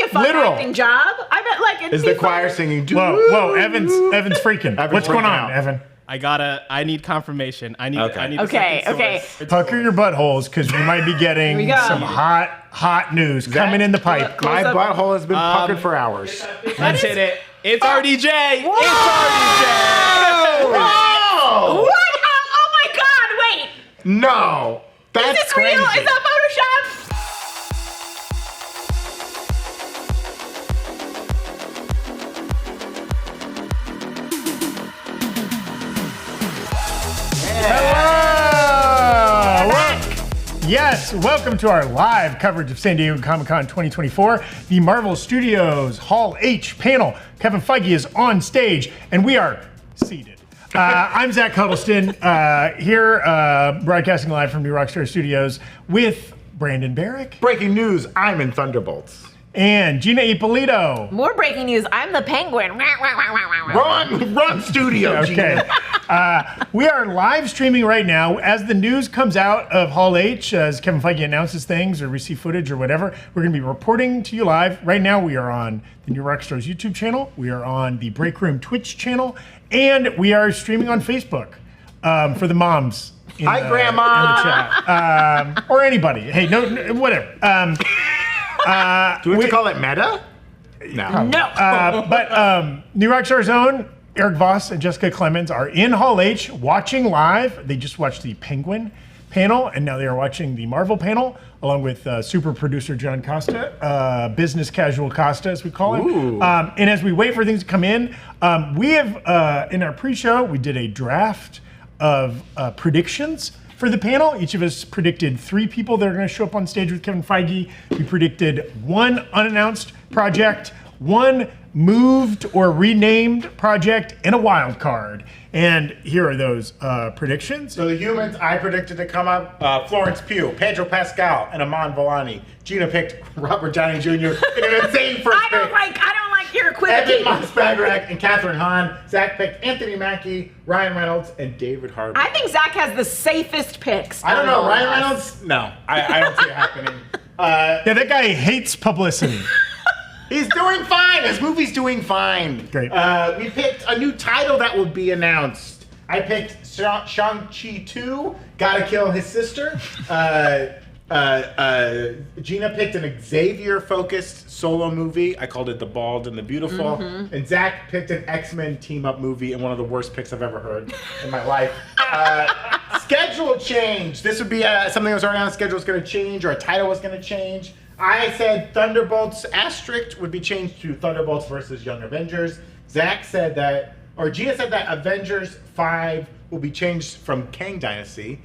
a fun acting job. I bet like is the choir singing? Whoa, Evan's freaking. What's going on, Evan? I need confirmation. I need Okay. Pucker your buttholes because we might be getting some hot news coming in the pipe. My butthole has been puckered for hours. Let's hit it. It's RDJ. Whoa! It's RDJ. Whoa! What? Oh my God! Wait. No, that's Is this crazy. real? Is that Photoshop? Yes, welcome to our live coverage of San Diego Comic-Con 2024, the Marvel Studios Hall H panel. Kevin Feige is on stage, and we are seated. I'm Zach Huddleston, here broadcasting live from the Rockstars Studios with Brandon Barrick. Breaking news, I'm in Thunderbolts. And Gina Ippolito. More breaking news. I'm the Penguin. Run studio, Gina. Okay. We are live streaming right now. As the news comes out of Hall H, as Kevin Feige announces things or we see footage or whatever, we're going to be reporting to you live. Right now we are on the New Rockstars YouTube channel. We are on the Breakroom Twitch channel. And we are streaming on Facebook for the moms. Hi, Grandma. In the chat. Or anybody. Hey, no whatever. Do we have to call it meta? No. But New Rockstars' own Erik Voss and Jessica Clemens are in Hall H watching live. They just watched the Penguin panel, and now they are watching the Marvel panel, along with super producer John Costa, business casual Costa, as we call him. And as we wait for things to come in, we have, in our pre-show, we did a draft of predictions for the panel. Each of us predicted 3 people that are going to show up on stage with Kevin Feige. We predicted 1 unannounced project, 1 moved or renamed project, and a wild card. And here are those predictions. So the humans, I predicted to come up, Florence Pugh, Pedro Pascal, and Aman Vellani. Gina picked Robert Downey Jr. in an insane first I don't like your equivocating. Evan Moss-Bachrach and Catherine Hahn. Zach picked Anthony Mackie, Ryan Reynolds, and David Harbour. I think Zach has the safest picks. I don't know. Ryan Reynolds? No. I don't see it happening. Yeah, that guy hates publicity. He's doing fine. His movie's doing fine. Great. We picked a new title that would be announced. I picked Shang-Chi 2, Gotta Kill His Sister. Gina picked an Xavier-focused solo movie. I called it The Bald and the Beautiful. And Zach picked an X-Men team-up movie, and one of the worst picks I've ever heard in my life. Schedule change. This would be something that was already on the schedule was going to change, or a title was going to change. I said Thunderbolts asterisk would be changed to Thunderbolts versus Young Avengers. Zach said that, or Gina said that Avengers 5 will be changed from Kang Dynasty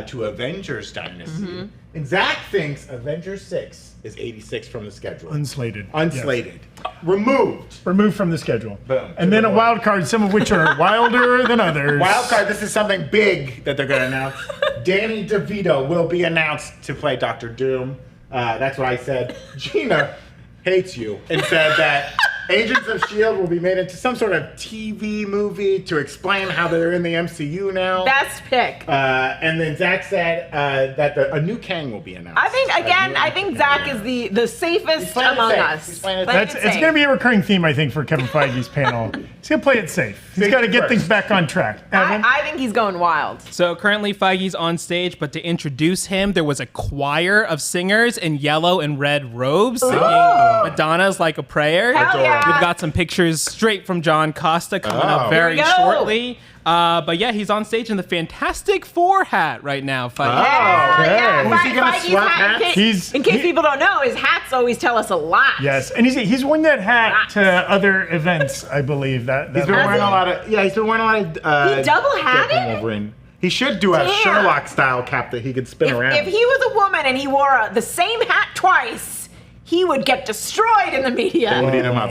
to Avengers Dynasty. And Zach thinks Avengers 6 is 86 from the schedule. Unslated. Unslated. Yes. Removed from the schedule. Boom. And then a wild card, some of which are wilder than others. Wild card, this is something big that they're going to announce. Danny DeVito will be announced to play Dr. Doom. That's what I said. Gina hates you and said that Agents of S.H.I.E.L.D. will be made into some sort of TV movie to explain how they're in the MCU now. Best pick. And then Zach said that a new Kang will be announced. I think Zach is the safest among us. It's going to be a recurring theme, I think, for Kevin Feige's panel. He's going to play it safe. He's got to get things back on track. Evan? I think he's going wild. So currently Feige's on stage, but to introduce him, there was a choir of singers in yellow and red robes singing Madonna's Like a Prayer. Hell yeah. We've got some pictures straight from John Costa coming up very shortly. But yeah, he's on stage in the Fantastic Four hat right now. Okay. Yeah. Is he going to swap hats? In case people don't know, his hats always tell us a lot. Yes, and he's worn that hat to other events, I believe. He's been wearing a lot of. Yeah, he's been wearing a lot of. He double-hatted? He should do a Sherlock-style cap that he could spin around. If he was a woman and he wore the same hat twice, he would get destroyed in the media. They would eat him up.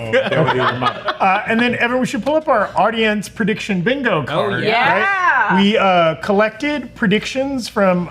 And then, Evan, we should pull up our audience prediction bingo card. Oh, yeah. Right? We collected predictions from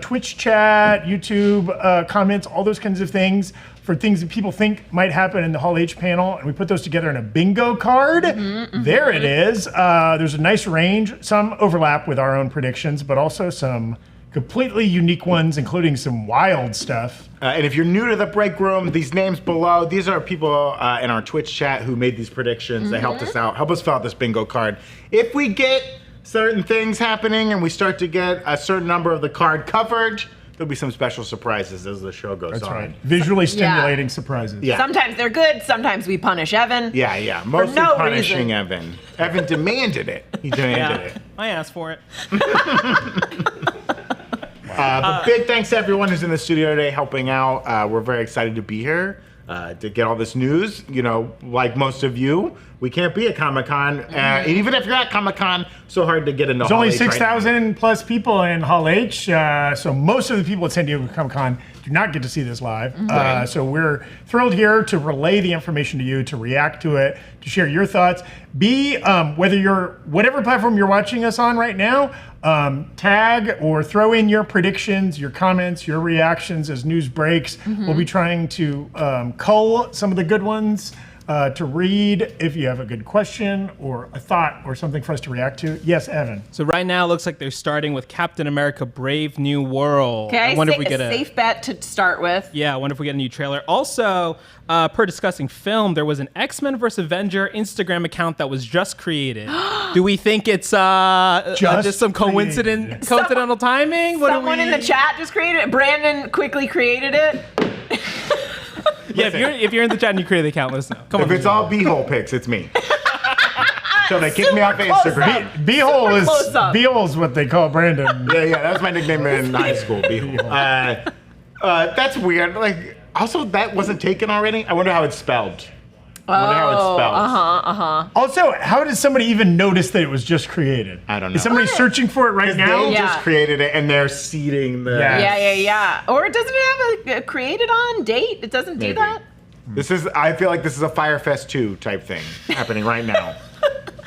Twitch chat, YouTube comments, all those kinds of things for things that people think might happen in the Hall H panel, and we put those together in a bingo card. There it is. There's a nice range. Some overlap with our own predictions, but also some completely unique ones, including some wild stuff. And if you're new to the break room, these names below, these are people in our Twitch chat who made these predictions. They helped us out, help us fill out this bingo card. If we get certain things happening and we start to get a certain number of the card covered, there'll be some special surprises as the show goes on. That's right. Visually stimulating surprises. Yeah. Sometimes they're good, sometimes we punish Evan. Yeah. Mostly no punishing reason. Evan. Evan demanded it. He demanded it. I asked for it. But big thanks to everyone who's in the studio today helping out. We're very excited to be here to get all this news. You know, like most of you, we can't be at Comic-Con. And even if you're at Comic-Con, so hard to get into There's Hall only H right 6,000 plus people in Hall H, so most of the people at San Diego Comic-Con do not get to see this live. So we're thrilled here to relay the information to you, to react to it, to share your thoughts. Whatever platform you're watching us on right now, tag or throw in your predictions, your comments, your reactions as news breaks. We'll be trying to cull some of the good ones to read if you have a good question or a thought or something for us to react to. Yes, Evan. So right now it looks like they're starting with Captain America: Brave New World. Okay, I wonder if we get a safe bet to start with. Yeah, I wonder if we get a new trailer. Also, per discussing film, there was an X-Men vs. Avenger Instagram account that was just created. Do we think it's just some coincidental timing? Someone in the chat just created it. Brandon quickly created it. Yeah, if you're in the chat and you create the account, let us know. Come If on. it's all B-hole pics, it's me. So they kicked me off of Instagram. B-hole is what they call Brandon. Yeah, that was my nickname in high school, B-hole. That's weird. Like, also, that wasn't taken already? I wonder how it's spelled. Also, how did somebody even notice that it was just created? I don't know. Is somebody searching for it right now? They just created it and they're seeding the... Yeah. Or doesn't it have a created on date? It doesn't do that? I feel like this is a Firefest 2 type thing happening right now.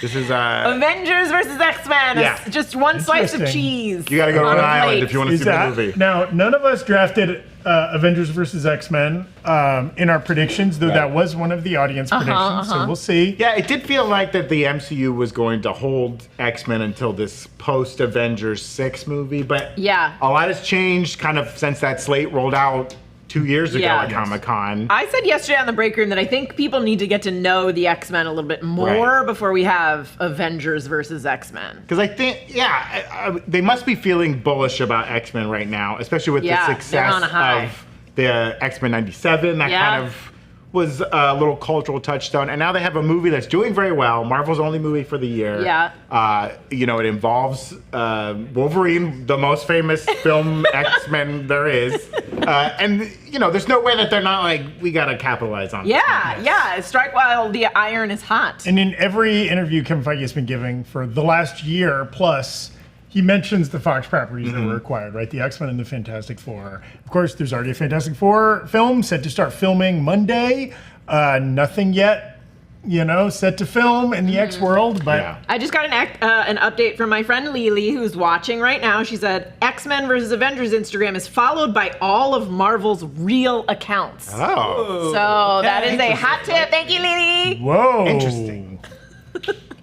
This is Avengers versus X-Men. Yeah. It's just one slice of Interesting. cheese. You gotta go to on Rhode a Island plate. if you want to see the movie. Now, none of us drafted Avengers versus X-Men in our predictions, though that was one of the audience predictions, so we'll see. Yeah, it did feel like that the MCU was going to hold X-Men until this post-Avengers 6 movie, but a lot has changed kind of since that slate rolled out 2 years ago at Comic-Con. I said yesterday on the break room that I think people need to get to know the X-Men a little bit more before we have Avengers versus X-Men. Because I think, they must be feeling bullish about X-Men right now, especially with the success of the X-Men 97. That kind of was a little cultural touchstone. And now they have a movie that's doing very well. Marvel's only movie for the year. It involves Wolverine, the most famous film X-Men there is. And there's no way that they're not like, we gotta capitalize on this. Strike while the iron is hot. And in every interview Kevin Feige has been giving for the last year plus, he mentions the Fox properties that were acquired, right? The X-Men and the Fantastic Four. Of course, there's already a Fantastic Four film set to start filming Monday. Nothing yet, set to film in the X world, but... I just got an update from my friend Lily, who's watching right now. She said, X-Men versus Avengers Instagram is followed by all of Marvel's real accounts. Oh. So that is a hot tip. Thank you, Lily. Whoa. Interesting.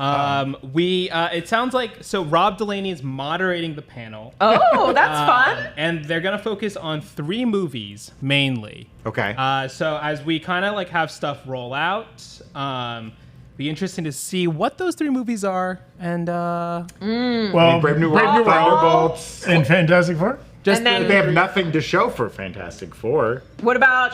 It sounds like Rob Delaney is moderating the panel. Oh, that's fun. And they're gonna focus on 3 movies mainly. Okay. So as we kind of have stuff roll out, be interesting to see what those 3 movies are. And Brave New World, Thunderbolts, and Fantastic Four. just they have nothing to show for Fantastic Four. What about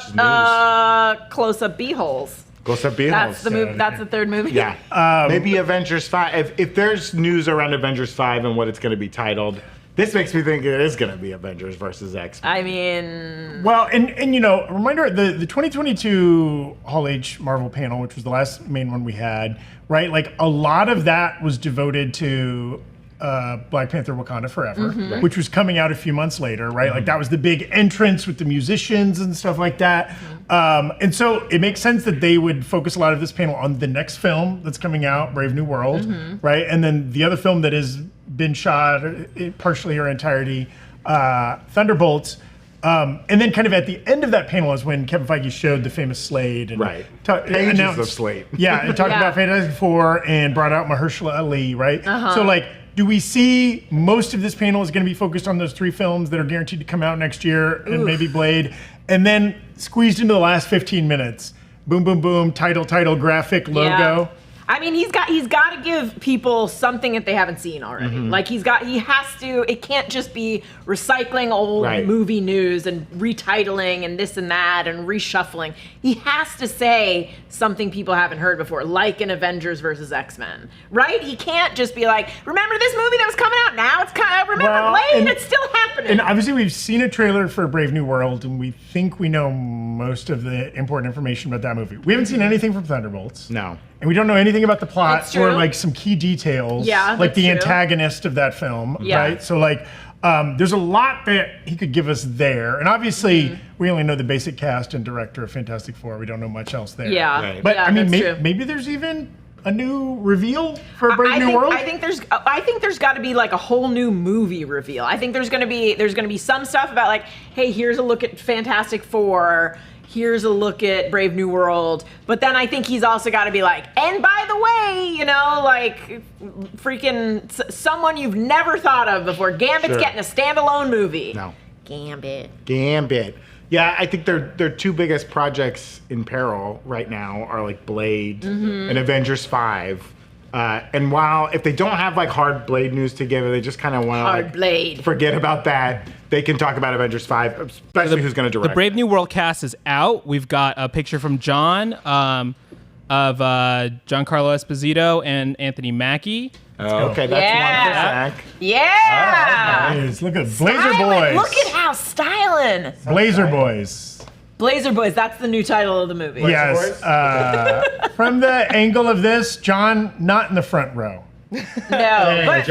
close-up B-holes? Close-up B-holes. That's the movie. That's the 3rd movie. Yeah. Maybe Avengers 5. If there's news around Avengers 5 and what it's going to be titled, this makes me think it is going to be Avengers versus X-Men. I mean... Well, and a reminder, the 2022 Hall H Marvel panel, which was the last main one we had, right? Like, a lot of that was devoted to Black Panther Wakanda Forever, which was coming out a few months later, right? Like, that was the big entrance with the musicians and stuff like that. And so it makes sense that they would focus a lot of this panel on the next film that's coming out, Brave New World, right? And then the other film that has been shot partially or entirety, Thunderbolts. And then kind of at the end of that panel is when Kevin Feige showed the famous Slade. And Pages of Slade. Yeah, and talked about Fantastic Four and brought out Mahershala Ali, right? So do we see most of this panel is going to be focused on those 3 films that are guaranteed to come out next year and maybe Blade, and then squeezed into the last 15 minutes, boom, boom, boom, title, graphic, logo. Yeah. I mean, he's got to give people something that they haven't seen already. Like he has to. It can't just be recycling old movie news and retitling and this and that and reshuffling. He has to say something people haven't heard before, like an Avengers versus X-Men, right? He can't just be like, remember this movie that was coming out? Now it's kind of Blade. It's still happening. And obviously, we've seen a trailer for Brave New World, and we think we know most of the important information about that movie. We haven't seen anything from Thunderbolts. No. And we don't know anything about the plot That's true. or like some key details. Yeah, like the that's true. antagonist of that film, Yeah. right? So like, there's a lot that he could give us there. And obviously, we only know the basic cast and director of Fantastic Four. We don't know much else there. Yeah. Right. But yeah, I mean, that's true. maybe there's even a new reveal for Brave New World. I think there's got to be like a whole new movie reveal. I think there's gonna be some stuff about like, hey, here's a look at Fantastic Four. Here's a look at Brave New World. But then I think he's also got to be like, and by the way, like freaking someone you've never thought of before. Gambit's getting a standalone movie. No. Gambit. Yeah, I think their 2 biggest projects in peril right now are like Blade and Avengers 5. And while if they don't have like hard Blade news together, they just kind of want to Blade. forget about that. They can talk about Avengers 5, especially who's going to direct. The Brave New World cast is out. We've got a picture from John of Giancarlo Esposito and Anthony Mackie. Oh, okay, that's one for Zach. Yeah. Nice. Look at Blazer Styling. Boys. Look at how styling. Blazer Boys. Blazer Boys. That's the new title of the movie. Yes. From the angle of this, John not in the front row. No, Dang, but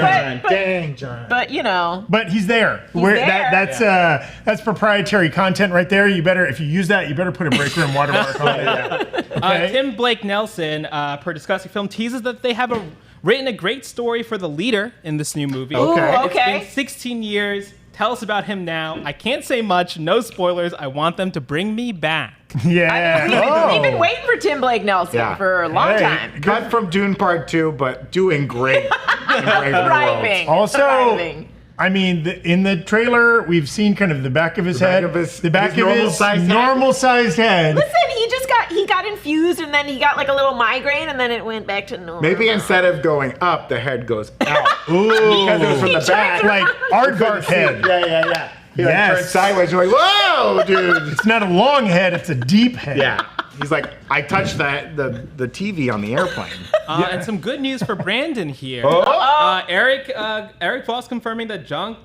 John. but you know. But he's there. there. That's proprietary content right there. You better, if you use that, you better put a Breakroom watermark on it. Okay. Tim Blake Nelson, per Discussing Film, teases that they have written a great story for the leader in this new movie. Okay. Ooh, okay. It's been 16 years. Tell us about him now. I can't say much. No spoilers. I want them to bring me back. Yeah. We've been waiting for Tim Blake Nelson for a long time. Cut from Dune Part 2, but doing great in Brave New World. Thriving. Also, Thriving. I mean, in the trailer, we've seen kind of the back of his head, the back of his normal-sized head. Listen, he got infused and then he got like a little migraine and then it went back to normal. Maybe instead of going up, the head goes out. Ooh, Because it was from the back. like aardvark head. Yeah. He like Yes. turned sideways. You're like, whoa, dude. It's not a long head; it's a deep head. Yeah. He's like, I touched the TV on the airplane. And some good news for Brandon here. Oh. Eric Voss confirming that Giancarlo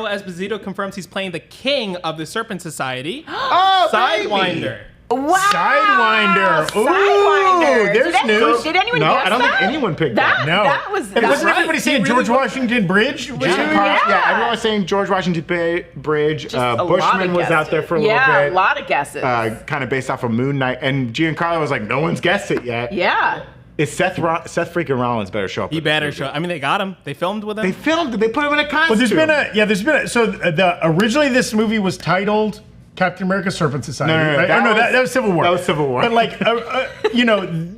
Esposito confirms he's playing the king of the Serpent Society. Oh, Sidewinder. Wow. Sidewinder. Ooh, Sidewinder. there's news. Did anyone No, guess I don't that? think anyone picked that. No. That was And wasn't right. everybody saying George Washington Bridge? Yeah, everyone was saying George Washington Bridge. Just a lot Bushman of was out there for a little Yeah, bit. a lot of guesses. Kind of based off of Moon Knight. And Giancarlo was like, no one's guessed it yet. yeah. Is Seth freaking Rollins better show up? He better show. I mean, they got him. They filmed with him. They filmed it. They put him in a costume. Well, there's been a. So originally this movie was titled Captain America Serpent Society. No, right? That was Civil War. That was Civil War. But like,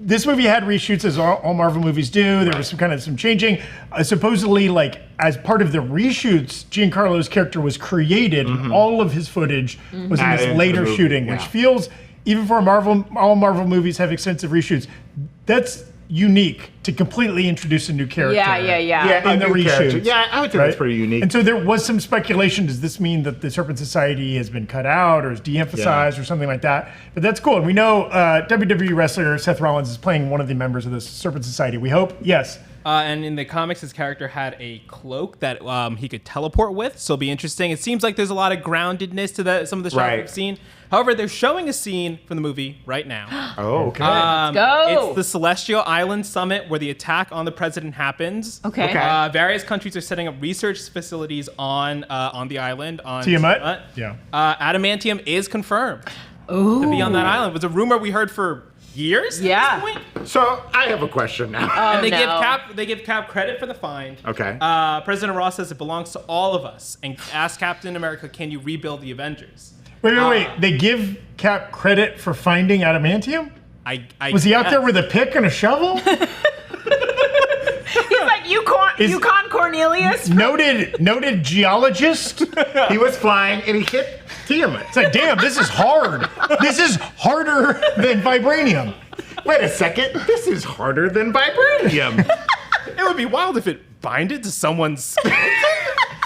this movie had reshoots as all Marvel movies do. There was some changing. Supposedly, like as part of the reshoots, Giancarlo's character was created. All of his footage was in Added this into later the movie, shooting, which feels, even for all Marvel movies have extensive reshoots. That's unique to completely introduce a new character. Yeah. In the new character. reshoots. Yeah, I would say that's pretty unique. And so there was some speculation. Does this mean that the Serpent Society has been cut out or is de-emphasized or something like that? But that's cool. And we know WWE wrestler Seth Rollins is playing one of the members of the Serpent Society. We hope. Yes. And in the comics, his character had a cloak that he could teleport with, so it'll be interesting. It seems like there's a lot of groundedness to some of the shots we've seen. However, they're showing a scene from the movie right now. Oh, okay. Let's go. It's the Celestial Island Summit where the attack on the president happens. Okay. Various countries are setting up research facilities on the island. On Tiamat? Yeah. Adamantium is confirmed to be on that island. It was a rumor we heard for years at this point. So I have a question now. And they give Cap credit for the find. Okay. President Ross says it belongs to all of us and asked Captain America, can you rebuild the Avengers? Wait. They give Cap credit for finding adamantium? I Was he out there with a pick and a shovel? He's like, Yukon Cornelius. Noted geologist. He was flying and he hit Tiamat. It's like, damn, this is hard. This is harder than vibranium. Wait a second, this is harder than vibranium. It would be wild if it binded to someone's.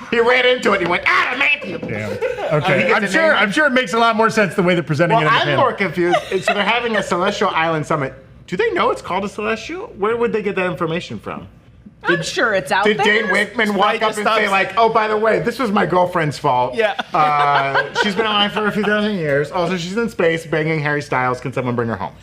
He ran into it and he went, adamantium. Damn. Okay, I'm sure it makes a lot more sense the way they're presenting it in the I'm panel. more confused. So they're having a Celestial Island Summit. Do they know it's called a Celestial? Where would they get that information from? I'm sure it's out Did there. Dane Whitman walk up and say like, oh, by the way, this was my girlfriend's fault. Yeah. She's been alive for a few thousand years. Also, she's in space banging Harry Styles. Can someone bring her home?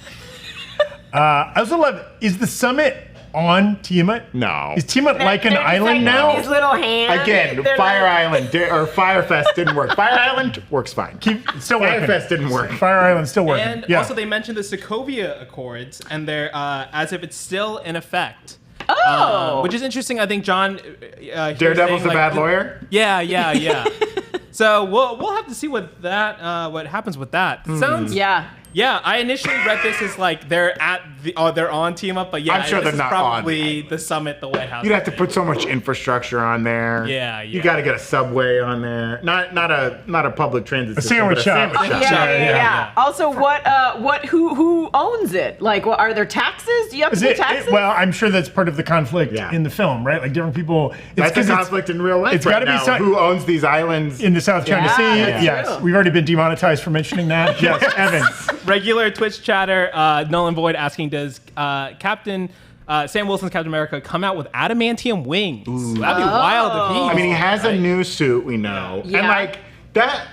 I also love, is the summit on Tiamat? No. Is Tiamat like an They're just island like now? These little hands. Again, They're Fire like- Island or Firefest didn't work. Fire Island works fine. Still working. Firefest didn't work. Fire Island still working. And yeah. also, they mentioned the Sokovia Accords, and they're as if it's still in effect. Oh. Which is interesting. I think John. Daredevil's a bad lawyer? Yeah. So we'll have to see what happens with that. Sounds. Yeah. Yeah, I initially read this as like they're on Team Up, but yeah, I'm sure this they're not is probably the summit, the White House. You'd have to put so much infrastructure on there. Yeah. You got to get a subway on there. Not a public transit system. sandwich but shop. Yeah. Also, who owns it? Like, what are there taxes? Do you have to pay taxes? Well, I'm sure that's part of the conflict in the film, right? Like different people. That's a conflict in real life. It's right got to be now. Who owns these islands in the South China Sea. that's Yes, true. we've already been demonetized for mentioning that. Yes, Evan. Regular Twitch chatter, Nolan Void asking, does Captain Sam Wilson's Captain America come out with adamantium wings? That'd be wild if he. I mean, he has a new suit, we know. Yeah. And like that,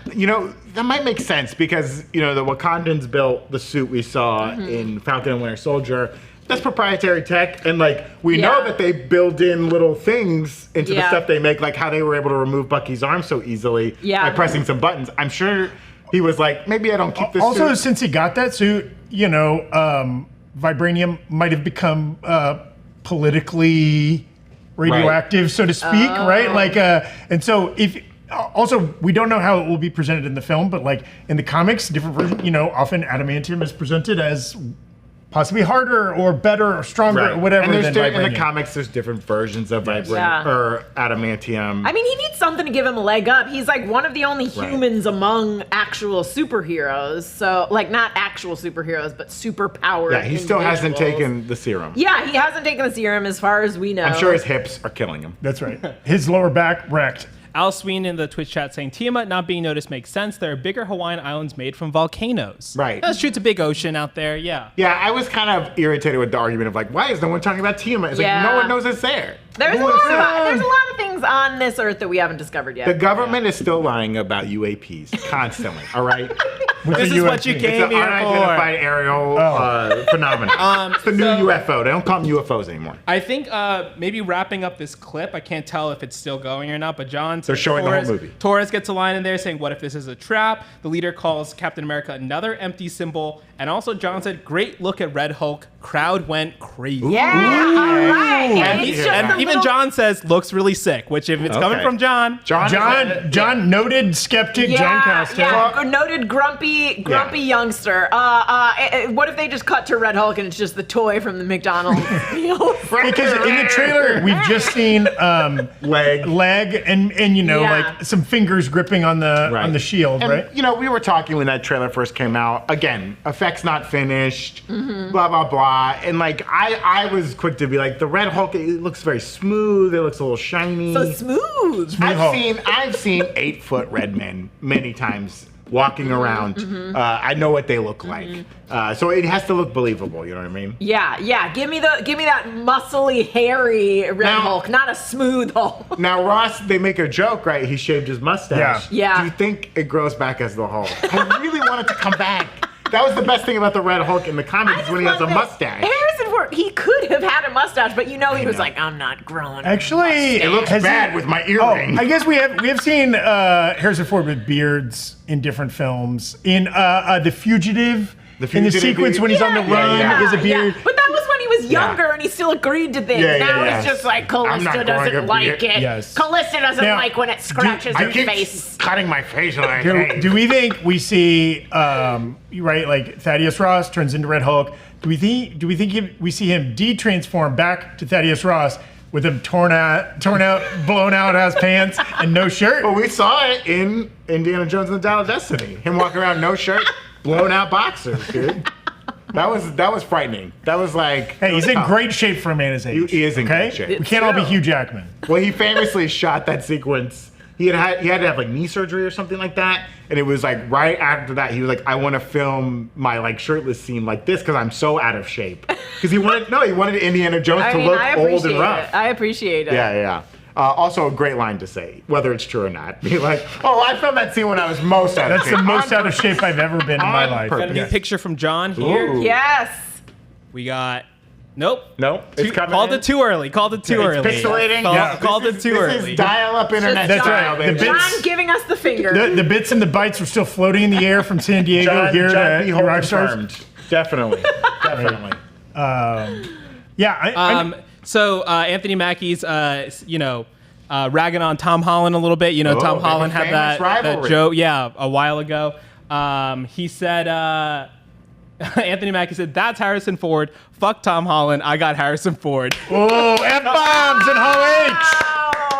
that might make sense because, the Wakandans built the suit we saw in Falcon and Winter Soldier. That's proprietary tech. And like, we know that they build in little things into the stuff they make, like how they were able to remove Bucky's arm so easily by pressing some buttons. I'm sure he was like, maybe I don't keep this Also, suit. since he got that suit, vibranium might have become politically radioactive, so to speak, right? Like, and so also, we don't know how it will be presented in the film, but like in the comics, different versions, often adamantium is presented as possibly harder or better or stronger or whatever and than in vibranium. the comics, there's different versions of vibranium or adamantium. I mean, he needs something to give him a leg up. He's like one of the only humans among actual superheroes. So, like, not actual superheroes, but superpowered. Yeah, he still hasn't individuals. taken the serum. Yeah, he hasn't taken the serum as far as we know. I'm sure his hips are killing him. That's right. His lower back wrecked. Al Sween in the Twitch chat saying Tiamat not being noticed makes sense. There are bigger Hawaiian islands made from volcanoes. Right. That's true. It's a big ocean out there. Yeah. Yeah, I was kind of irritated with the argument of like, why is no one talking about Tiamat? It's like, no one knows it's there. There's a lot of things on this earth that we haven't discovered yet. The government is still lying about UAPs constantly, all right? This is what you It's came an here unidentified aerial phenomenon. It's the new UFO. They don't call them UFOs anymore. I think maybe wrapping up this clip, I can't tell if it's still going or not, but John They're showing the whole movie. Torres gets a line in there saying, what if this is a trap? The leader calls Captain America another empty symbol. And also John said, great look at Red Hulk. Crowd went crazy. Yeah, all right. And, even John says, looks really sick, which if it's coming from John. John, noted skeptic John Costa. Yeah, noted grumpy youngster. What if they just cut to Red Hulk and it's just the toy from the McDonald's meal? Because in the trailer, we've just seen leg and like some fingers gripping on the shield, and, right? We were talking when that trailer first came out. Again, effects not finished, blah, blah, blah. And like, I was quick to be like, the Red Hulk, it looks very smooth. It looks a little shiny. So smooth. I've seen 8-foot red men many times walking around. I know what they look like. So it has to look believable, you know what I mean? Yeah. Give me that muscly, hairy Red Hulk, not a smooth Hulk. Now, Ross, they make a joke, right? He shaved his mustache. Yeah. Do you think it grows back as the Hulk? I really want it to come back. That was the best thing about the Red Hulk in the comics when he has a mustache. Harrison Ford, he could have had a mustache, but he was like, I'm not growing. Actually, it looks bad with my earring. I guess we have seen Harrison Ford with beards in different films. In The Fugitive, in the sequence when he's on the run, he has a beard. But that was when he was younger and he still agreed to things. Now it's just like Callista doesn't like it. Yes. Callista doesn't like when it scratches her keep face. Cutting my face when I hang. Do we think we see like Thaddeus Ross turns into Red Hulk? Do we think we see him de-transform back to Thaddeus Ross, with him torn out, blown out ass pants and no shirt. Well, we saw it in Indiana Jones and the Dial of Destiny. Him walking around no shirt, blown out boxers, dude. That was frightening. That was like. Hey, he's in great shape for a man his age. He is in great shape. We can't all be Hugh Jackman. Well, he famously shot that sequence. He had to have like knee surgery or something like that, and it was like right after that he was like, I want to film my like shirtless scene like this because I'm so out of shape. Because he wanted Indiana Jones to look old and rough. I appreciate it. Yeah. Also, a great line to say, whether it's true or not. Be like, oh, I filmed that scene when I was most out of shape. That's the most out of shape I've ever been in my life. Got a new picture from John here. Ooh. Yes. We got. Nope. It's coming. Called it too early. Called it too early. Pixelating. Called it too early. This is dial-up internet. That's style, right. baby. John giving us the finger. The bits and the bytes are still floating in the air from San Diego here to Rockstars. confirmed. Definitely. So Anthony Mackie's, ragging on Tom Holland a little bit. You know, Tom Holland had that joke, a while ago. He said, Anthony Mackie said, that's Harrison Ford. Fuck Tom Holland. I got Harrison Ford. Oh, F-bombs in Hall H.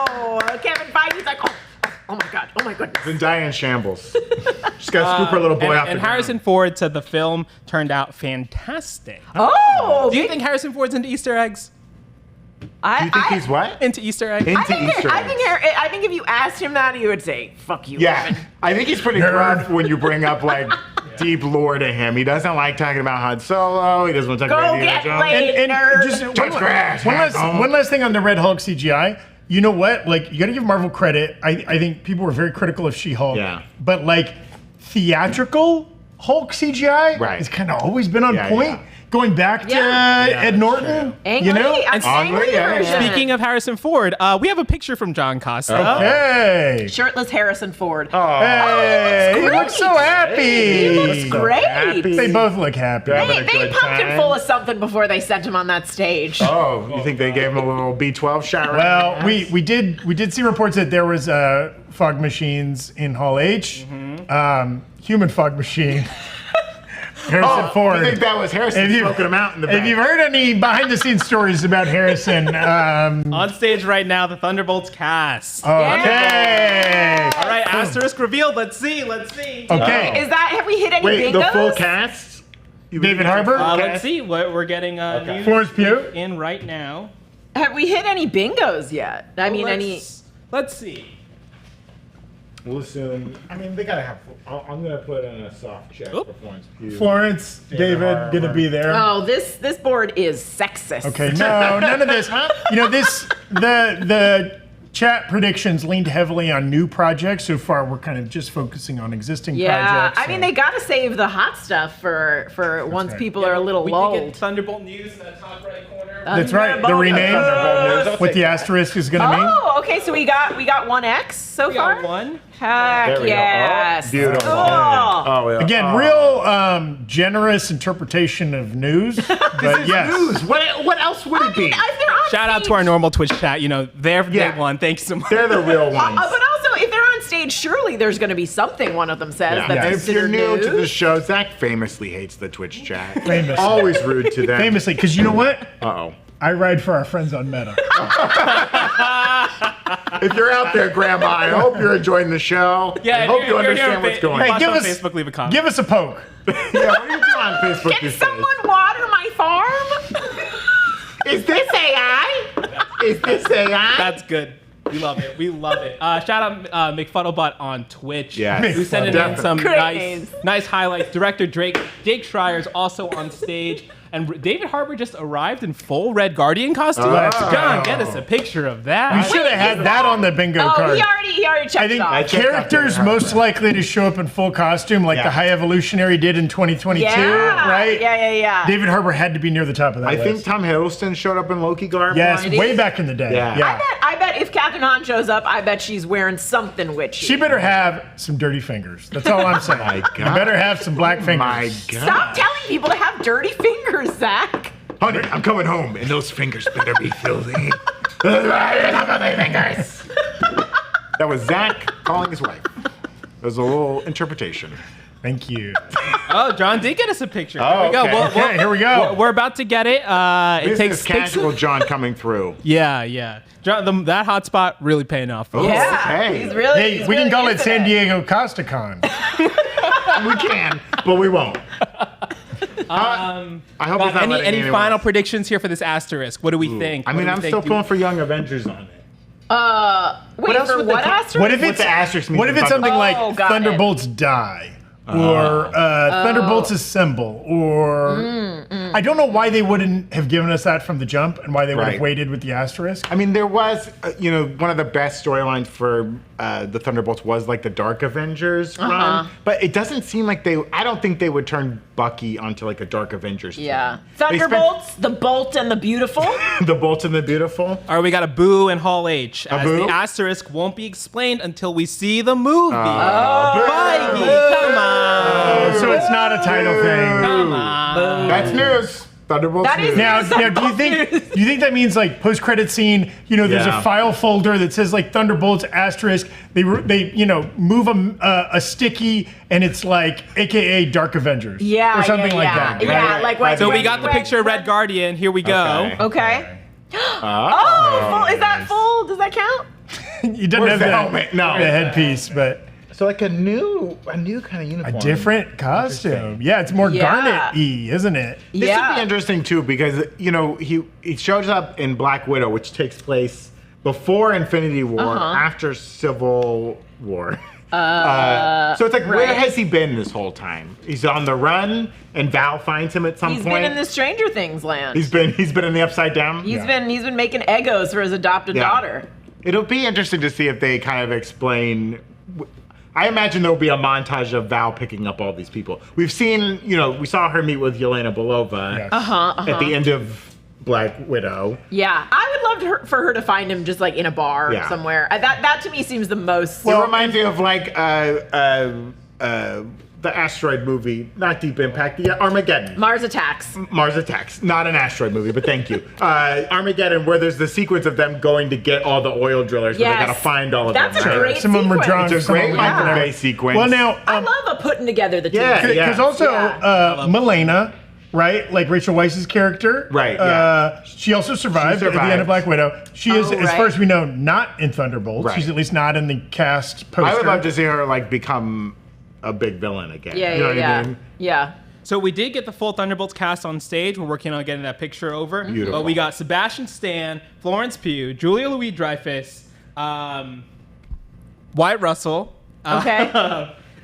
Oh, Kevin Feige's like, oh my goodness. Then Diane shambles. She's got to scoop her little boy off And the Harrison Ford said the film turned out fantastic. Oh. Do you think Harrison Ford's into Easter eggs? Do you think he's what? Into Easter eggs? I think if you asked him that, he would say, fuck you, Yeah. Kevin. I think he's pretty rough when you bring up like deep lore to him. He doesn't like talking about Han Solo. He doesn't want to talk about Indiana Jones. laid, nerd. Just Touch grass. one last thing on the Red Hulk CGI. You know what? Like, you got to give Marvel credit. I think people were very critical of She-Hulk. Yeah. But like, theatrical Hulk CGI has kind of always been on point. Yeah. Going back to Ed Norton, Angry, you know? angry version. Speaking of Harrison Ford, we have a picture from John Costa. Hey. Shirtless Harrison Ford. Hey, he looks so happy. He looks great. They both look happy. They pumped him full of something before they sent him on that stage. Oh, you think they gave him a little B12 shot? Well, we did see reports that there was fog machines in Hall H. Human fog machine. Harrison Ford. I think that was Harrison smoking him out in the back. If you've heard any behind-the-scenes stories about Harrison, on stage right now, the Thunderbolts cast. Okay. All right, asterisk revealed. Let's see. Okay. Have we hit any bingos? The full cast? David Harbour? Let's see. We're getting news Florence Pugh? in right now. Have we hit any bingos yet? Let's see. We'll assume. I mean, they gotta have. I'm gonna put in a soft check for Florence Pugh. Florence, David, gonna be there. Oh, this board is sexist. Okay, no, none of this. You know, the chat predictions leaned heavily on new projects. So far, we're kind of just focusing on existing projects. I mean, they gotta save the hot stuff for once people are a little We lulled. did get Thunderbolt news in the top right corner. That's right. The rename, what the asterisk is gonna mean. Oh, okay. So we got 1X so far. Got one. Heck yes. Oh, beautiful. Oh. Yeah. Again, real generous interpretation of news. But yes. News. What else would it be? Shout out to our normal Twitch chat. You know, they're day one. Thanks so much. They're the real ones. But also, if they're on stage, surely there's going to be something one of them says that's And if you're considered new news. to the show, Zach famously hates the Twitch chat. Famously. Always rude to them. Famously, because you know what? Uh-oh. I ride for our friends on Meta. If you're out there, Grandma, I hope you're enjoying the show. Yeah, I hope you understand what's going on. Hey, give us Facebook, leave a comment. Give us a poke. Yeah, what are you doing on Facebook Can these someone days? water my farm? Is this AI? Is this AI? That's good. We love it. We love it. Shout out McFuddlebot on Twitch. Yes. Who's sending in some Great nice highlights. Director Jake Schreier's also on stage. And David Harbour just arrived in full Red Guardian costume. John, get us a picture of that. We should have had that on the bingo card. He already checked I think it off. characters most likely to show up in full costume, like the High Evolutionary did in 2022, right? Yeah. David Harbour had to be near the top of that I list. think Tom Hiddleston showed up in Loki garb. Yes, It way is. back in the day. Yeah. I bet if Catherine Hahn shows up, I bet she's wearing something witchy. She better have some dirty fingers. That's all I'm saying. My God. You better have some black fingers. My God. Stop telling people to have dirty fingers, Zach. Honey, I'm coming home, and those fingers better be filthy. Filthy fingers. That was Zach calling his wife. That was a little interpretation. Thank you. Oh, John did get us a picture. Oh, Here we go. okay. Okay, here we go. We're about to get it. It Business takes casual John coming through. Yeah. John, that hotspot really paying off. Oh, Yeah, okay. he's really. Hey, he's we can really call it into San Diego Costa Con. We can, but we won't. I hope it's not letting Any anyone final else. predictions here for this asterisk? What do we think? I mean, I'm still pulling for Young Avengers on it. Wait, else for would they what call- asterisk? What if What it's the asterisk means what if in it's something Thunderbolts? like got it. Thunderbolts die? Or Thunderbolts Assemble, or I don't know why they wouldn't have given us that from the jump, and why they would have Right. waited with the asterisk. I mean, there was, one of the best storylines for the Thunderbolts was like the Dark Avengers run, but it doesn't seem like I don't think they would turn Bucky onto like a Dark Avengers team. Yeah. They spent- Thunderbolts, the Bolt and the Beautiful. The Bolt and the Beautiful. All right, we got a boo in Hall H. As boo? the asterisk won't be explained until we see the movie. Oh. Feige, come on. So it's not a title thing. Come on. That's news. Thunderbolts That is news. Now, do you think that means like post-credit scene? There's Yeah. a file folder that says like Thunderbolts asterisk. They move a sticky and it's like AKA Dark Avengers. Yeah, or something yeah, like yeah. that. Yeah, Right. like when, So we when- got the when- picture of Red Guardian. Here we go. Okay. Oh, full, is that full? Does that count? He doesn't Where's have the the helmet? No. the headpiece, but So like a new kind of uniform. a different costume. Yeah, it's more Yeah. Garnet-y, isn't it? This Yeah. would be interesting too because he shows up in Black Widow, which takes place before Infinity War, after Civil War. So it's like, where right. has he been this whole time? He's on the run, and Val finds him at some He's point. been in the Stranger Things land. He's been in the Upside Down. He's been making Egos for his adopted Yeah. daughter. It'll be interesting to see if they kind of explain. I imagine there'll be a montage of Val picking up all these people. We've seen, we saw her meet with Yelena Belova Yes. at the end of Black Widow. Yeah, I would love for her to find him just like in a bar Yeah. somewhere. That to me seems the most. It reminds me of like the asteroid movie, not Deep Impact, the Armageddon. Mars Attacks. Mars Attacks, not an asteroid movie, but thank you. Armageddon, where there's the sequence of them going to get all the oil drillers, where they Yes. gotta find all of That's them. a right? great Some of them were sequence. drunk. It's a some of great them Michael weren't. Bay sequence. Well, now, I love a putting together the two. Yeah. because also Yeah. Milena, right? Like Rachel Weisz's character. Right, yeah. She also survived, She at the end survived. of Black Widow. She is, Oh, as right. far as we know, not in Thunderbolts. Right. She's at least not in the cast poster. I would love to see her like become a big villain again. Yeah, you know yeah, what I mean? yeah. So we did get the full Thunderbolts cast on stage. We're working on getting that picture over. Beautiful. But we got Sebastian Stan, Florence Pugh, Julia Louis-Dreyfus, Wyatt Russell. Okay.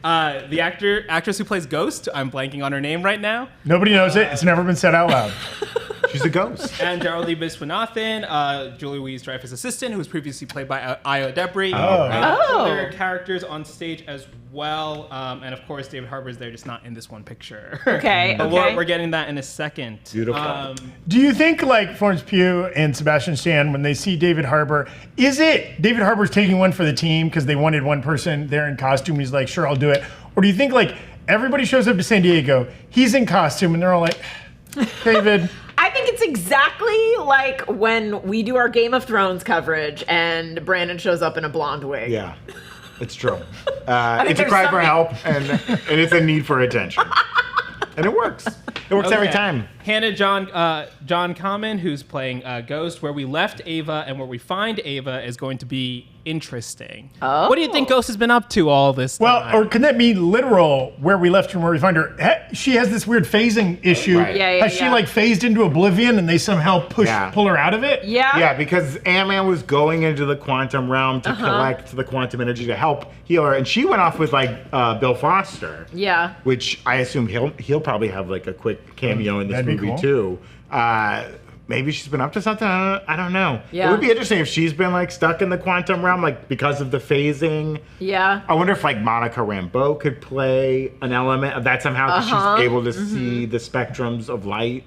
The actress who plays Ghost. I'm blanking on her name right now. Nobody knows it. It's never been said out loud. She's a ghost. And Geraldine Viswanathan, Julia Louis-Dreyfus' assistant, who was previously played by Io Debris. Oh. Other characters on stage as well. And of course, David Harbour's there, just not in this one picture. Okay, But okay. we're getting that in a second. Beautiful. Do you think, like Florence Pugh and Sebastian Stan, when they see David Harbour, is it David Harbour's taking one for the team because they wanted one person there in costume? He's like, sure, I'll do it. Or do you think, like, everybody shows up to San Diego, he's in costume, and they're all like, David. I think it's exactly like when we do our Game of Thrones coverage and Brandon shows up in a blonde wig. Yeah, it's true. think It's a there's cry for something- help, and it's a need for attention. And it works. It works every Okay. time. Hannah John Common, who's playing Ghost. Where we left Ava and where we find Ava is going to be interesting. Oh. What do you think Ghost has been up to all this time? Well, or can that be literal where we left from where we find her? She has this weird phasing issue. Right. Yeah, yeah, Has she yeah. like phased into oblivion and they somehow pull her out of it? Yeah. Yeah, because Ant-Man was going into the quantum realm to collect the quantum energy to help heal her, and she went off with like Bill Foster. Yeah. Which I assume he'll probably have like a quick cameo in this That'd be movie cool. too. Maybe she's been up to something. I don't know. Yeah. It would be interesting if she's been like stuck in the quantum realm, like because of the phasing. Yeah. I wonder if like Monica Rambeau could play an element of that somehow, because she's able to see the spectrums of light.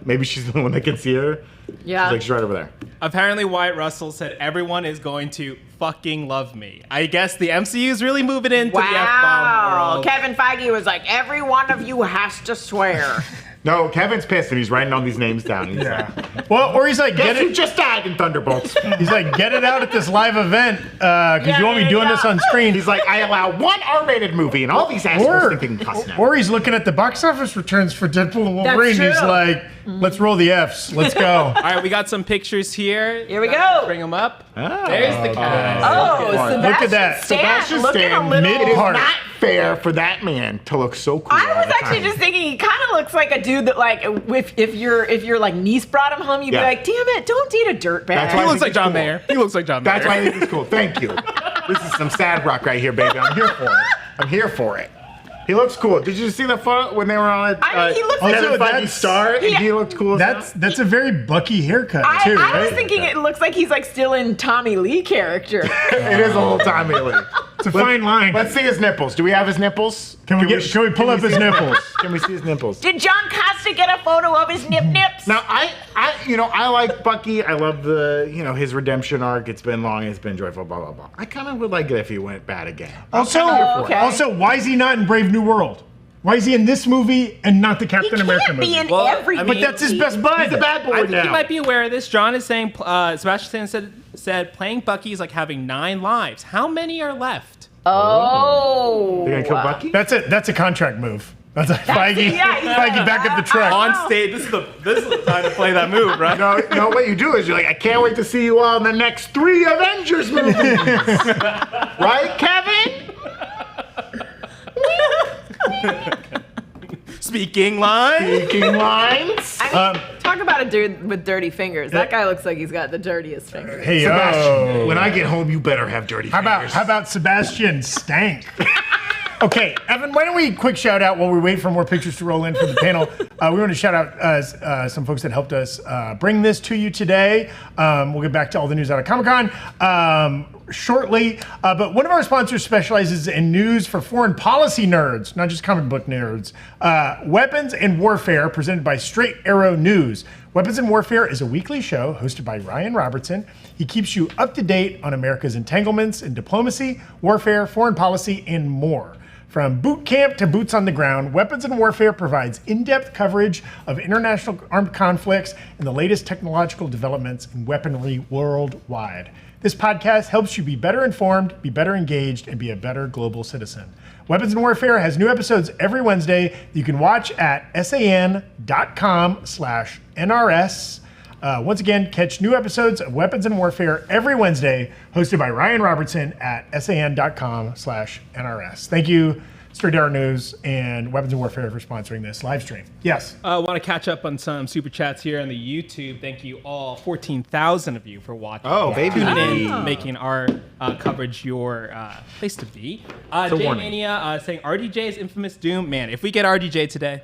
Maybe she's the one that can see her. Yeah. She's right over there. Apparently, Wyatt Russell said everyone is going to fucking love me. I guess the MCU is really moving into the F-bomb Wow. world. Kevin Feige was like, every one of you has to swear. No, Kevin's pissed and he's writing all these names down. He's Well, or he's like, guess who just died in Thunderbolts? He's like, get it out at this live event because you won't be doing this on screen. He's like, I allow one R-rated movie, and all these assholes think they can cuss now. Or he's looking at the box office returns for Deadpool and Wolverine. That's He's true. like, let's roll the Fs. Let's go. All right, we got some pictures here. Here we go. Bring them up. Oh, There's the guy. Oh, Look at that. Sebastian looking a little. It is Mid-part. not fair for that man to look so cool. I all was the actually time. just thinking he kind of looks like a dude that like if your like niece brought him home, you'd be like, damn it, don't date a dirtbag. That's He why- looks like John cool. Mayer. He looks like John Mayer. That's why I think it's cool. Thank you. This is some sad rock right here, baby. I'm here for it. I'm here for it. He looks cool. Did you see the photo when they were on it? I mean, he looks like- Also, Feige that's- Star, and he looked cool. That's a very Bucky haircut, too, I right? was thinking it looks like he's like still in Tommy Lee character. It is a little Tommy Lee. It's a fine line. Let's see his nipples. Do we have his nipples? Can we pull up his nipples? Can we see his nipples? Did John Costa get a photo of his nips? Now, I like Bucky. I love his redemption arc. It's been long. It's been joyful. Blah blah blah. I kind of would like it if he went bad again. Also, okay. also, why is he not in Brave New World? Why is he in this movie and not the He Captain America can't movie? be in Well, every I But mean, that's his best bud. He's a bad boy I think now. you might be aware of this. John is saying, Sebastian said playing Bucky is like having 9 lives. How many are left? Oh. They're gonna kill Bucky. That's a contract move. That's a Feige. yeah. Feige back up the truck. On stage, this is the time to play that move, right? No, what you do is you're like, I can't wait to see you all in the next 3 Avengers movies. Right, Kevin? Speaking line. Speaking lines. Talk about a dude with dirty fingers. That guy looks like he's got the dirtiest fingers. Hey, Sebastian, when I get home, you better have dirty fingers. How about Sebastian Stank? Okay, Evan, why don't we quick shout out while we wait for more pictures to roll in from the panel. We want to shout out some folks that helped us bring this to you today. We'll get back to all the news out of Comic-Con shortly. But one of our sponsors specializes in news for foreign policy nerds, not just comic book nerds. Weapons and Warfare, presented by Straight Arrow News. Weapons and Warfare is a weekly show hosted by Ryan Robertson. He keeps you up to date on America's entanglements in diplomacy, warfare, foreign policy, and more. From boot camp to boots on the ground, Weapons and Warfare provides in-depth coverage of international armed conflicts and the latest technological developments in weaponry worldwide. This podcast helps you be better informed, be better engaged, and be a better global citizen. Weapons and Warfare has new episodes every Wednesday. You can watch at san.com/NRS. Once again, catch new episodes of Weapons and Warfare every Wednesday, hosted by Ryan Robertson at san.com/NRS. Thank you, Straight Arrow News and Weapons and Warfare for sponsoring this live stream. Yes. I want to catch up on some super chats here on the YouTube. Thank you all, 14,000 of you for watching. Oh, baby. Tuning in, making our coverage your place to be. Jay warning. Mania saying RDJ is infamous Doom. Man, if we get RDJ today,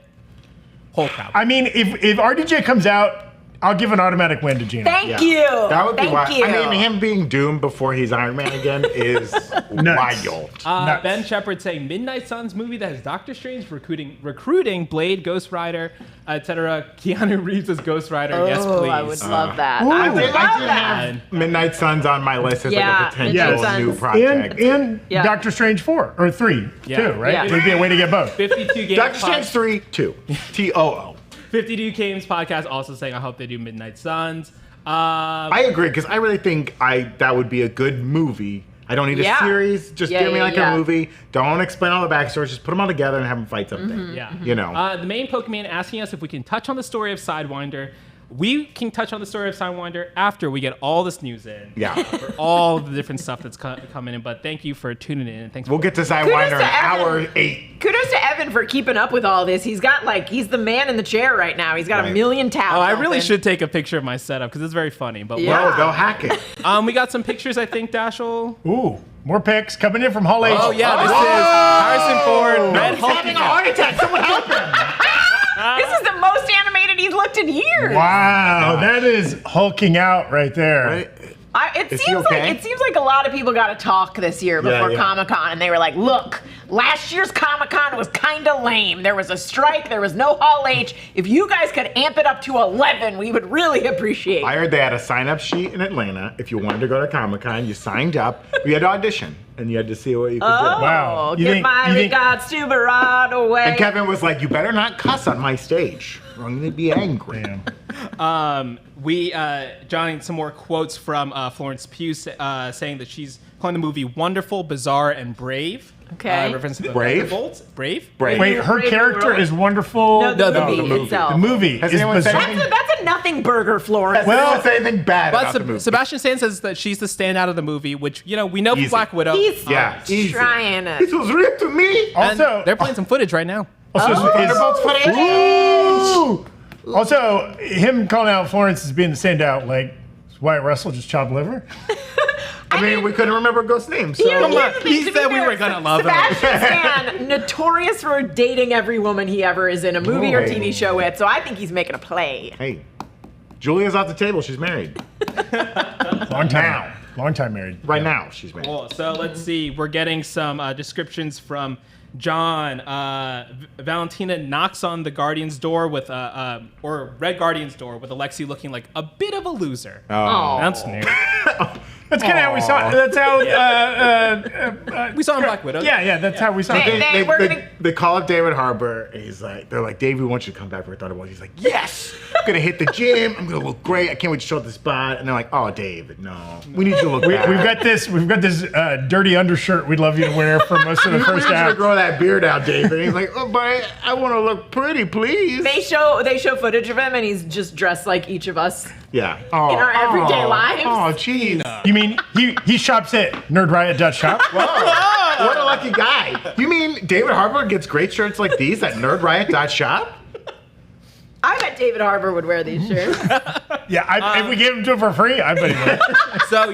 whole crowd. I mean, if RDJ comes out, I'll give an automatic win to Gina. Thank you. That would be Thank wild. you. I mean, him being Doom before he's Iron Man again is wild. Nuts. Ben Shepard saying Midnight Suns movie that has Doctor Strange recruiting Blade, Ghost Rider, etc. Keanu Reeves as Ghost Rider. Yes, please. Oh, I would love that. Ooh. I I would did love have that. Midnight Suns on my list as like Yeah, a potential Midnight new Suns. project. And Yeah. Doctor Strange 4 or 3 Yeah. too, right? Yeah. It would be a way to get both. 52 games. Doctor Strange 3, 2. T-O-O. 52 Games podcast also saying I hope they do Midnight Suns. I agree, because I really think that would be a good movie. I don't need a Yeah. series. Just Yeah, give me yeah, like yeah. a movie. Don't explain all the backstories. Just put them all together and have them fight something. Yeah. You know. The main Pokemon asking us if we can touch on the story of Sidewinder. We can touch on the story of Sidewinder after we get all this news in. Yeah. For all the different stuff that's coming in. But thank you for tuning in. And thanks We'll for get to Kudos Sidewinder in to Evan. hour 8. Kudos to Evan for keeping up with all this. He's got he's the man in the chair right now. He's got Right. a million tabs. Oh, I really open. should take a picture of my setup because it's very funny. But Yeah. No, they'll hack it. we got some pictures, I think, Dashiell. Ooh, more picks coming in from Hall H. Oh yeah, this is Harrison Ford, Red He's having a heart attack. Someone help him. This is the most animated he's looked in years. Wow, that is hulking out right there. Right? Is he okay? It seems like a lot of people got to talk this year before yeah. Comic-Con, and they were like, "Look, last year's Comic-Con was kind of lame. There was a strike. There was no Hall H. If you guys could amp it up to 11, we would really appreciate it." I heard they had a sign-up sheet in Atlanta. If you wanted to go to Comic-Con, you signed up. You had to audition, and you had to see what you could do. Wow. Give my regards to Broadway. And Kevin was like, "You better not cuss on my stage, or I'm gonna be angry." Johnny, some more quotes from Florence Pugh saying that she's calling the movie wonderful, bizarre, and brave. Okay. Brave? Thunderbolts. Brave. Wait, her character is wonderful. No, the movie itself. The movie Has is anyone said bizarre. anything? That's a nothing burger, Florence. Well, don't say anything bad about the movie. Sebastian Stan says that she's the standout of the movie, which we know from Easy. Black Widow. He's easy. trying it. This was real to me. And Also, they're playing some footage right now. also Thunderbolts footage. Ooh. Also, him calling out Florence as being the standout, like, is Wyatt Russell just chopped liver? I mean, we couldn't remember Ghost's name, so Here's the thing, He to be said we fair, were gonna love him. Sebastian Stan, notorious for dating every woman he ever is in a movie or Right. TV show with, so I think he's making a play. hey, Julia's off the table. She's married. Long time married. Right now, she's married. Cool. So let's see. We're getting some descriptions from John. Valentina knocks on the Guardian's door with or Red Guardian's door with Alexei looking like a bit of a loser. Oh. That's new. That's kind of how we saw. That's how. We saw in Black Widow. Yeah, that's how we saw. They call up David Harbour. And they're like, "Dave, we want you to come back for Thunderbolts." He's like, "Yes, I'm gonna hit the gym. I'm gonna look great. I can't wait to show up the spot." And they're like, "Oh, David, no, we need you to look bad. We've got this dirty undershirt we'd love you to wear for most of the We first need you to act. grow that beard out, David." And he's like, "Oh, but I want to look pretty, please." They show footage of him, and he's just dressed like each of us. Yeah. Oh, In our everyday lives? Oh, jeez. You mean he shops at NerdRiot.shop? Whoa, what a lucky guy. You mean David Harbour gets great shirts like these at NerdRiot.shop? I bet David Harbour would wear these shirts. Yeah, if we gave him to him for free, I bet he would. So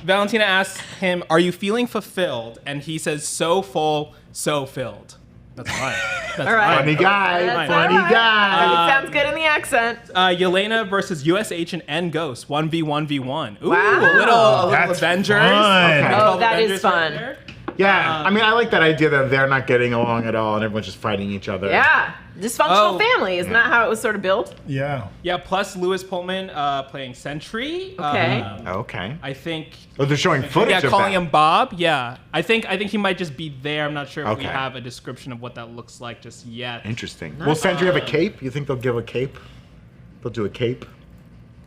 Valentina asks him, "Are you feeling fulfilled?" And he says, "So full, so filled." That's fine. That's All right. Funny guy. That's Funny all right. guy. It sounds good in the accent. Yelena versus US Agent and Ghost 1v1v1. Ooh, Wow. a little That's Avengers. fun. Okay. Oh, that Avengers is fun. right there. Yeah, I mean, I like that idea that they're not getting along at all and everyone's just fighting each other. Yeah. Dysfunctional Oh. family. Isn't that how it was sort of built? Yeah. Yeah, plus Lewis Pullman playing Sentry. Okay. Okay. I think. Oh, they're showing footage Yeah, of calling that. him Bob. Yeah, I think he might just be there. I'm not sure if we Okay. have a description of what that looks like just yet. Interesting. Will Sentry have a cape? You think they'll give a cape? They'll do a cape?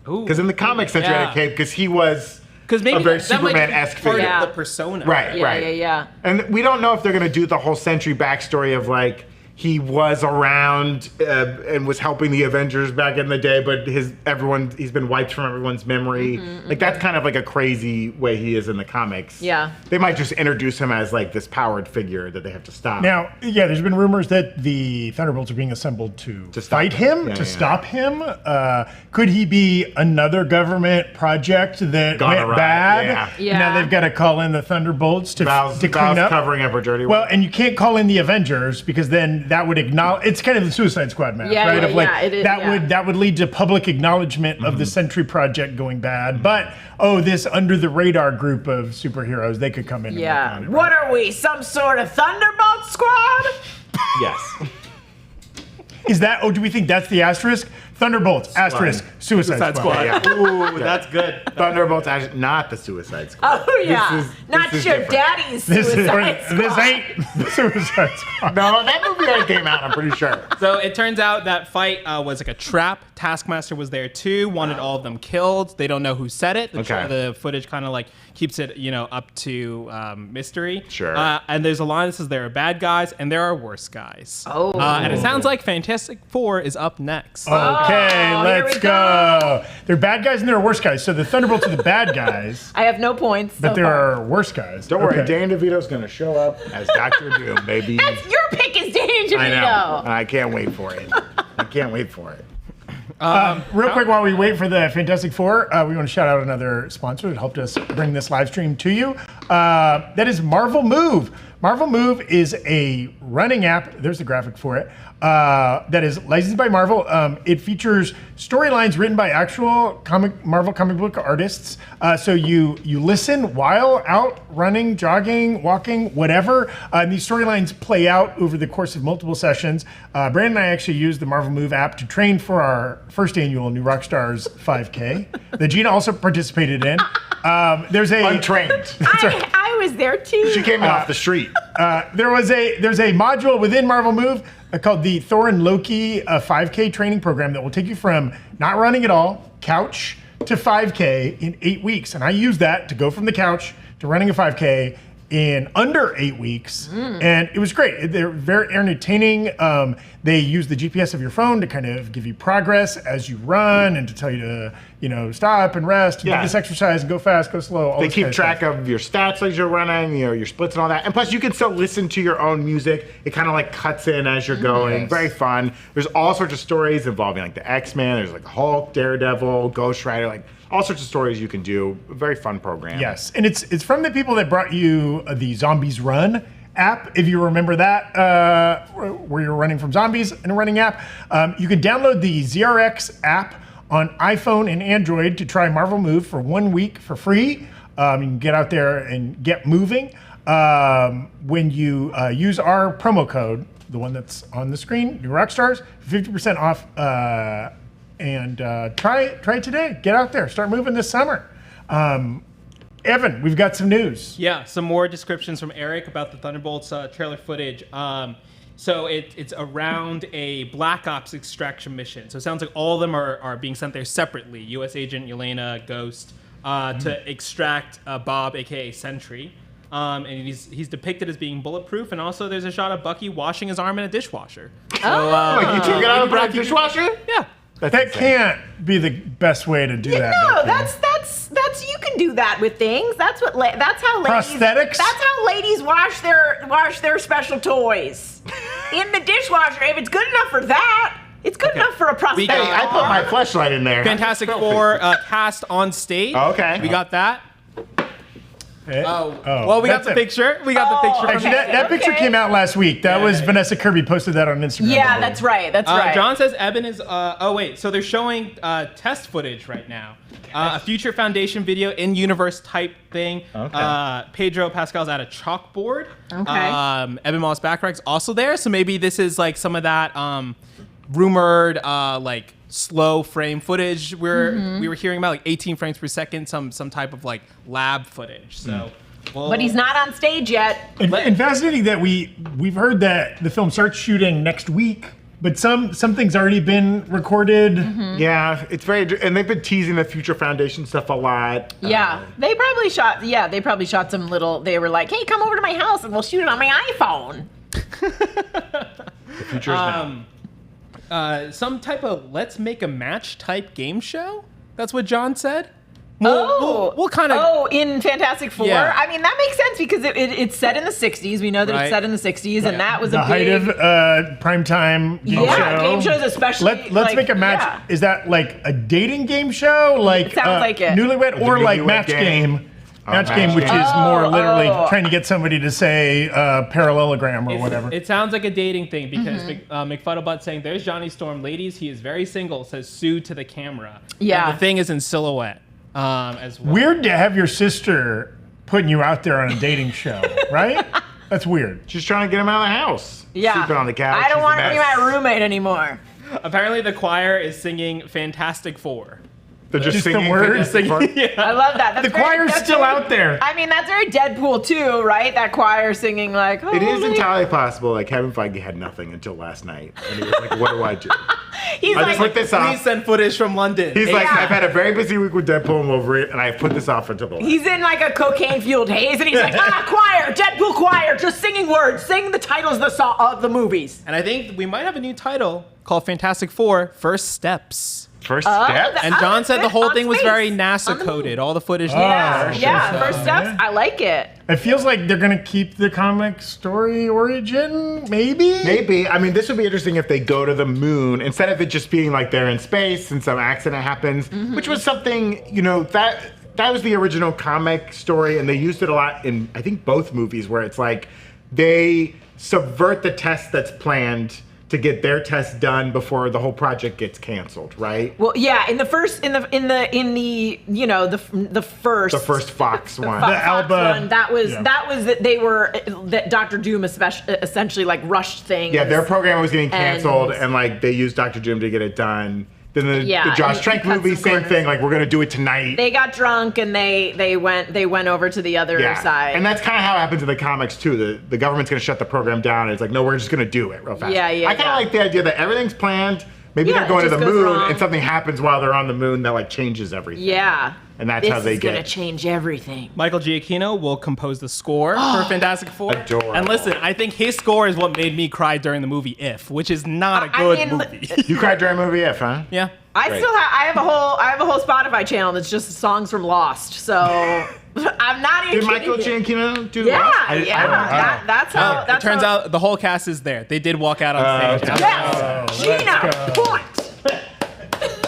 Ooh. Because in the comics, Sentry had a cape because he was Because maybe a very that might be Superman-esque part figure. of the persona. Right, Yeah, right. yeah. And we don't know if they're going to do the whole Sentry backstory of like he was around and was helping the Avengers back in the day, but he's been wiped from everyone's memory. Like that's kind of like a crazy way he is in the comics. Yeah. They might just introduce him as like this powered figure that they have to stop. Now, yeah, there's been rumors that the Thunderbolts are being assembled to stop fight him. him, Yeah, to yeah. stop him. Could he be another government project that Gone went awry, bad? yeah. Yeah. Now they've got to call in the Thunderbolts to clean Val's up. covering up her dirty Well, work. and you can't call in the Avengers because then that would acknowledge. It's kind of the Suicide Squad math, Yeah, right? yeah, of like yeah, it is, that yeah. would lead to public acknowledgement of the Sentry Project going bad. But this under the radar group of superheroes, they could come in. Yeah. And work on it, What are we? Some sort of Thunderbolt squad? Yes. Is that? Oh, do we think that's the asterisk? Thunderbolts asterisk Suicide Squad. Yeah. Ooh, that's good. Thunderbolts, actually, not the Suicide Squad. Oh yeah. This is Not your different. daddy's This Suicide Squad. ain't the Suicide Squad. No, that movie already came out, I'm pretty sure. So it turns out that fight was like a trap. Taskmaster was there too, wanted all of them killed. They don't know who said it. The footage kind of like keeps it, up to mystery. Sure. And there's a line that says there are bad guys and there are worse guys. Oh. And it sounds like Fantastic Four is up next. Okay, here let's we go. They're bad guys and there are worse guys. So the Thunderbolts are the bad guys, I have no points. but so there far. are worse guys. Don't worry, Okay. Dan DeVito's going to show up as Dr. Doom, baby. Your pick is Dan DeVito. I know. I can't wait for it. I can't wait for it. Real quick, while we wait for the Fantastic Four, we want to shout out another sponsor that helped us bring this live stream to you. That is Marvel Move. Marvel Move is a running app. There's the graphic for it. That is licensed by Marvel. It features storylines written by actual Marvel comic book artists. So you listen while out running, jogging, walking, whatever. And these storylines play out over the course of multiple sessions. Brandon and I actually used the Marvel Move app to train for our first annual New Rockstars 5K that Gina also participated in. There's a Untrained. I was there too. She came in off the street. there's a module within Marvel Move called the Thor and Loki 5K training program that will take you from not running at all, couch, to 5K in 8 weeks. And I used that to go from the couch to running a 5K in under 8 weeks. And it was great. They're very entertaining. They use the GPS of your phone to kind of give you progress as you run and to tell you to, stop and rest and do this exercise and go fast, go slow. They keep track of your stats as you're running, your splits and all that. And plus you can still listen to your own music. It kind of like cuts in as you're going. Very fun. There's all sorts of stories involving like the X-Men. There's like Hulk, Daredevil, Ghost Rider, like all sorts of stories you can do. A very fun program. Yes, and it's from the people that brought you the Zombies Run app, if you remember that, where you're running from zombies in a running app. You can download the ZRX app on iPhone and Android to try Marvel Move for 1 week for free. You can get out there and get moving. When you use our promo code, the one that's on the screen, New Rockstars, 50% off. And try it today. Get out there. Start moving this summer. Evan, we've got some news. Yeah, some more descriptions from Erik about the Thunderbolts trailer footage. So it's around a Black Ops extraction mission. So it sounds like all of them are being sent there separately. U.S. Agent, Yelena, Ghost, to extract Bob, a.k.a. Sentry. And he's depicted as being bulletproof. And also there's a shot of Bucky washing his arm in a dishwasher. So, You took it out of the dishwasher? Yeah. That can't be the best way to do that. No, that's you can do that with things. That's how ladies. Prosthetics? That's how ladies wash their special toys in the dishwasher. If it's good enough for that, it's good enough for a prosthetic. Hey, I put my fleshlight in there. Fantastic Four cast on stage. Oh, okay. We got that. Well, Well, we got the picture. We got the picture. Actually, that picture came out last week. That was Vanessa Kirby posted that on Instagram. Yeah, that's right. That's right. John says Eben is. So they're showing test footage right now. A future Foundation video in universe type thing. Okay. Pedro Pascal's at a chalkboard. Okay. Eben Moss Backrack's also there. So maybe this is like some of that rumored like slow frame footage we were hearing about, like 18 frames per second, some type of like lab footage. So. Well, but he's not on stage yet. And fascinating that we've heard that the film starts shooting next week, but some things already been recorded. Yeah, it's very, and they've been teasing the Future Foundation stuff a lot. Yeah, they probably shot some little. They were like, "Hey, come over to my house and we'll shoot it on my iPhone." The future's now. Some type of let's make a match type game show. That's what John said. We'll kind of. In Fantastic Four. Yeah. I mean, that makes sense because it's set in the 60s. We know that it's set in the 60s, and that was The a height big... of primetime game show. Game shows especially. Let's make a match. Yeah. Is that like a dating game show? Like Sounds like it. Newlywed, or like Newlywed match game? Match game, which is more literally trying to get somebody to say parallelogram or whatever. It sounds like a dating thing because McFuddlebutt saying, "There's Johnny Storm, ladies. He is very single." Says Sue to the camera. Yeah. And the thing is in silhouette as well. Weird to have your sister putting you out there on a dating show, right? That's weird. She's trying to get him out of the house. Yeah. Sleeping on the couch. I don't She's want the to be best. my roommate anymore. Apparently, the choir is singing Fantastic Four. They're just the singing words. Fantastic Four. I love that. That's The choir's that's still out there. I mean, that's very Deadpool too, right? That choir singing like. Oh, It is entirely possible. Like Kevin Feige had nothing until last night, and he was like, "What do I do?" He's I just like, looked this Please off. send footage from London. He's like, Yeah. "I've had a very busy week with Deadpool and Wolverine, and I've put this off until the last." he's in like a cocaine-fueled haze, and he's like, choir, Deadpool choir, just singing words, sing the titles of the movies. And I think we might have a new title called Fantastic Four: First Steps. First step. And John said the whole On thing was space. very On NASA the moon. coded. All the footage. First steps. I like it. It feels like they're gonna keep the comic story origin, maybe. Maybe. I mean, this would be interesting if they go to the moon instead of it just being like they're in space and some accident happens, which was something, that was the original comic story, and they used it a lot in, I think, both movies where it's like they subvert the test that's planned to get their test done before the whole project gets canceled, right? Well, yeah, in the first you know, the first Fox one. Fox The Alba one, that was that Dr. Doom essentially like rushed things. Yeah, their program was getting canceled, and like they used Dr. Doom to get it done. Then the Josh Trank movie, same thing. Like, we're gonna do it tonight. They got drunk and they went over to the other side. And that's kind of how it happens in the comics too. The government's gonna shut the program down. And it's like, no, we're just gonna do it real fast. Yeah. I kind of like the idea that everything's planned. Maybe they're going to the moon, and something happens while they're on the moon that like changes everything. Yeah. And that's how they This is gonna change everything. Michael Giacchino will compose the score for Fantastic Four. Adorable. And listen, I think his score is what made me cry during the movie If, which is not a good movie. You cried during movie If, huh? Yeah. I have a whole Spotify channel that's just songs from Lost. So I'm not even Did Michael kidding you. Giacchino do Yeah, that? that's how. It turns out the whole cast is there. They did walk out on stage. Yes, Gina, point.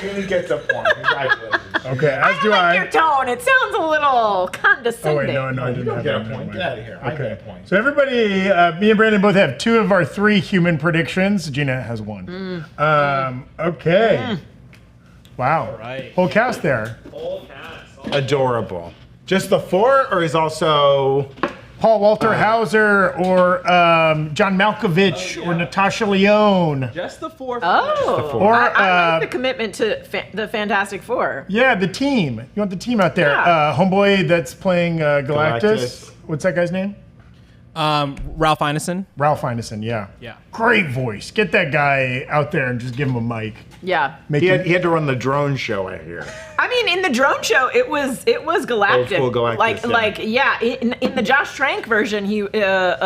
Gina gets a point. Congratulations. Okay, as I do like I. your tone. It sounds a little condescending. Oh wait, no, I You didn't don't have get a that. point. Get out of here. I get a point. So everybody, me and Brandon both have 2 of our 3 human predictions. Gina has 1. Okay. Wow. All right. Whole cast there. Adorable. Just the 4, or is also Paul Walter Hauser or John Malkovich or Natasha Lyonne. Just the 4. Oh, Or I like the commitment to the Fantastic Four. yeah, the team. You want the team out there. Yeah. Homeboy that's playing Galactus. Galactus. What's that guy's name? Ralph Ineson. Ralph Ineson, yeah. Yeah. Great voice. Get that guy out there and just give him a mic. Yeah. Make he him, had to run the drone show, I hear. I mean, in the drone show, it was galactic. Old school Galactus, In the Josh Trank version, he in the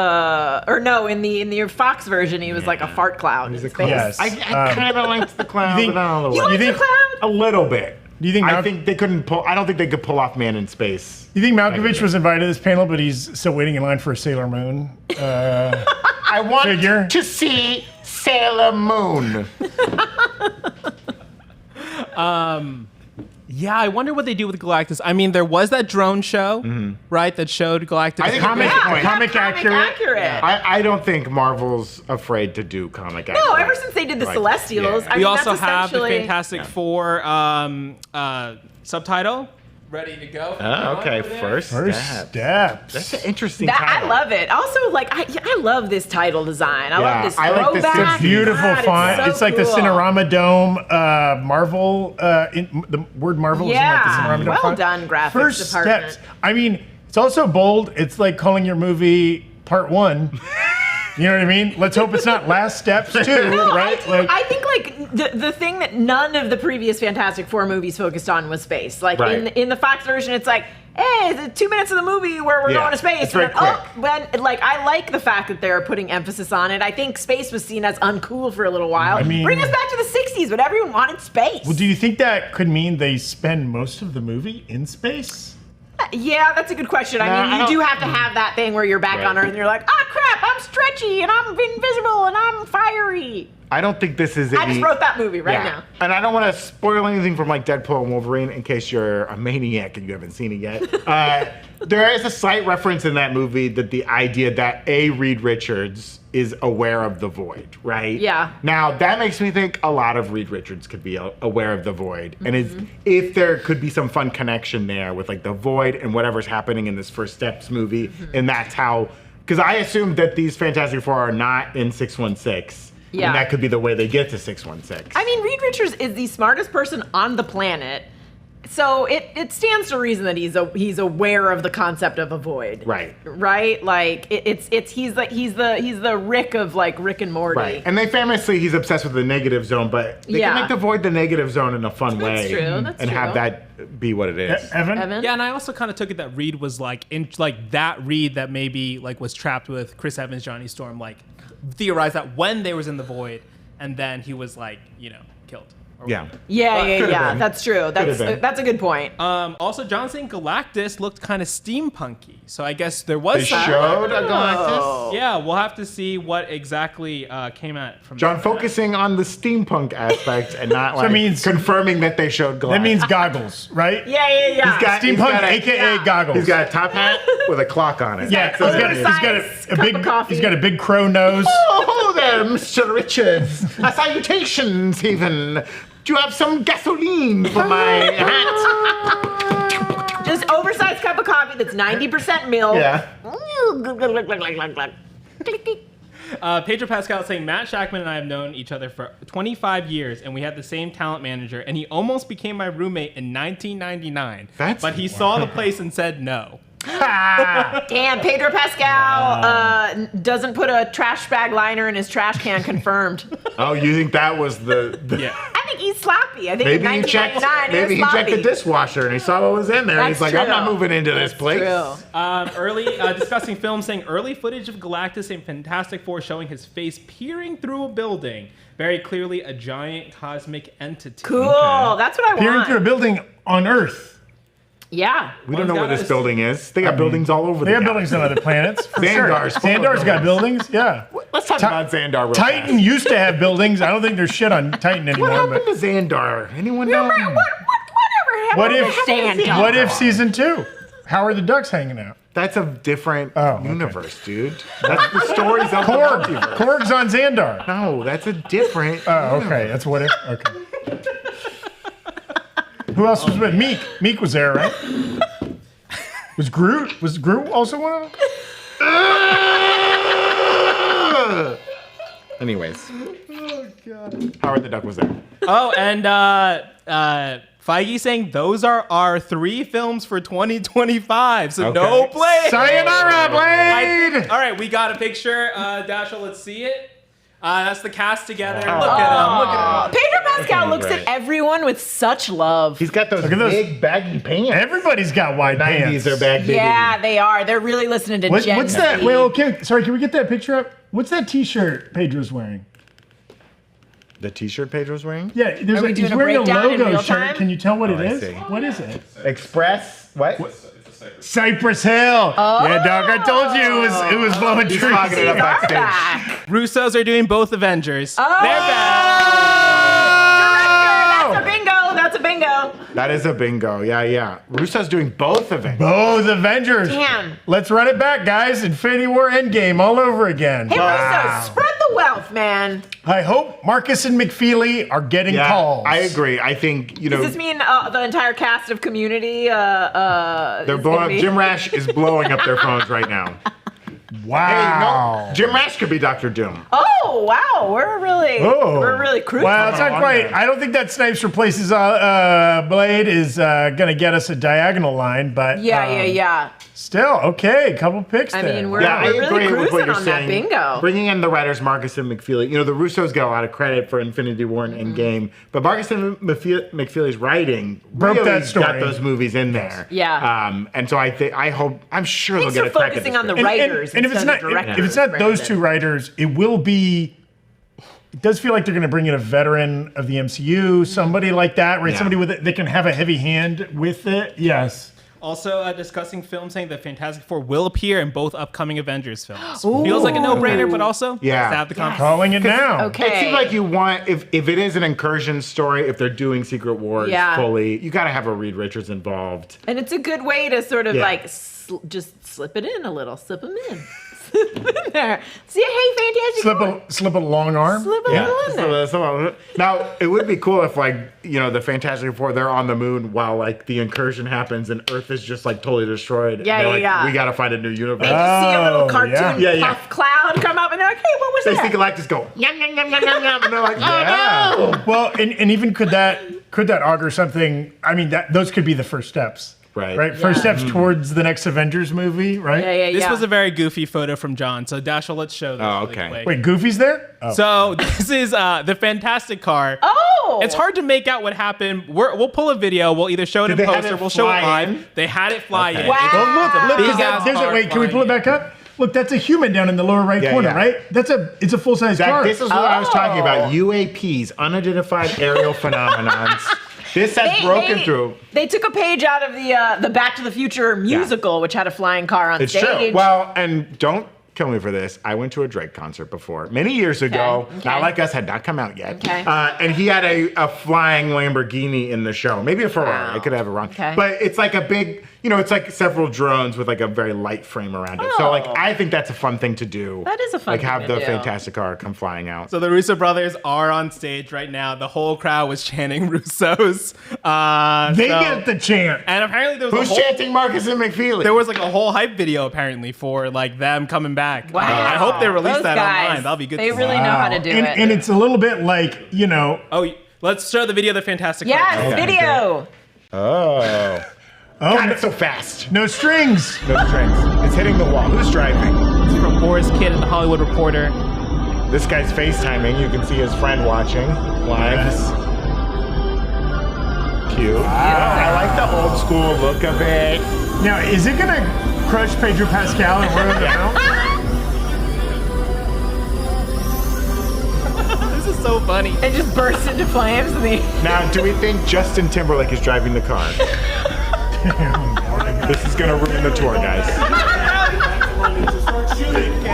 Fox version, he was like a fart cloud. He's in a space. Yes. I kind of liked the clown, You think- but not all the You way. like the clown? A little bit. Do you think I think they couldn't pull. I don't think they could pull off Man in Space. you think Malkovich was invited to this panel, but he's still waiting in line for a Sailor Moon? I want Figure. to see Sailor Moon. Yeah, I wonder what they do with Galactus. I mean, there was that drone show, right, that showed Galactus. I think Comic- Yeah, comic accurate. I don't think Marvel's afraid to do comic. No, ever since they did the Celestials. yeah. I we mean, also that's have the essentially- Fantastic Four subtitle ready to go. Oh, okay, first Steps. That's an interesting I title. love it. Also, like I love this title design. I love this I like this. throwback. It's Beautiful God, font. so It's like the cool. Cinerama Dome Marvel. The word Marvel is in like the Cinerama Dome well font. done, graphics First department. steps. I mean, it's also bold. It's like calling your movie Part 1. You know what I mean? Let's hope it's not Last Steps too, right? I think like the thing that none of the previous Fantastic Four movies focused on was space. Like Right. in the Fox version, it's like, hey, the 2 minutes of the movie where we're Yeah, going to space. it's very And then, quick. but like I like the fact that they're putting emphasis on it. I think space was seen as uncool for a little while. I mean- Bring us back to the '60s, but everyone wanted space. well, do you think that could mean they spend most of the movie in space? Yeah, that's a good question. I No, mean, I you do don't- have to have that thing where you're back Right. on Earth and you're like, oh crap, I'm stretchy and I'm invisible and I'm fiery. I don't think this is. I just wrote that movie right Yeah. now. And I don't want to spoil anything from like Deadpool and Wolverine in case you're a maniac and you haven't seen it yet. There is a slight reference in that movie that the idea that Reed Richards is aware of the void, right? Yeah. Now that makes me think a lot of Reed Richards could be aware of the void, and Mm-hmm. if there could be some fun connection there with like the void and whatever's happening in this First Steps movie, Mm-hmm. and that's how. Because I assumed that these Fantastic Four are not in 616. Yeah. And that could be the way they get to 616. I mean, Reed Richards is the smartest person on the planet. So it stands to reason that he's aware of the concept of a void. Right. Right? Like he's the Rick of like Rick and Morty. Right. And he's obsessed with the negative zone, but they Yeah. can make the void the negative zone in a fun way. true, that's and have true. that be what it is. Evan? Evan? Yeah, and I also kind of took it that Reed was like in like that Reed that maybe like was trapped with Chris Evans, Johnny Storm, like theorized that when they was in the void, and then he was like, killed. Yeah. Yeah. That's true. been. That's a good point. Also, John saying Galactus looked kind of steampunky. So I guess there was They showed a Galactus. Yeah, we'll have to see what exactly came out from John that. focusing on the steampunk aspect and not like confirming that they showed Galactus. That means goggles, right? Yeah. Steampunk, aka goggles. He's got a top hat with a clock on it. Yeah, he's got a big crow nose. Oh, there, Mr. Richards. Salutations, Stephen. Do you have some gasoline for my hat? Just oversized cup of coffee that's 90% milk. Yeah. Pedro Pascal saying Matt Shackman and I have known each other for 25 years, and we had the same talent manager, and he almost became my roommate in 1999. But he saw the place and said no. Damn, Pedro Pascal doesn't put a trash bag liner in his trash can. Confirmed. Oh, you think that was the Yeah. I think he's sloppy. I think maybe in he checked 1999 maybe he checked the dishwasher and he saw what was in there and he's like, I'm not moving into this place. Early discussing film saying early footage of Galactus and Fantastic Four showing his face peering through a building. Very clearly a giant cosmic entity. Cool. Okay. That's what I want. Peering through a building on Earth. Yeah. We don't know where this building is. They got buildings all over. They have buildings on other planets. Xandar's got buildings. Yeah. Let's talk about Xandar real Titan fast. used to have buildings. I don't think there's shit on Titan anymore. What happened to Xandar? Anyone know? Whatever happened to Xandar? What if season 2? How are the ducks hanging out? That's a different universe, dude. That's the stories of the multiverse. Korg's on Xandar. No, that's a different. Oh, okay. That's what if. Okay. Who else was with Meek? Meek was there, right? Was Groot? Was Groot also one of them? Anyways. Oh, God. Howard the Duck was there. Oh, and Feige saying those are our 3 films for 2025. So no Blade. Sayonara, Blade! All right, we got a picture. Dashiell, let's see it. That's the cast together. Look at him. Pedro Pascal looks at everyone with such love. He's got those big baggy pants. Everybody's got wide pants. 90s are baggy. Yeah, they are. They're really listening to Jen. What's that? Wait, okay. Sorry, can we get that picture up? What's that T-shirt Pedro's wearing? The T-shirt Pedro's wearing? Yeah, he's wearing a logo shirt. Can you tell what it is? What is it? Express? What? Cypress Hill. Oh. Yeah, dog. I told you it was blowing trees. It up backstage. Russos are doing both Avengers. Oh. They're back. Director, that's a bingo. That's a bingo. That is a bingo. Yeah. Russo's doing both Avengers. Both Avengers. Damn. Let's run it back, guys. Infinity War Endgame all over again. Hey, Russo, spread the wealth, man. I hope Marcus and McFeely are getting calls. I agree. I think, Does this mean the entire cast of Community? They're blowing up. Jim Rash is blowing up their phones right now. Wow. Hey, no, Jim Rash could be Dr. Doom. Oh, wow. We're really cruising. Well, it's not quite. I don't think that Snipes replaces Blade is going to get us a diagonal line, but yeah. Still, okay, couple picks there. I mean, we're really cruising on that bingo. Bringing in the writers Marcus and McFeely. The Russos got a lot of credit for Infinity War and Endgame, but Marcus and McFeely's writing broke that story. Got those movies in there. Yeah. And so I'm sure they'll get a crack at this. Focusing on the writers and if it's not those two writers, it will be. It does feel like they're going to bring in a veteran of the MCU, somebody like that, right? Yeah. Somebody that can have a heavy hand with it. Yes. Also discussing film saying that Fantastic Four will appear in both upcoming Avengers films. Ooh. Feels like a no-brainer, but also have the confidence. Calling it now. Okay. It seems like you want, if it is an incursion story, if they're doing Secret Wars fully, you got to have a Reed Richards involved. And it's a good way to sort of just slip it in a little, slip them in. There. See, hey, Fantastic slip a long arm. Slip a little in there. Now, it would be cool if, the Fantastic Four, they're on the moon while, the incursion happens and Earth is just, totally destroyed. Yeah. We got to find a new universe. They just see a little cartoon puff cloud come up and they're like, hey, what was that? They see Galactus go, yum, yum, yum, yum, yum, yum, and they're like, oh, no. Well, and even could that augur something, those could be the first steps. Right. Yeah. First steps towards the next Avengers movie, right? Yeah. This was a very goofy photo from John. So Dashiell, let's show this. Oh, okay. Really Wait, Goofy's there? Oh. So this is the Fantastic Car. Oh! It's hard to make out what happened. We'll pull a video. We'll either show it in post or we'll show it live. They had it fly in. Wow. Look. Wait, can we pull it back up? Look, that's a human down in the lower right corner, right? It's a full-size car. This is what I was talking about. UAPs, unidentified aerial phenomenons. This has broken through. They took a page out of the Back to the Future musical, which had a flying car on stage. It's true. Well, and don't kill me for this. I went to a Drake concert before, many years ago. Okay. Not Like Us had not come out yet. Okay. And he had a flying Lamborghini in the show. Maybe a Ferrari. Wow. I could have it wrong. Okay. But it's like a big, it's like several drones with like a very light frame around it. So like, I think that's a fun thing to do. That is a fun like thing have to the do. Fantastic Car come flying out. So the Russo brothers are on stage right now. The whole crowd was chanting Russos. They get the chant. And apparently there was Who's chanting Marcus and McFeely? There was like a whole hype video apparently for like them coming back. Wow. I hope they release Those that guys, online. That'll be good. They to really see. know how to do it. And it's a little bit like, Oh, let's show the video of the Fantastic Yes, Car. video. Oh. God, it's so fast. No strings. No strings. It's hitting the wall. Who's driving? It's from Boris Kidd and the Hollywood Reporter. This guy's FaceTiming. You can see his friend watching live. Yes. Cute. I like the old school look of it. Now, is it going to crush Pedro Pascal and we're in the mount? This is so funny. It just bursts into flames. Now, do we think Justin Timberlake is driving the car? This is going to ruin the tour, guys.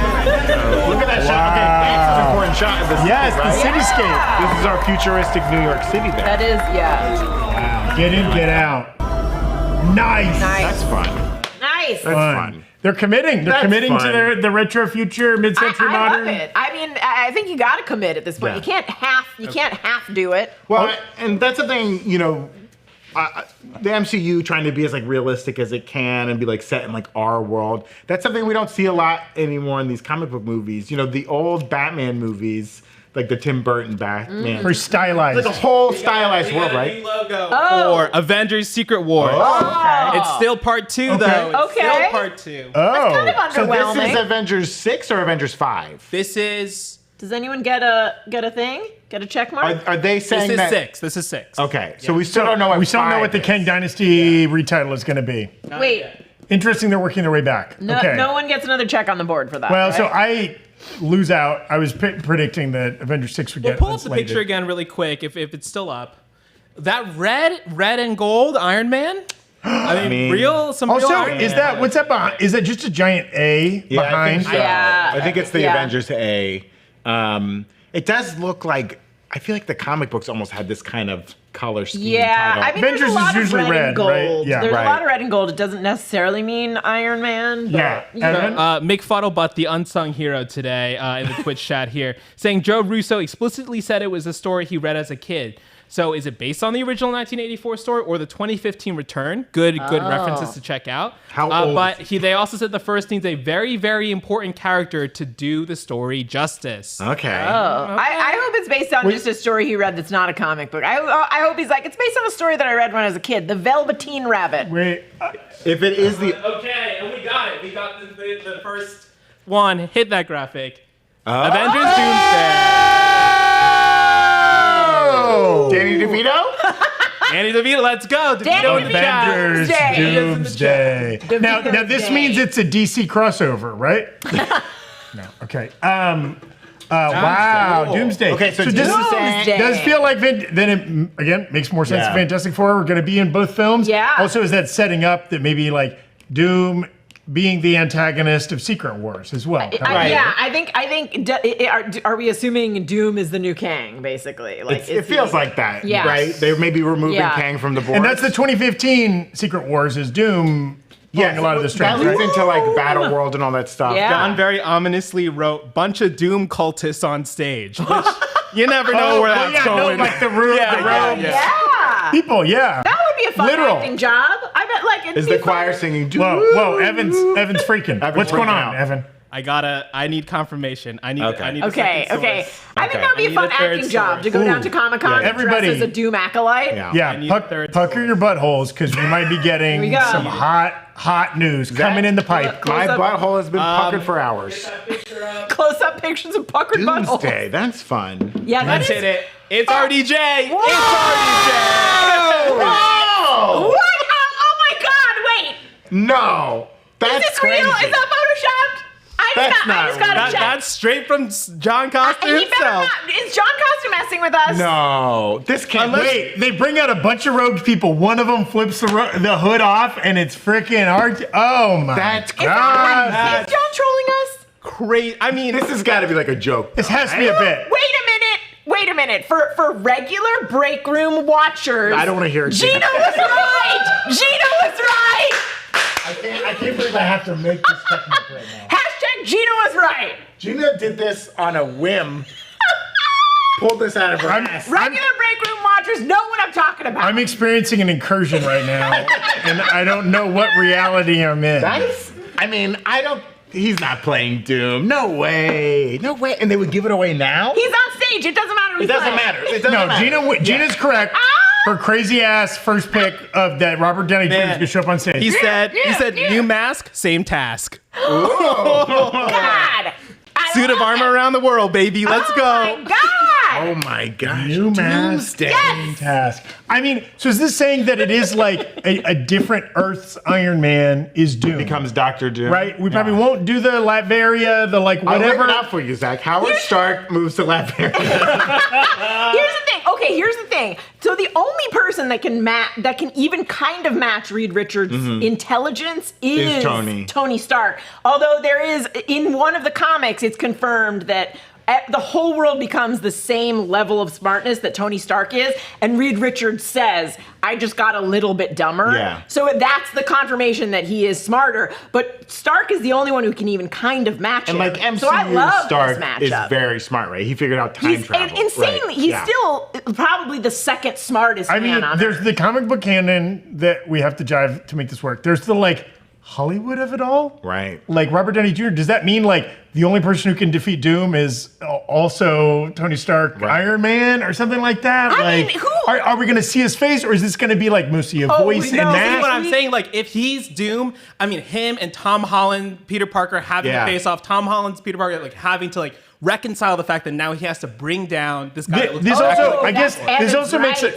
Look at that shot. Okay, that's an important shot of the city, Yes, right? the cityscape. This is our futuristic New York City there. That is, Get in, get out. Nice. That's fun. Nice. That's fun. They're committing. They're That's committing fun. to the retro future, mid-century I modern. love it. I mean, I think you got to commit at this point. Yeah. You can't half do it. Well, and that's the thing, the MCU trying to be as like realistic as it can and be like set in like our world. That's something we don't see a lot anymore in these comic book movies. The old Batman movies, like the Tim Burton Batman. Or stylized. Like a whole stylized world, New right? logo Oh. for Avengers Secret Wars. Oh. It's still part 2 though. It's Okay. still part 2. Oh. Kind of So underwhelming. this is Avengers 6 or Avengers 5? This is Does anyone get a thing? Get a check mark? Are they saying that? 6. This is 6. Okay, so we still don't know what We still don't know 5 what the is. Kang Dynasty retitle is going to be. Wait, Interesting, they're working their way back. no, Okay. no one gets another check on the board for that. Well, right? so I lose out. I was predicting that Avengers 6 would We'll get pull up the unslated. picture again really quick if it's still up. That red and gold Iron Man. I mean, real Also, Iron is Man. that what's that behind? Is that just a giant A Yeah, behind? I think so. Yeah. I think it's the Yeah. Avengers A. It does look like, I feel like the comic books almost had this kind of color scheme. yeah, title. I mean, Avengers there's a lot is usually of red red, and gold. right? Yeah. There's Right. a lot of red and gold. It doesn't necessarily mean Iron Man. But, Yeah. you know. Evan? Mick Fuddlebutt, the unsung hero today in the Twitch chat here, saying Joe Russo explicitly said it was a story he read as a kid. So is it based on the original 1984 story or the 2015 return? Good references to check out. How old But is they also said the first needs a very, very important character to do the story justice. Okay. I hope it's based on just a story he read that's not a comic book. I hope he's like, it's based on a story that I read when I was a kid, The Velveteen Rabbit. Wait, If it is the Okay, and we got it. We got the first one. Hit that graphic. Avengers Doomsday. Danny DeVito? Annie DeVito, let's go. Danny DeVito in the chat. Avengers Doomsday. Doomsday. Now this Doomsday. means it's a DC crossover, right? No. Okay. Wow, cool. Doomsday. Okay, so this Doomsday. does feel like then it again makes more sense. Yeah. Fantastic Four are going to be in both films. Yeah. Also, is that setting up that maybe like Doom being the antagonist of Secret Wars as well? Right. Yeah, I think. Are we assuming Doom is the new Kang, basically? Like it feels like that, Yes. right? They may be removing Yeah. Kang from the board. And that's the 2015 Secret Wars is Doom. yeah, a lot of the that strings, leads right? into like Battle World and all that stuff. Yeah. John very ominously wrote bunch of Doom cultists on stage, which you never know where well, that's yeah, no, going. like the room, Yeah, the yeah, robes. Yeah. People, yeah. That would be a fun Literal. acting job. I bet, like, it'd Is be the choir fun. singing? Whoa, Evan's freaking. Evan's What's going freaking on, out. Evan? I need confirmation. I need a Okay, second okay. source. I think that would be I a need fun a third acting job to go source. down to Comic-Con Yeah, and everybody- dress as a Doom acolyte. Yeah. Yeah, I need a third pucker source. your buttholes because we might be getting we go. some hot news coming in the pipe. My Close up. butthole has been puckered for hours. Close-up pictures of puckered buttholes. Doomsday, that's fun. Yeah, that Let's is. hit it. It's RDJ. Whoa! It's RDJ. Oh What? Oh my God! Wait. no, that's Is this crazy. real? Is that photoshopped? just gotta check. That's straight from John Costa He better himself. not. Is John Costa messing with us? No, this can't. Wait, they bring out a bunch of rogue people. One of them flips the hood off, and it's freaking Oh my That's God. Is John trolling us? Crazy. I mean, This has got to be like a joke. This has to be a bit. Wait a minute. For regular break room watchers, I don't want to hear it. Gina was right. Gina was right. I can't believe I have to make this technique right now. Hashtag Gina was right. Gina did this on a whim. Pulled this out of her ass. Regular break room watchers know what I'm talking about. I'm experiencing an incursion right now, and I don't know what reality I'm in. He's not playing Doom. No way. No way. And they would give it away now? He's on stage. It doesn't matter who's It doesn't playing. matter. It doesn't matter. Gina's correct. Her crazy ass first pick of that Robert Downey Jr. is gonna show up on stage. he said, new mask, same task. God. Suit of armor around the world, baby. Let's go. My God. Oh my gosh. New mask, Doomsday. same task. I mean, so is this saying that it is like a different Earth's Iron Man is Doom? Becomes Dr. Doom. Right? We probably won't do the Latveria, the like I'll whatever. write it out for you, Zach. Howard Stark moves to Latveria. Here's the thing. So the only person that can even kind of match Reed Richards' intelligence is Tony Stark. Although there is, in one of the comics, it's confirmed that the whole world becomes the same level of smartness that Tony Stark is, and Reed Richards says, I just got a little bit dumber. Yeah. So that's the confirmation that he is smarter. But Stark is the only one who can even kind of match him. And like MCU so I love Stark this is matchup. very smart, right? He figured out time travel. And insanely, right. he's still probably the second smartest man on there's Earth. the comic book canon that we have to jive to make this work. There's the like Hollywood of it all. Right. Like Robert Downey Jr., does that mean like the only person who can defeat Doom is also Tony Stark, Iron Man, or something like that? I mean, who- Are we going to see his face, or is this going to be like mostly a voice and no, This is mask? what I'm saying. Like, if he's Doom, I mean, him and Tom Holland, Peter Parker having to face off. Tom Holland's Peter Parker, like having to like reconcile the fact that now he has to bring down this guy. That looks This exactly also, like I guess,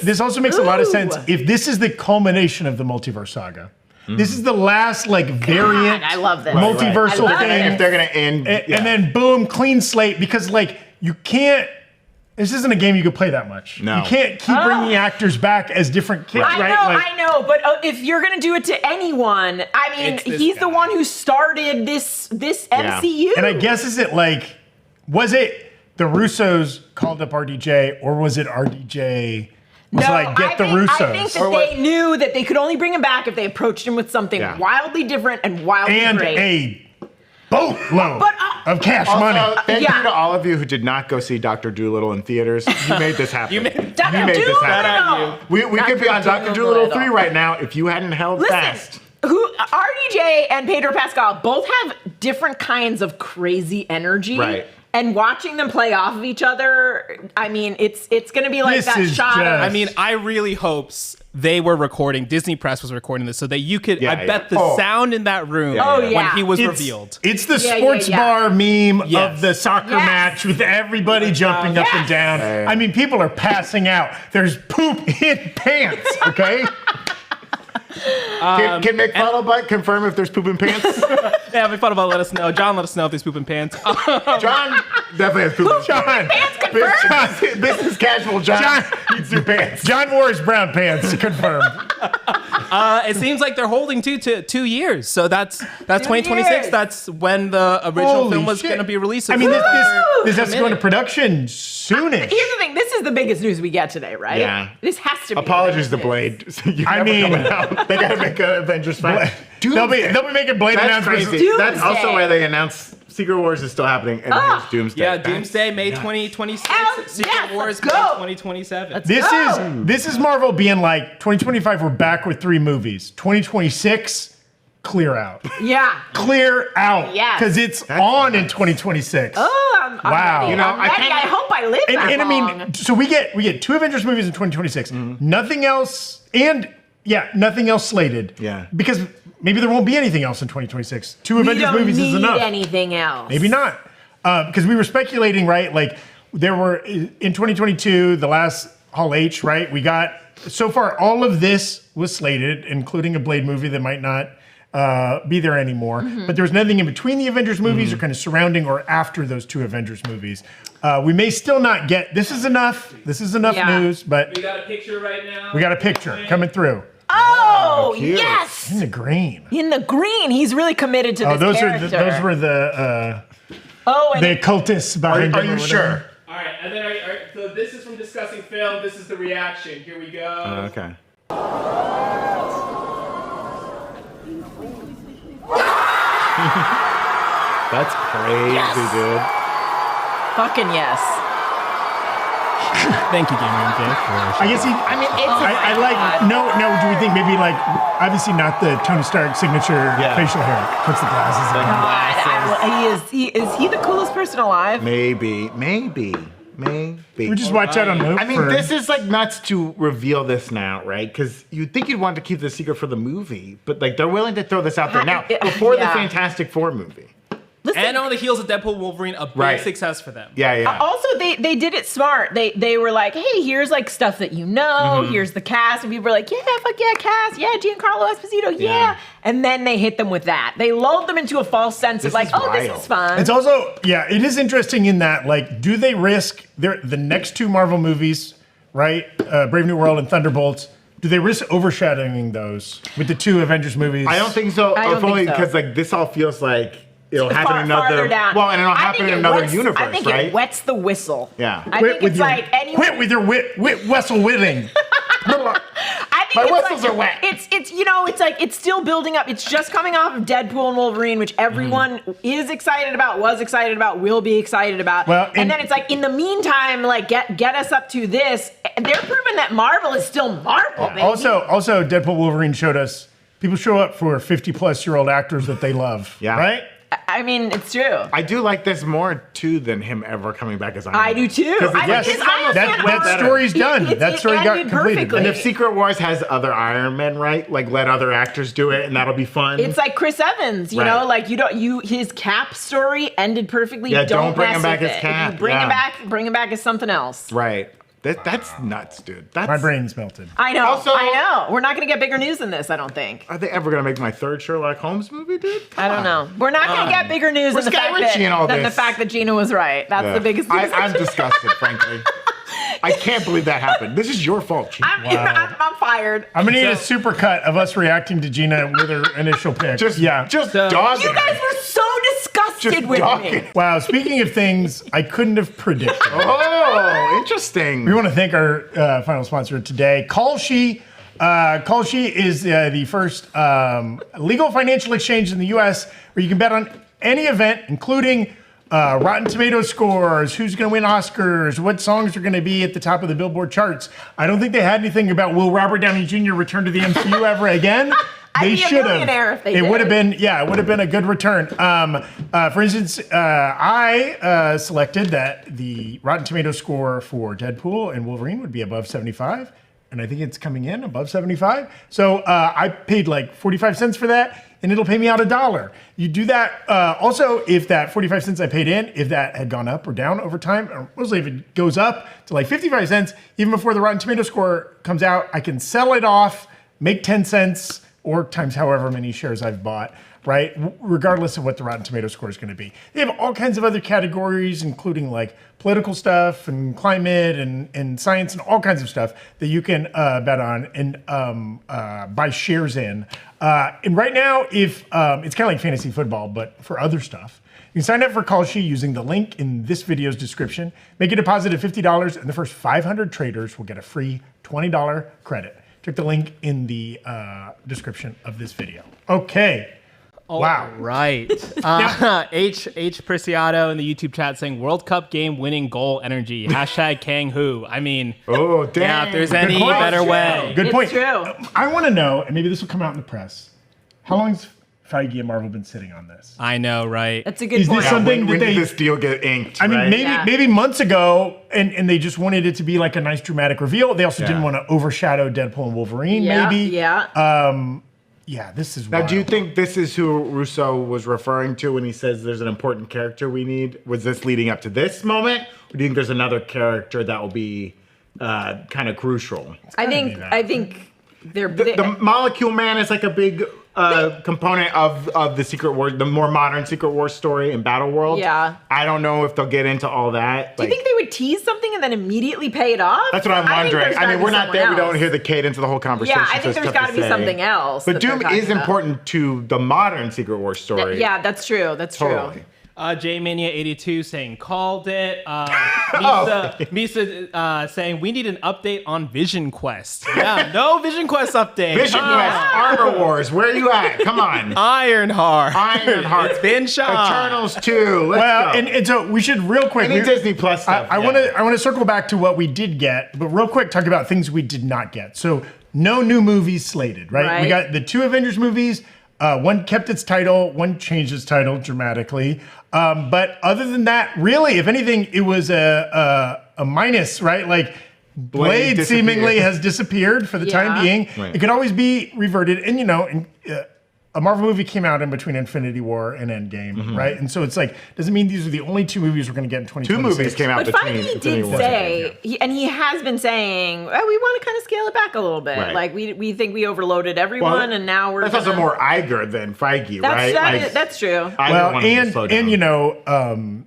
this also makes a lot of sense. If this is the culmination of the multiverse saga, this is the last like variant. I love this. Multiversal I love thing. it. If they're going to end. And then boom, clean slate, because like you can't. This isn't a game you could play that much. No. You can't keep bringing actors back as different kids, right? I know, but if you're gonna do it to anyone, I mean, It's this he's guy. the one who started this MCU. And I guess was it the Russos called up RDJ, or was it RDJ was like, get the Russos? I think that they knew that they could only bring him back if they approached him with something wildly different and wildly and great. a boatload of cash money. Thank you to all of you who did not go see Dr. Dolittle in theaters. You made this happen. You made Dr. this happen. Dolittle. We could be on Dr. Dolittle 3 right now if you hadn't held fast. RDJ and Pedro Pascal both have different kinds of crazy energy. Right. And watching them play off of each other, I mean, it's going to be like This that is shot. just- I mean, I really hope they were recording, Disney Press was recording this so that you could, I bet the sound in that room when he was revealed. It's the sports bar meme of the soccer match with everybody jumping up and down. I mean, people are passing out. There's poop in pants, okay? Can Mick Fuddlebutt confirm if there's poop in pants? Yeah, we thought about let us know. John, let us know if there's poop in pants. John definitely has poop in pants. Confirmed. Business casual John needs new pants. John wore his brown pants, confirmed. It seems like they're holding to 2 years. So that's 2026. years. That's when the original Holy film was shit. going to be released. I mean, this has to committed. go into production soonish. Here's the thing. This is the biggest news we get today, right? Yeah. This has to be. Apologies to the biggest news. Blade. I mean, they gotta make an Avengers fight. they'll be making Blade That's announcements. crazy. That's Doomsday. also why they announced Secret Wars is still happening, and here's Doomsday. Yeah, Doomsday, May 2026. Secret yes, Wars, let's May go. 2027. This is Marvel being like 2025. We're back with 3 movies. 2026, clear out, Yeah. clear out. Yes. because it's on in 2026. Oh, I'm Wow. ready. You know, I'm ready. I hope I live that and I long. mean, so we get 2 Avengers movies in 2026. Nothing else, nothing else slated. Yeah. because maybe there won't be anything else in 2026. 2 we Avengers don't movies need is enough. anything else. Maybe not. Because we were speculating, right? Like, there were, in 2022, the last Hall H, right? We got, so far, all of this was slated, including a Blade movie that might not be there anymore. But there's nothing in between the Avengers movies or kind of surrounding or after those two Avengers movies. We may still not get, this is enough news, but We got a picture right now. we got a picture coming through. Oh, cute. yes! In the green. In the green. He's really committed to this Those character. those were the and the cultists behind Are him or you whatever. sure? All right, and then so this is from discussing film. This is the reaction. Here we go. Okay. That's crazy, dude. Fucking yes. Thank you, Gamer MJ. I guess I mean, it's I like no. Do we think maybe like obviously not the Tony Stark signature facial hair? Puts the glasses on. Is he the coolest person alive? Maybe. We just watch that on loop. I mean, this is like nuts to reveal this now, right? Because you'd think you'd want to keep the secret for the movie, but like they're willing to throw this out there now before the Fantastic Four movie. Listen, And on the heels of Deadpool Wolverine, a big success for them. Yeah. Also, they did it smart. They were like, hey, here's like stuff that you know. Here's the cast. And people were like, yeah, fuck yeah, cast. Yeah, Giancarlo Esposito. Yeah. And then they hit them with that. They lulled them into a false sense of like, oh, this is fun. It's also it is interesting in that like, do they risk the next two Marvel movies, right? Brave New World and Thunderbolts. Do they risk overshadowing those with the two Avengers movies? I don't think so. I don't think so. Because like this all feels like it'll happen in farther another. down. Well, and it'll happen in another universe, I think right? it wets the whistle. Yeah. I think it's like quit with your whistle whitting. I think My it's whistles like, are wet. It's like it's still building up. It's just coming off of Deadpool and Wolverine, which everyone is excited about, was excited about, will be excited about. Well, and then it's like in the meantime, like get us up to this. And they're proving that Marvel is still Marvel, baby. Also, Deadpool Wolverine showed us people show up for 50-plus-year-old actors that they love. Yeah. Right? I mean, it's true. I do like this more too than him ever coming back as Iron Man. I do too. 'Cause I Yes, think it's almost that story's done. That story got ended completed. perfectly. And if Secret Wars has other Iron Men, right? Like let other actors do it, and that'll be fun. It's like Chris Evans, you Right. know, like his Cap story ended perfectly. Yeah, don't bring him mess back with as it. Cap, If you bring him yeah. bring him back as something else. right. That's nuts, dude. That's, My brain's melted. I know. Also- I know. We're not gonna get bigger news than this. I don't think. Are they ever gonna make my third Sherlock Holmes movie, dude? I don't know. We're not gonna get bigger news than Where's Guy Ritchie in all than the this? fact that Gina was right. That's the biggest news. I'm disgusted, frankly. I can't believe that happened. This is your fault, Gina. I'm fired. I'm gonna need a super cut of us reacting to Gina with her initial pick. Just So- dogging. You guys were so disgusted Just with dogging. me. Wow, speaking of things I couldn't have predicted. Oh, interesting. We want to thank our final sponsor today, Kalshi. Kalshi is the first legal financial exchange in the U.S. where you can bet on any event, including Rotten Tomato scores, who's going to win Oscars, what songs are going to be at the top of the Billboard charts. I don't think they had anything about will Robert Downey Jr. return to the MCU ever again. They I'd be a should millionaire have. if they It did. would have been, it would have been a good return. For instance, I selected that the Rotten Tomato score for Deadpool and Wolverine would be above 75, and I think it's coming in above 75. So I paid like 45 cents for that, and it'll pay me out $1. You do that. Also, if that 45 cents I paid in, if that had gone up or down over time, or mostly if it goes up to like 55 cents, even before the Rotten Tomato score comes out, I can sell it off, make 10 cents, or times however many shares I've bought, right? Regardless of what the Rotten Tomato score is going to be. They have all kinds of other categories, including like political stuff and climate and science and all kinds of stuff that you can bet on and buy shares in. And right now, if it's kind of like fantasy football, but for other stuff, you can sign up for Kalshi using the link in this video's description. Make a deposit of $50, and the first 500 traders will get a free $20 credit. Check the link in the description of this video. Okay. Wow. Right. H Preciado in the YouTube chat saying World Cup game winning goal energy. Hashtag Kang Hu. I mean, Oh, damn. yeah, if there's any point. better way. Good It's point. true. I want to know, and maybe this will come out in the press, how long has Feige and Marvel been sitting on this? I know, right? That's a good Is this point. something when that did they- this deal get inked? I mean, right? maybe months ago, and they just wanted it to be like a nice dramatic reveal. They also didn't want to overshadow Deadpool and Wolverine, Yeah, maybe. yeah. Yeah, this is Now, wild. do you think this is who Russo was referring to when he says there's an important character we need? Was this leading up to this moment? Or do you think there's another character that will be kind of crucial? I think they're The Molecule Man is like a big component of the Secret Wars, the more modern Secret Wars story in Battle World. Yeah. I don't know if they'll get into all that. Do you think they would tease something and then immediately pay it off? That's what I'm wondering. I mean, we're not there. We don't hear the cadence of the whole conversation. Yeah, I think there's got to be something else. But Doom is important to the modern Secret Wars story. Yeah, that's true. That's totally. true. JMania82 saying called it. Misa saying we need an update on Vision Quest. Yeah, no Vision Quest update. Vision Quest, Armor Wars, where are you at? Come on. Ironheart. It's been shot. Eternals 2. Let's go. And so we should real quick. Any Disney Plus stuff. I want to circle back to what we did get, but real quick talk about things we did not get. So no new movies slated, right? We got the 2 Avengers movies. One kept its title, one changed its title dramatically. But other than that, really, if anything, it was a minus, right? Like Blade seemingly has disappeared for the time being. Right. It could always be reverted. And, a Marvel movie came out in between Infinity War and Endgame, right? And so it's like, doesn't mean these are the only 2 movies we're going to get in 2026. 2 movies came out between Feige did say, he has been saying, we want to kind of scale it back a little bit. Right. Like, we think we overloaded everyone, and now we're That's also more Iger than Feige, right? That's true. Well, and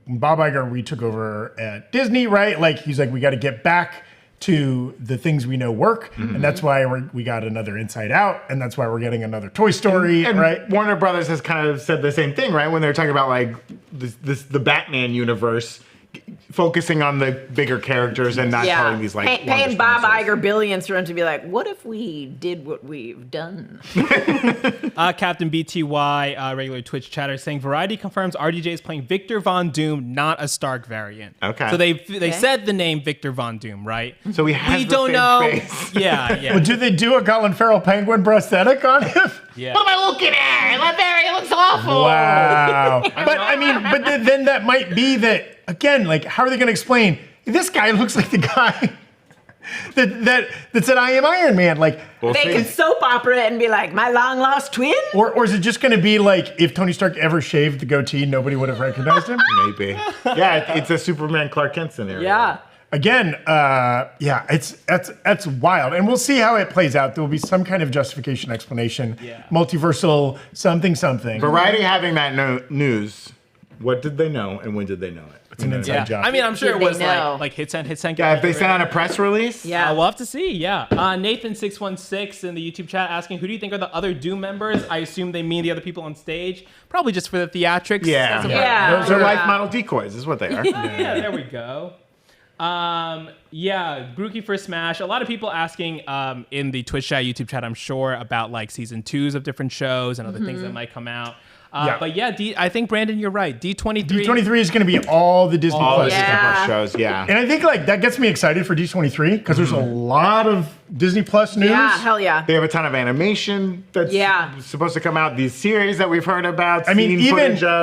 Bob Iger retook over at Disney, right? Like, he's like, we got to get back to the things we know work, and that's why we got another Inside Out, and that's why we're getting another Toy Story, and right? Warner Brothers has kind of said the same thing, right? When they're talking about like the Batman universe, focusing on the bigger characters and not telling these like paying Bob Iger billions for him to be like, what if we did what we've done? Captain BTY, regular Twitch chatter, saying Variety confirms RDJ is playing Victor Von Doom, not a Stark variant. Okay. So they said the name Victor Von Doom, right? So we don't know. Face. Yeah. Well, do they do a Colin Farrell penguin prosthetic on him? Yeah. What am I looking at? My Barry looks awful. Wow. But then that might be that. Again, like, how are they going to explain? This guy looks like the guy that said, "I am Iron Man." Like, they could soap opera it and be like, "My long lost twin." Or is it just going to be like if Tony Stark ever shaved the goatee, nobody would have recognized him? Maybe. Yeah, it's a Superman Clark Kent scenario. Yeah. Again, that's wild, and we'll see how it plays out. There will be some kind of justification, explanation, multiversal something. Variety having that news. What did they know, and when did they know it? It's an inside job. I mean, I'm sure Did it was they know? like hit send. Yeah, if they sent out a press release. Yeah. We'll have to see. Yeah. Nathan616 in the YouTube chat asking, who do you think are the other Doom members? I assume they mean the other people on stage. Probably just for the theatrics. Yeah. Those are life model decoys, is what they are. Yeah, there we go. Brookie for Smash. A lot of people asking in the Twitch chat, YouTube chat, I'm sure, about like season 2s of different shows and other things that might come out. But I think, Brandon, you're right. D23. D23 is going to be all the Disney Plus shows, And I think like that gets me excited for D23 because there's a lot of Disney Plus news. Yeah, hell yeah. They have a ton of animation that's supposed to come out. These series that we've heard about. I mean,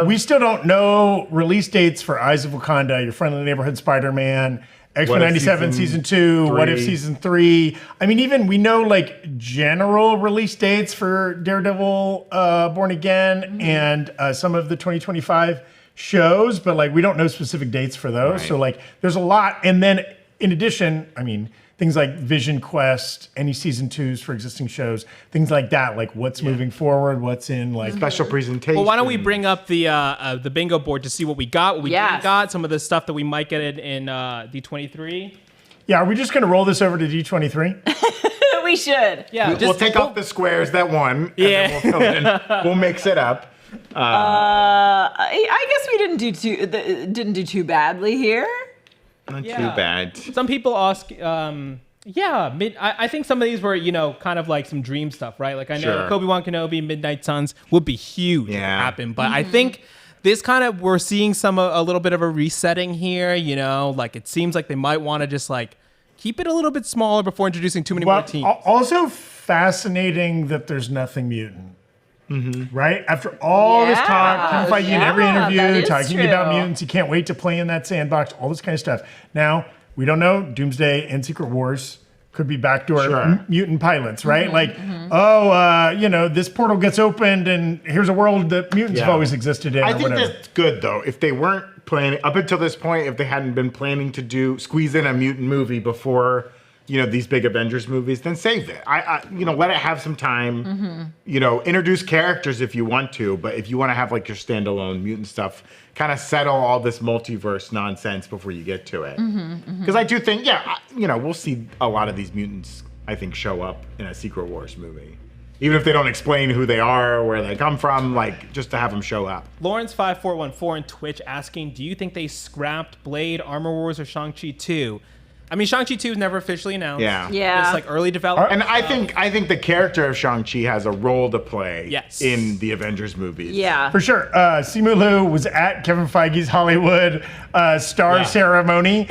we still don't know release dates for Eyes of Wakanda, Your Friendly Neighborhood Spider-Man, X-Men 97 season 2, What If season 3. I mean, even we know like general release dates for Daredevil, Born Again, and some of the 2025 shows, but like we don't know specific dates for those. Right. So like there's a lot. And then in addition, I mean, things like Vision Quest, any season 2s for existing shows, things like that, like what's moving forward, what's in like special presentation. Well, why don't we bring up the bingo board to see what we got, what we didn't got, some of the stuff that we might get in D23. Yeah, are we just gonna roll this over to D23? We should. Yeah, we'll take off the squares that won. And then we'll mix it up. I guess we didn't do too badly here. Not too bad. Some people ask, I think some of these were, kind of like some dream stuff, right? Like I know Obi-Wan Kenobi, Midnight Suns would be huge to happen, but I think this kind of, we're seeing a little bit of a resetting here, like it seems like they might want to just like keep it a little bit smaller before introducing too many more teams. Also fascinating that there's nothing mutant. Right? After all this talk, Kevin Feige in every interview talking about mutants, he can't wait to play in that sandbox, all this kind of stuff. Now, we don't know, Doomsday and Secret Wars could be backdoor mutant pilots, right? This portal gets opened and here's a world that mutants have always existed in. I think that's good though. If they weren't planning, up until this point, if they hadn't been planning to squeeze in a mutant movie before these big Avengers movies, then save it. Let it have some time. Introduce characters if you want to, but if you want to have like your standalone mutant stuff, kind of settle all this multiverse nonsense before you get to it. Because I do think, we'll see a lot of these mutants, I think, show up in a Secret Wars movie. Even if they don't explain who they are or where they come from, like, just to have them show up. Lawrence5414 on Twitch asking, do you think they scrapped Blade, Armor Wars, or Shang-Chi 2? I mean, Shang-Chi 2 is never officially announced. Yeah. It's like early development. And I think the character of Shang-Chi has a role to play in the Avengers movies. Yeah. For sure. Simu Liu was at Kevin Feige's Hollywood star ceremony,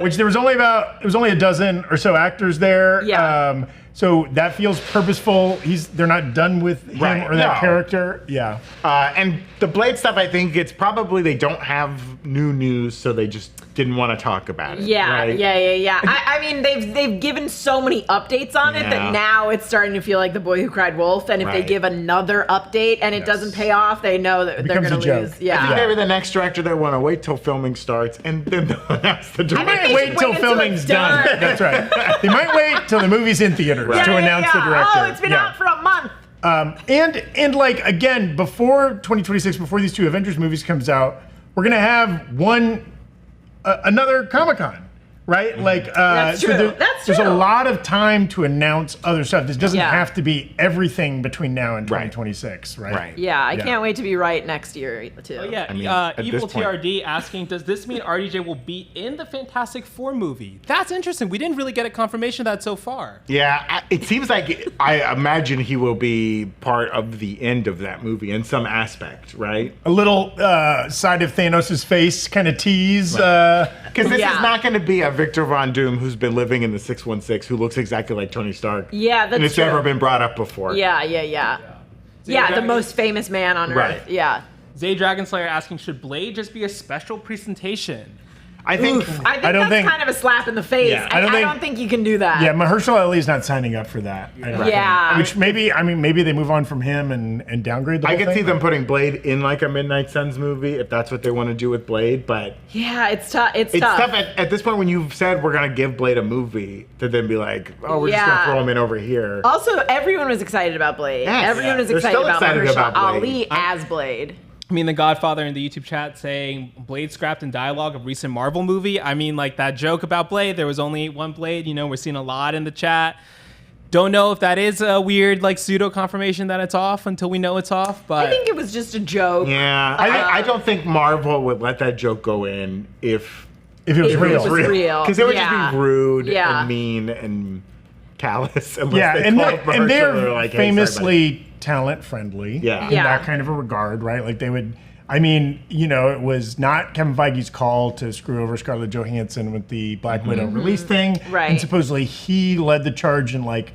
which there was only a dozen or so actors there. Yeah. So that feels purposeful. They're not done with him or that character. Yeah. And the Blade stuff, I think it's probably they don't have new news, so they just didn't want to talk about it. Yeah, right? yeah. I mean, they've given so many updates on it that now it's starting to feel like The Boy Who Cried Wolf. And if they give another update and it doesn't pay off, they know that they're going to lose. I think maybe the next director they want to wait till filming starts and then they'll announce the director. They might wait till filming's done. That's right. They might wait till the movie's in theaters to announce the director. Oh, it's been out for a month. And like, again, before 2026, before these two Avengers movies comes out, we're gonna have another Comic-Con, right? Like, That's true. There's a lot of time to announce other stuff. This doesn't have to be everything between now and 2026, right? Yeah, I can't wait to be right next year, too. Oh, yeah. Evil TRD asking, does this mean RDJ will be in the Fantastic Four movie? That's interesting. We didn't really get a confirmation of that so far. Yeah, it seems like I imagine he will be part of the end of that movie in some aspect, right? A little side of Thanos' face kind of tease. Because this is not going to be a Victor Von Doom who's been living in the 616 who looks exactly like Tony Stark. Yeah, that's and it's true. never been brought up before. Yeah, the most famous man on Earth. Yeah. Zay Dragonslayer asking, should Blade just be a special presentation? I think that's kind of a slap in the face. Yeah, I don't think you can do that. Yeah, Mahershala Ali's not signing up for that. Yeah. Which maybe they move on from him and downgrade the whole thing. I could see them putting Blade in like a Midnight Suns movie if that's what they want to do with Blade, but yeah, it's tough. It's tough at this point when you've said we're gonna give Blade a movie to then be like, oh, we're just gonna throw him in over here. Also, everyone was excited about Blade. Yes. Everyone was excited about Mahershala Ali as Blade. I mean, the Godfather in the YouTube chat saying Blade scrapped in dialogue of recent Marvel movie. I mean, like that joke about Blade, there was only one Blade. We're seeing a lot in the chat. Don't know if that is a weird, like, pseudo confirmation that it's off until we know it's off. But I think it was just a joke. Yeah, I don't think Marvel would let that joke go in if it was real. Because it would just be rude and mean and callous. And they're like, famously talent friendly in that kind of a regard, right? Like they would, it was not Kevin Feige's call to screw over Scarlett Johansson with the Black Widow release thing. Right. And supposedly he led the charge in like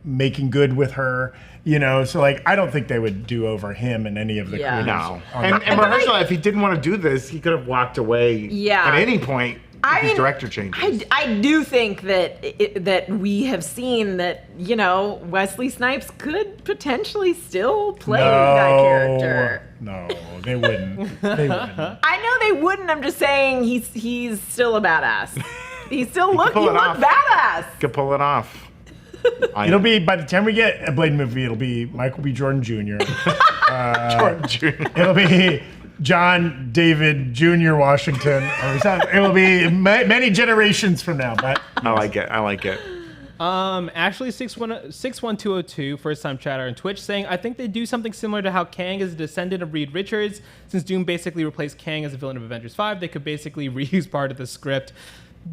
making good with her, so like I don't think they would do over him and any of the creators. No. And Mahershala, if he didn't want to do this, he could have walked away at any point. His director changes. I do think that we have seen that Wesley Snipes could potentially still play that character. No, they wouldn't. They wouldn't. I know they wouldn't. I'm just saying he's still a badass. He still look badass. Could pull it off. It'll be by the time we get a Blade movie, it'll be Michael B. Jordan Jr. Jordan Jr. It'll be John David Jr. Washington. It will be many generations from now. But I like it. Actually, 61202, first time chatter on Twitch, saying, I think they do something similar to how Kang is a descendant of Reed Richards. Since Doom basically replaced Kang as a villain of Avengers 5, they could basically reuse part of the script.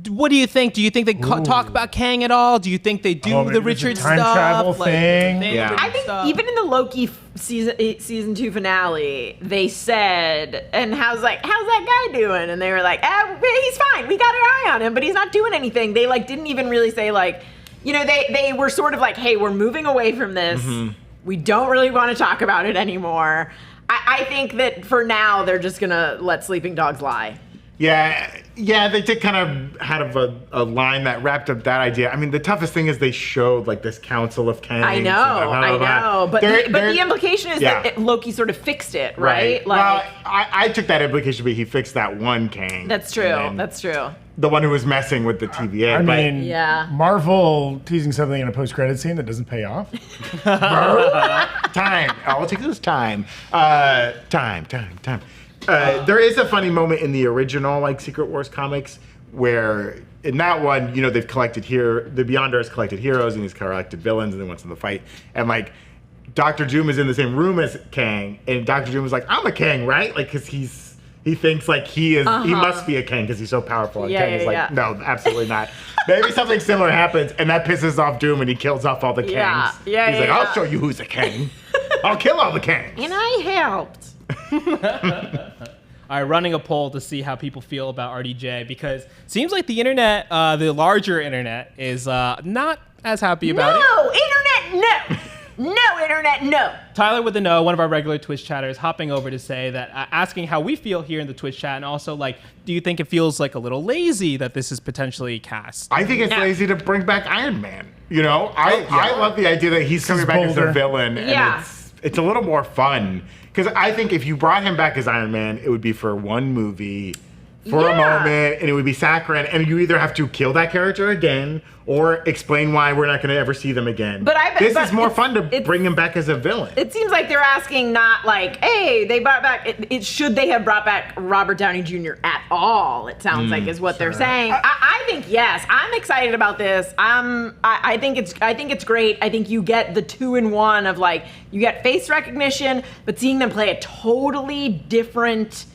What do you think? Do you think they talk about Kang at all? Do you think they do the Richards time stuff? Travel thing? I think even in the Loki season 2 finale, they said, and how's that guy doing? And they were like, he's fine. We got an eye on him, but he's not doing anything. They didn't even really say they were sort of like, hey, we're moving away from this. Mm-hmm. We don't really want to talk about it anymore. I think that for now they're just gonna let sleeping dogs lie. Yeah, they did kind of have a line that wrapped up that idea. I mean, the toughest thing is they showed like this council of kangs. I know. But the implication is that Loki sort of fixed it, right? Like, well, I took that implication to be he fixed that one kang. That's true. That's true. The one who was messing with the TVA. I mean, Marvel teasing something in a post-credit scene that doesn't pay off. Time. All it takes is time. Time. There is a funny moment in the original, like, Secret Wars comics where, in that one, you know, they've collected the Beyonder has collected heroes and he's collected villains and then wants them to fight. And, like, Dr. Doom is in the same room as Kang, and Dr. Doom is like, I'm a Kang, right? Like, because he thinks, like, he must be a Kang because he's so powerful. And Kang is like, no, absolutely not. Maybe something similar happens, and that pisses off Doom, and he kills off all the Kangs. He's like, I'll show you who's a Kang. I'll kill all the Kangs. And I helped. All right, running a poll to see how people feel about RDJ, because it seems like the internet, the larger internet, is not as happy about it. No, internet, no. No, internet, no. Tyler with the no, one of our regular Twitch chatters, hopping over to say that, asking how we feel here in the Twitch chat, and also, like, do you think it feels like a little lazy that this is potentially cast? I think it's lazy to bring back Iron Man. You know, I love the idea that he's coming back as a villain, and it's a little more fun. Because I think if you brought him back as Iron Man, it would be for one movie, for a moment, and it would be saccharine, and you either have to kill that character again or explain why we're not going to ever see them again. But this is more fun to bring him back as a villain. It seems like they're asking not like, hey, they brought back, should they have brought back Robert Downey Jr. at all, it sounds like is what they're saying. I think yes. I'm excited about this. I think it's great. I think you get the 2-in-1 of, like, you get face recognition, but seeing them play a totally different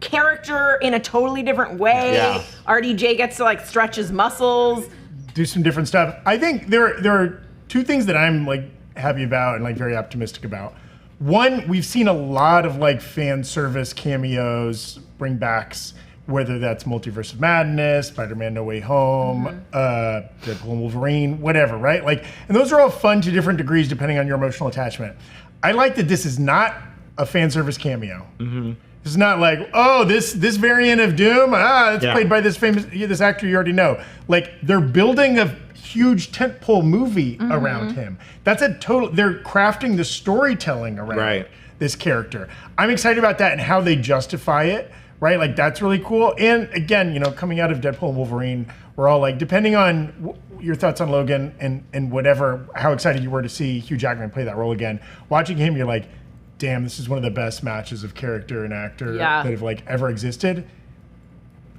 character in a totally different way. Yeah. RDJ gets to, like, stretch his muscles, do some different stuff. I think there are two things that I'm, like, happy about and, like, very optimistic about. One, we've seen a lot of, like, fan service cameos, bring backs, whether that's Multiverse of Madness, Spider-Man No Way Home, Deadpool and Wolverine, whatever, right? Like, and those are all fun to different degrees depending on your emotional attachment. I like that this is not a fan service cameo. It's not like, oh, this variant of Doom, it's played by this actor you already know. Like, they're building a huge tentpole movie around him. That's they're crafting the storytelling around this character. I'm excited about that and how they justify it, right? Like, that's really cool. And again, you know, coming out of Deadpool and Wolverine, we're all like, depending on your thoughts on Logan and whatever, how excited you were to see Hugh Jackman play that role again, watching him, you're like, damn, this is one of the best matches of character and actor that have, like, ever existed.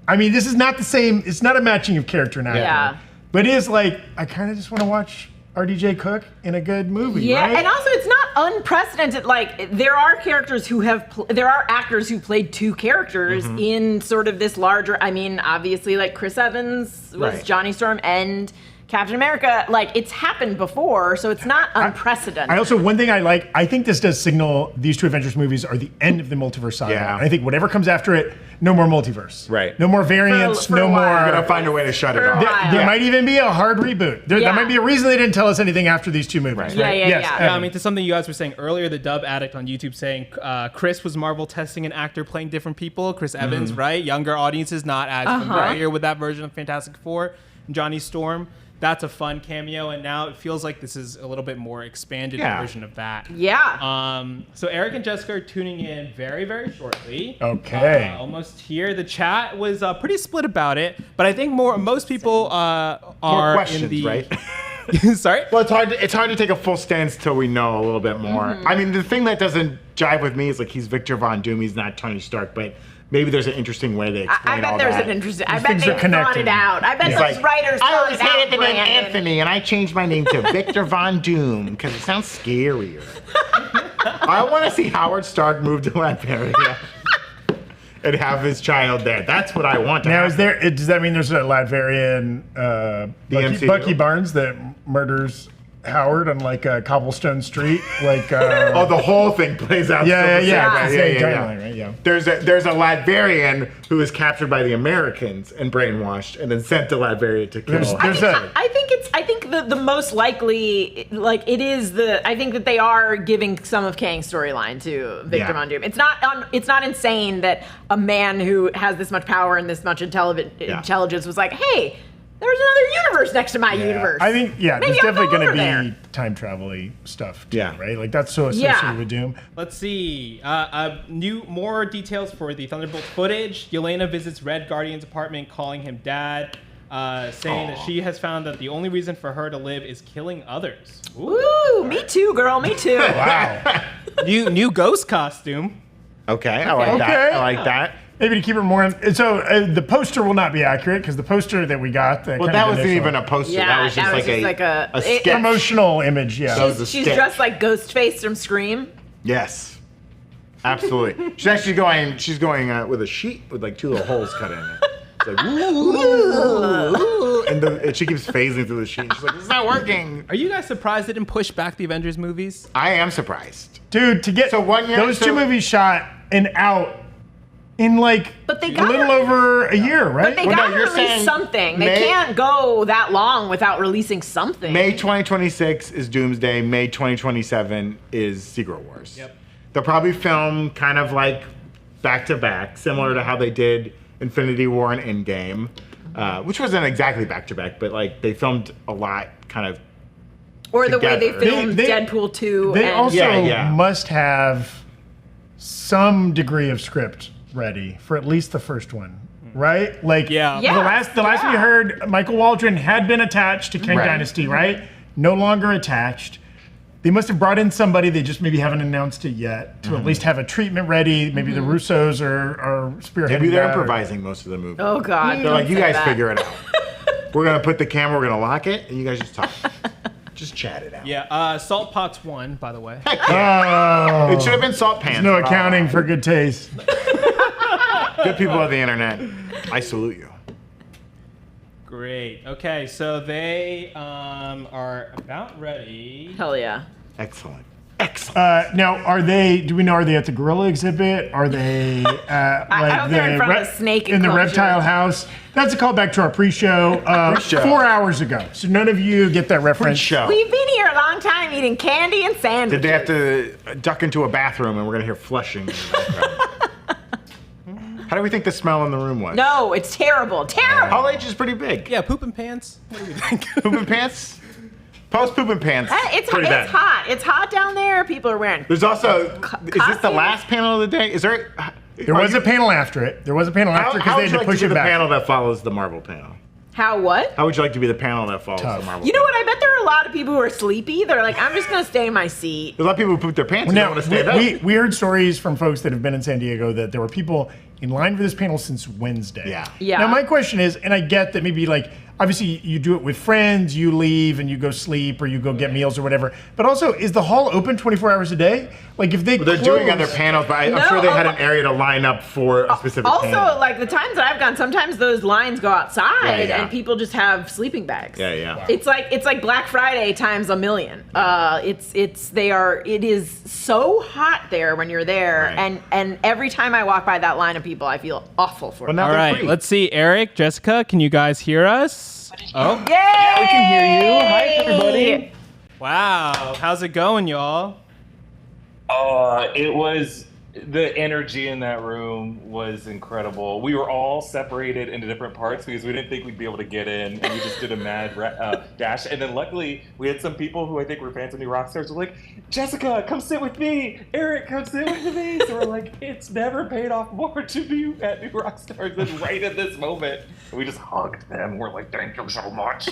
I mean, this is not the same. It's not a matching of character and actor. But it is like, I kind of just want to watch RDJ cook in a good movie, right? And also it's not unprecedented. Like, there are characters who there are actors who played two characters in sort of this larger, I mean, obviously, like, Chris Evans was Johnny Storm and Captain America. Like, it's happened before, so it's not unprecedented. I also, one thing I think this does signal these two Avengers movies are the end of the multiverse saga. And I think whatever comes after it, no more multiverse. No more variants, for no more. We're going to find a way to shut it off. There might even be a hard reboot. There might be a reason they didn't tell us anything after these two movies. I mean, to something you guys were saying earlier, the Dub Addict on YouTube saying Chris was Marvel testing an actor playing different people. Chris Evans, right? Younger audiences not as familiar with that version of Fantastic Four. Johnny Storm. That's a fun cameo, and now it feels like this is a little bit more expanded version of that. So Erik and Jessica are tuning in very, very shortly. Okay. Almost here. The chat was pretty split about it, but I think most people are more questions, in the right? Sorry? Well, it's hard to take a full stance till we know a little bit more. I mean, the thing that doesn't jive with me is, like, he's Victor Von Doom, he's not Tony Stark, but maybe there's an interesting way they explain all that. I bet they thought it out. I bet those writers thought it out. I always hated the name Anthony, and I changed my name to Victor Von Doom because it sounds scarier. I want to see Howard Stark move to Latveria and have his child there. That's what I want to have. Does that mean there's a Latverian Bucky Barnes that murders Howard on like a cobblestone street, like Oh, the whole thing plays out. yeah. Yeah. Yeah. There's a Latvian who is captured by the Americans and brainwashed, and then sent to Latveria to kill. I think the most likely, like, it is I think that they are giving some of Kang's storyline to Victor Von Doom. It's not insane that a man who has this much power and this much intelligence was like, hey, there's another universe next to my universe. I think, Maybe there's I'll definitely go going to over be there. time travel-y stuff too, Yeah. right? Like, that's so associated with Doom. Let's see. More details for the Thunderbolt footage. Yelena visits Red Guardian's apartment, calling him dad, saying that she has found that the only reason for her to live is killing others. Ooh, me too, girl, me too. Wow. New ghost costume. Okay, I like that. I like that. Maybe to keep it more. So the poster will not be accurate because the poster that we got. Well, that wasn't even a poster. Yeah, that was just like a sketch. Promotional image. Yeah. She's dressed like Ghostface from Scream. Yes, absolutely. She's actually going. She's going with a sheet with like 2 little holes cut in it. It's like, ooh, and she keeps phasing through the sheet. She's like, "It's not working." Are you guys surprised they didn't push back the Avengers movies? I am surprised, dude. To get 1 year, those 2 movies shot and out in like But they a little over a year, right? But they gotta release something. They can't go that long without releasing something. May 2026 is Doomsday. May 2027 is Secret Wars. Yep. They'll probably film kind of like back to back, similar to how they did Infinity War and Endgame, which wasn't exactly back to back, but like they filmed a lot kind of. Or the together. way they filmed Deadpool 2. They and also must have some degree of script ready for at least the first one, right? Like, the last we heard, Michael Waldron had been attached to Kang Dynasty, right? No longer attached. They must have brought in somebody, they just maybe haven't announced it yet, to at least have a treatment ready. Maybe the Russos are spearheading. Maybe they're improvising most of the movie. Oh God! They're like, you guys figure it out. We're gonna put the camera, we're gonna lock it, and you guys just talk. Just chat it out. Yeah, Salt Pots won, by the way. Heck yeah. Oh, It should have been Salt Pans. there's no accounting for good taste. Good people of the internet, I salute you. Great. Okay, so they are about ready. Hell yeah! Excellent. Excellent. Now, are they at the gorilla exhibit? Are they I hope they're in front of a snake in the enclosure. reptile house? That's a callback to our pre-show, 4 hours ago. So none of you get that reference. Show. We've been here a long time eating candy and sandwiches. Did they have to duck into a bathroom and we're gonna hear flushing in the background? How do we think the smell in the room was? No, it's terrible. Terrible. Hall H is pretty big. Yeah, poop and pants. What do we think? Poop and pants? Post poop and pants. It's pretty bad. hot. It's hot down there. People are wearing. There's also, is this the costumes? last panel of the day? Is there? There was a panel after it. There was a panel after because they had to push it the back. panel that follows the Marvel panel? How what? How would you like to be the panel that follows the Marvel? You know what? I bet there are a lot of people who are sleepy. They're like, I'm just gonna stay in my seat. There's a lot of people who poop their pants and don't Now, want to stand up. we heard stories from folks that have been in San Diego that there were people in line for this panel since Wednesday. Yeah. Now, my question is, and I get that maybe like, obviously you do it with friends, you leave and you go sleep or you go get meals or whatever. But also, is the hall open 24 hours a day? Like if they They're doing other panels, but I'm sure they had an area to line up for a specific panel. Also, like the times that I've gone, sometimes those lines go outside Yeah. and people just have sleeping bags. Yeah. It's like Black Friday times a million. It is so hot there when you're there, Right. and every time I walk by that line of people, I feel awful for Well, them. now All they're right, free. let's see. Eric, Jessica, can you guys hear us? Oh, Yay! Yeah, we can hear you. Hi, everybody. wow. How's it going, y'all? It was the energy in that room was incredible. We were all separated into different parts because we didn't think we'd be able to get in, and we just did a mad dash. And then luckily, we had some people who I think were fans of the Rockstars who were like, Jessica, come sit with me. Eric, come sit with me. So we're like, it's never paid off more to be at New Rockstars than right at this moment. And we just hugged them. We're like, thank you so much.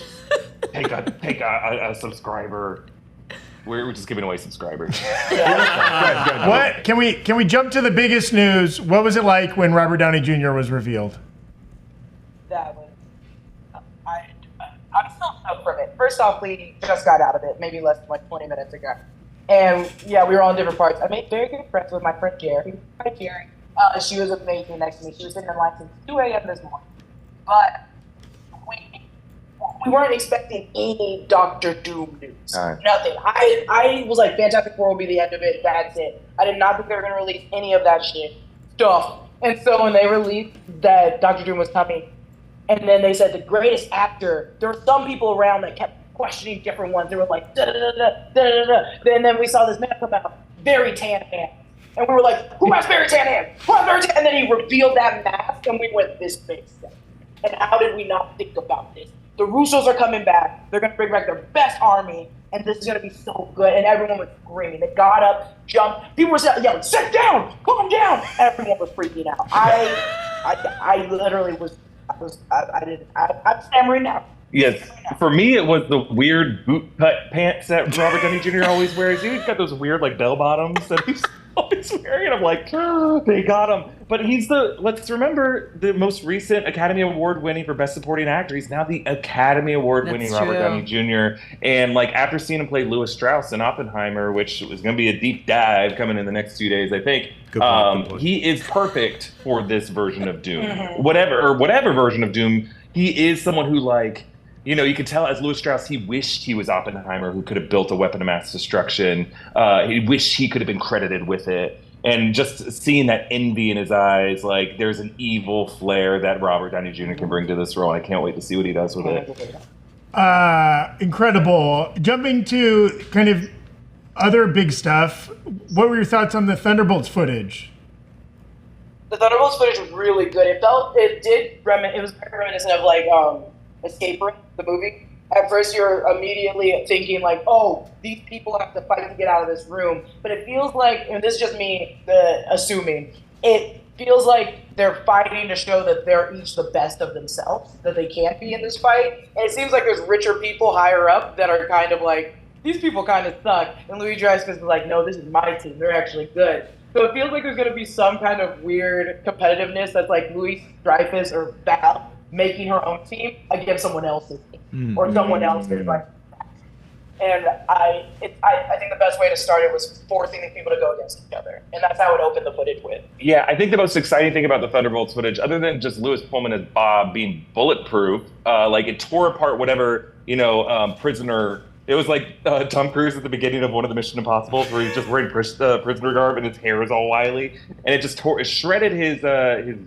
Take a subscriber. We're just giving away subscribers. What can we jump to the biggest news? What was it like when Robert Downey Jr. was revealed? That was I'm still stoked from it. First off, we just got out of it, maybe less than like 20 minutes ago. And yeah, we were all in different parts. I made very good friends with my friend Jerry. Hi, Jerry. She was amazing next to me. She was sitting in line since 2 a.m. this morning. But we we weren't expecting any Doctor Doom news. All right. Nothing. I was like, Fantastic Four will be the end of it. That's it. I did not think they were going to release any of that stuff. And so when they released that Doctor Doom was coming, and then they said the greatest actor, there were some people around that kept questioning different ones. They were like, da-da-da-da-da-da-da. And then we saw this man come out, very tan hands. And we were like, who has very tan hands? Who has very tan? And then he revealed that mask, and we went, this makes sense. And how did we not think about this? The Russos are coming back. They're going to bring back their best army, and this is going to be so good. And everyone was screaming. They got up, jumped. People were yelling, sit down, calm down. Everyone was freaking out. I literally was, I'm stammering now. Yes, for me it was the weird boot cut pants that Robert Downey Jr. always wears. He's got those weird like bell bottoms that he's always wearing. I'm like, oh, they got him. But let's remember, the most recent Academy Award winning for Best Supporting Actor. He's now the Academy Award winning Robert Downey Jr. And like after seeing him play Louis Strauss in Oppenheimer, which is going to be a deep dive coming in the next 2 days, I think. Good point. He is perfect for this version of Doom. Whatever version of Doom, he is someone who like, you know, you could tell as Louis Strauss, he wished he was Oppenheimer, who could have built a weapon of mass destruction. He wished he could have been credited with it. And just seeing that envy in his eyes, like there's an evil flair that Robert Downey Jr. can bring to this role. And I can't wait to see what he does with it. Incredible. Jumping to kind of other big stuff, what were your thoughts on the Thunderbolts footage? The Thunderbolts footage was really good. It was very reminiscent of like Escape Room, the movie. At first, you're immediately thinking like, "Oh, these people have to fight to get out of this room." But it feels like, and this is just me assuming, it feels like they're fighting to show that they're each the best of themselves, that they can't be in this fight. And it seems like there's richer people higher up that are kind of like, these people kind of suck. And Louis Dreyfus is like, "No, this is my team. They're actually good." So it feels like there's going to be some kind of weird competitiveness that's like Louis Dreyfus or Val making her own team against someone else's team or someone else's like. And I think the best way to start it was forcing these people to go against each other, and that's how it opened the footage with. Yeah, I think the most exciting thing about the Thunderbolts footage, other than just Lewis Pullman as Bob being bulletproof, like it tore apart whatever prisoner. It was like Tom Cruise at the beginning of one of the Mission Impossibles, where he's just wearing prisoner garb and his hair is all wily, and it shredded his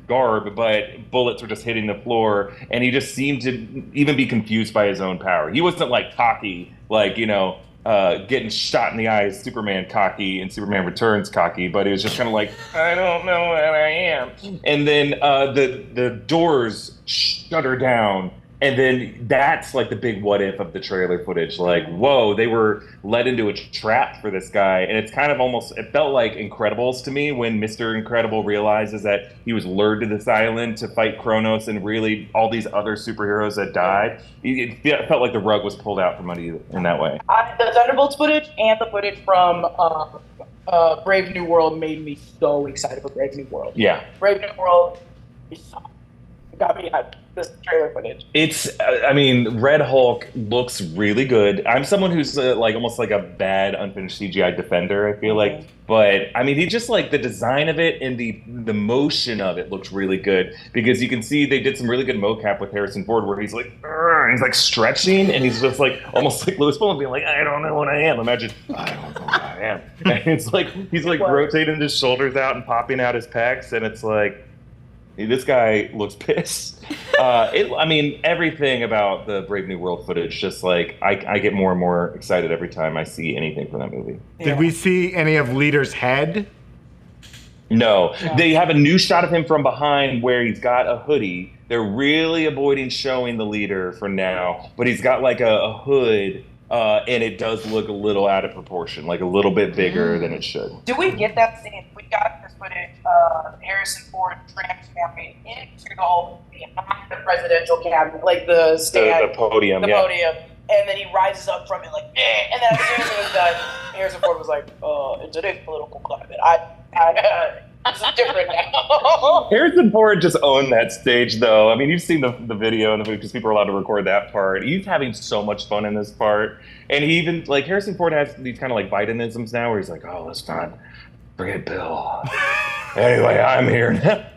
garb, but bullets were just hitting the floor, and he just seemed to even be confused by his own power. He wasn't like cocky, like getting shot in the eyes, Superman cocky, and Superman Returns cocky, but it was just kind of like, I don't know what I am. And then the doors shudder down. And then that's like the big what if of the trailer footage. Like, whoa, they were led into a trap for this guy. And it's kind of it felt like Incredibles to me when Mr. Incredible realizes that he was lured to this island to fight Kronos and really all these other superheroes that died. It felt like the rug was pulled out from under you in that way. The Thunderbolts footage and the footage from Brave New World made me so excited for Brave New World. Yeah. Brave New World got me hyped. This trailer footage. Red Hulk looks really good. I'm someone who's almost like a bad unfinished CGI defender, I feel like. But he just like the design of it and the motion of it looks really good, because you can see they did some really good mocap with Harrison Ford where he's like, he's like stretching and he's just like almost like Louis Pullman being like, I don't know what I am. Imagine, I don't know what I am. And it's like he's like rotating his shoulders out and popping out his pecs, and it's like, this guy looks pissed. Everything about the Brave New World footage, just like I get more and more excited every time I see anything from that movie. Yeah. Did we see any of Leader's head? No. They have a new shot of him from behind where he's got a hoodie. They're really avoiding showing the leader for now, but he's got like a hood, and it does look a little out of proportion, like a little bit bigger than it should. Do we get that scene? We got this footage Harrison Ford transforming into the whole behind the presidential cabinet, like the stand, the podium, podium, and then he rises up from it like, and then as soon as it was done, Harrison Ford was like, in today's political climate, this is different now. Harrison Ford just owned that stage, though. You've seen the video because people are allowed to record that part. He's having so much fun in this part, and he even Harrison Ford has these kind of like Bidenisms now, where he's like, "Oh, let's not forget Bill." Anyway, I'm here now.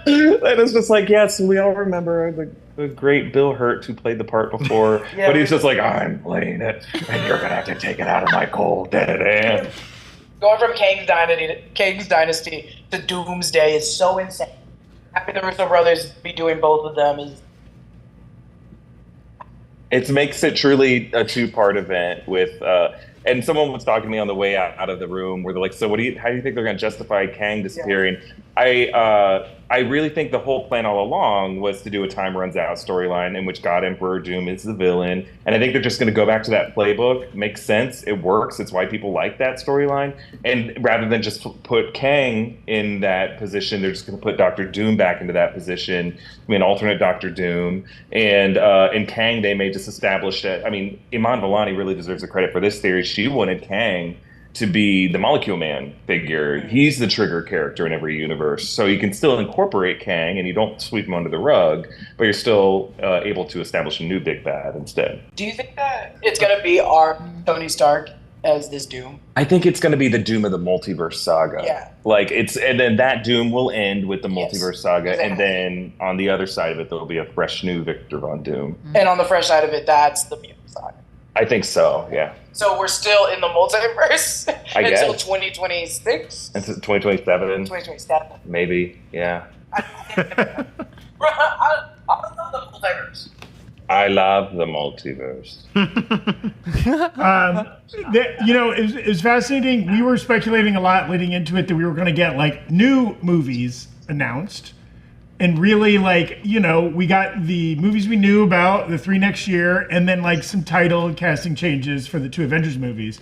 And it's just like, yes, we all remember the great Bill Hurt who played the part before, but he's just like, I'm playing it, and you're gonna have to take it out of my cold dead hand. Going from Kang's Dynasty to Doomsday is so insane. Having the Russo brothers be doing both of them is. It makes it truly a two-part event with. And someone was talking to me on the way out of the room where they're like, so how do you think they're going to justify Kang disappearing? Yeah. I really think the whole plan all along was to do a time runs out storyline in which God Emperor Doom is the villain. And I think they're just going to go back to that playbook. Makes sense. It works. It's why people like that storyline. And rather than just put Kang in that position, they're just going to put Dr. Doom back into that position. I mean, alternate Dr. Doom. And in Kang, they may just establish that. I mean, Iman Vellani really deserves the credit for this theory. She wanted Kang to be the Molecule Man figure. He's the trigger character in every universe. So you can still incorporate Kang and you don't sweep him under the rug, but you're still able to establish a new big bad instead. Do you think that it's going to be our Tony Stark as this Doom? I think it's going to be the Doom of the multiverse saga. Yeah. And then that Doom will end with the multiverse saga. Exactly. And then on the other side of it, there'll be a fresh new Victor Von Doom. And on the fresh side of it, that's the mutant saga. I think so, yeah. So we're still in the multiverse until guess. 2026? Until 2027. 2027. Maybe, yeah. I love the multiverse. I love the multiverse. It was fascinating. We were speculating a lot leading into it that we were going to get like new movies announced. And really, we got the movies we knew about, the 3 next year, and then like some title and casting changes for the 2 Avengers movies.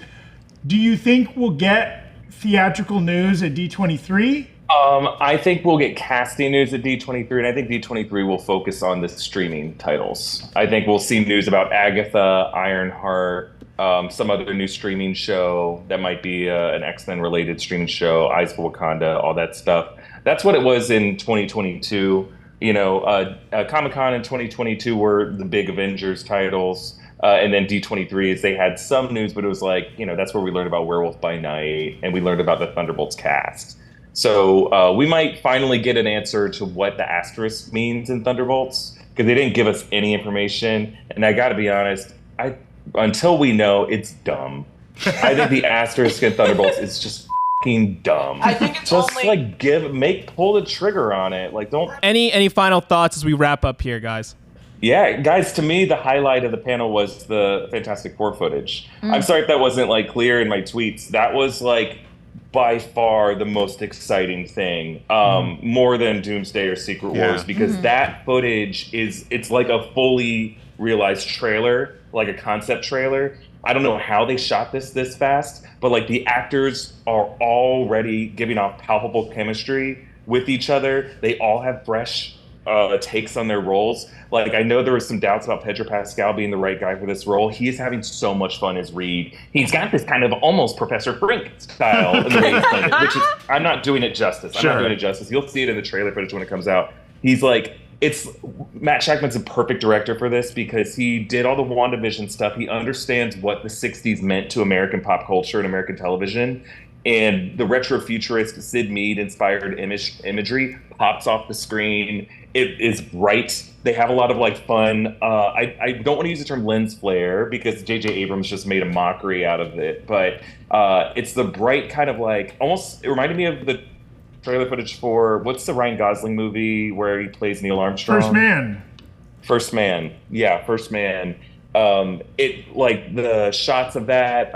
Do you think we'll get theatrical news at D23? I think we'll get casting news at D23, and I think D23 will focus on the streaming titles. I think we'll see news about Agatha, Ironheart, some other new streaming show that might be an X-Men related streaming show, Eyes for Wakanda, all that stuff. That's what it was in 2022. Comic-Con in 2022 were the big Avengers titles. And then D23 is they had some news, but it was like, that's where we learned about Werewolf by Night and we learned about the Thunderbolts cast. So we might finally get an answer to what the asterisk means in Thunderbolts because they didn't give us any information. And I got to be honest, until we know, it's dumb. I think the asterisk in Thunderbolts is just fucking dumb. I think it's just only pull the trigger on it. Like, don't. Any final thoughts as we wrap up here, guys? Yeah, guys, to me, the highlight of the panel was the Fantastic Four footage. I'm sorry if that wasn't clear in my tweets. That was by far the most exciting thing, more than Doomsday or Secret Wars, because that footage it's like a fully realized trailer, like a concept trailer. I don't know how they shot this fast, but the actors are already giving off palpable chemistry with each other. They all have fresh takes on their roles. I know there was some doubts about Pedro Pascal being the right guy for this role. He is having so much fun as Reed. He's got this kind of almost Professor Frink style in the way he's playing it, which is, I'm not doing it justice. I'm not doing it justice. You'll see it in the trailer footage when it comes out. He's Matt Shackman's a perfect director for this because he did all the WandaVision stuff. He understands what the 60s meant to American pop culture and American television. And the retrofuturist Sid Mead inspired imagery pops off the screen. It is bright. They have a lot of fun. I don't want to use the term lens flare because J.J. Abrams just made a mockery out of it. But it's the bright kind of almost, it reminded me of the trailer footage for, what's the Ryan Gosling movie where he plays Neil Armstrong? First Man. Yeah, First Man. The shots of that,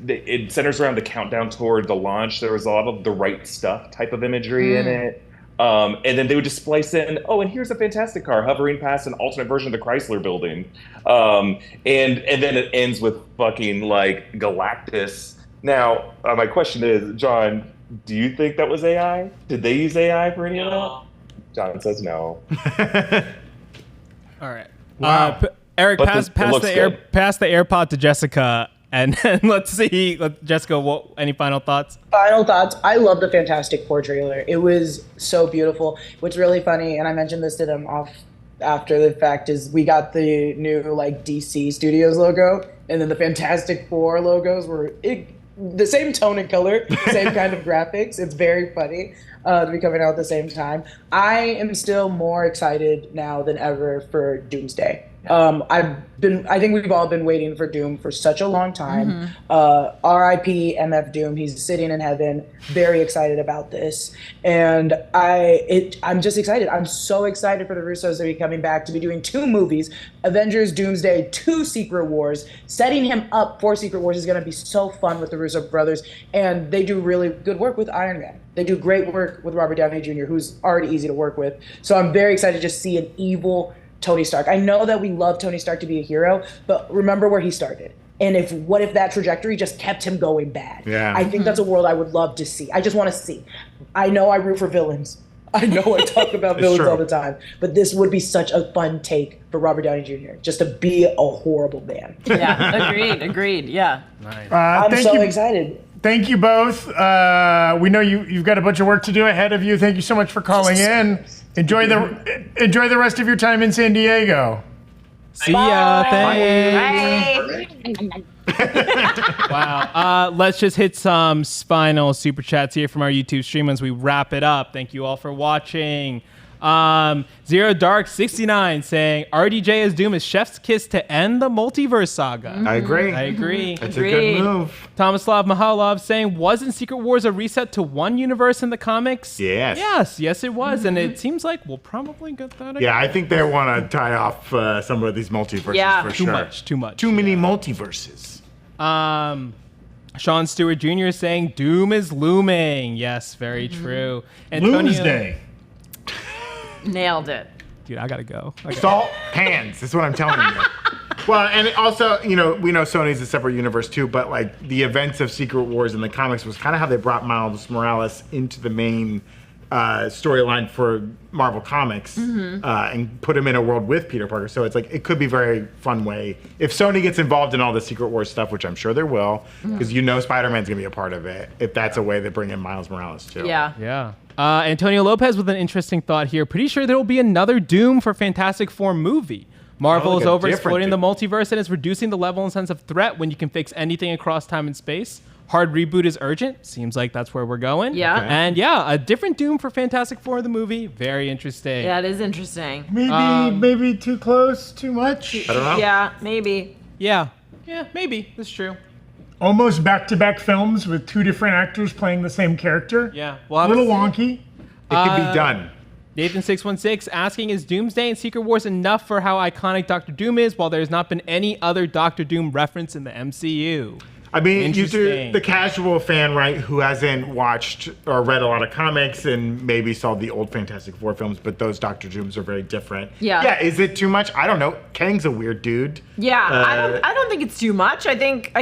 it centers around the countdown toward the launch. There was a lot of the right stuff type of imagery in it. And then they would just splice in, and here's a fantastic car hovering past an alternate version of the Chrysler building. And then it ends with fucking Galactus. Now, my question is, John, do you think that was AI? Did they use AI for any of that? John says no. All right. Wow. Eric, pass the AirPod to Jessica. And let's see, Jessica, any final thoughts? Final thoughts. I love the Fantastic Four trailer. It was so beautiful. What's really funny, and I mentioned this to them off after the fact, is we got the new DC Studios logo, and then the Fantastic Four logos were the same tone and color, same kind of graphics. It's very funny to be coming out at the same time. I am still more excited now than ever for Doomsday. I think we've all been waiting for Doom for such a long time. R.I.P. MF Doom. He's sitting in heaven. Very excited about this, and I'm just excited. I'm so excited for the Russos to be coming back to be doing 2 movies: Avengers Doomsday, 2 Secret Wars. Setting him up for Secret Wars is going to be so fun with the Russo brothers, and they do really good work with Iron Man. They do great work with Robert Downey Jr., who's already easy to work with. So I'm very excited to just see an evil Tony Stark. I know that we love Tony Stark to be a hero, but remember where he started. And what if that trajectory just kept him going bad? Yeah. I think that's a world I would love to see. I just want to see. I know I root for villains. I know I talk about villains all the time, but this would be such a fun take for Robert Downey Jr. just to be a horrible man. Yeah, agreed. Yeah. Nice. I'm so excited. Thank you both. We know you've got a bunch of work to do ahead of you. Thank you so much for calling in. Enjoy the rest of your time in San Diego. See ya. Thanks. Bye. Wow. Let's just hit some final super chats here from our YouTube stream as we wrap it up. Thank you all for watching. Zero Dark 69 saying RDJ as Doom is chef's kiss to end the multiverse saga. I agree. That's a good move. Tomislav Mahalov saying, wasn't Secret Wars a reset to one universe in the comics? Yes, it was. And it seems like we'll probably get that again. Yeah, I think they want to tie off some of these multiverses for sure. Too much. Too many multiverses. Sean Stewart Jr. is saying Doom is looming. Yes, very true. Antonio, Doomsday. Nailed it. Dude, I gotta go. Salt pans. That's what I'm telling you. Well, and also, we know Sony's a separate universe too, but like the events of Secret Wars in the comics was kind of how they brought Miles Morales into the main storyline for Marvel Comics and put him in a world with Peter Parker. So it's like it could be a very fun way if Sony gets involved in all the Secret Wars stuff, which I'm sure they will, because Spider-Man's gonna be a part of it. If that's a way they bring in Miles Morales too. Yeah. Antonio Lopez with an interesting thought here. Pretty sure there will be another Doom for Fantastic Four movie. Marvel is over exploiting the multiverse and is reducing the level and sense of threat when you can fix anything across time and space. Hard reboot is urgent. Seems like that's where we're going. Yeah. Okay. And a different Doom for Fantastic Four, the movie. Very interesting. Yeah, it is interesting. Maybe too close, too much. I don't know. Yeah, maybe. Yeah, maybe. That's true. Almost back-to-back films with 2 different actors playing the same character. Yeah. A little wonky. It can be done. Nathan616 asking, is Doomsday and Secret Wars enough for how iconic Doctor Doom is while there's not been any other Doctor Doom reference in the MCU? I mean, the casual fan, right, who hasn't watched or read a lot of comics and maybe saw the old Fantastic Four films, but those Doctor Dooms are very different. Yeah, is it too much? I don't know. Kang's a weird dude. Yeah, I don't think it's too much. I think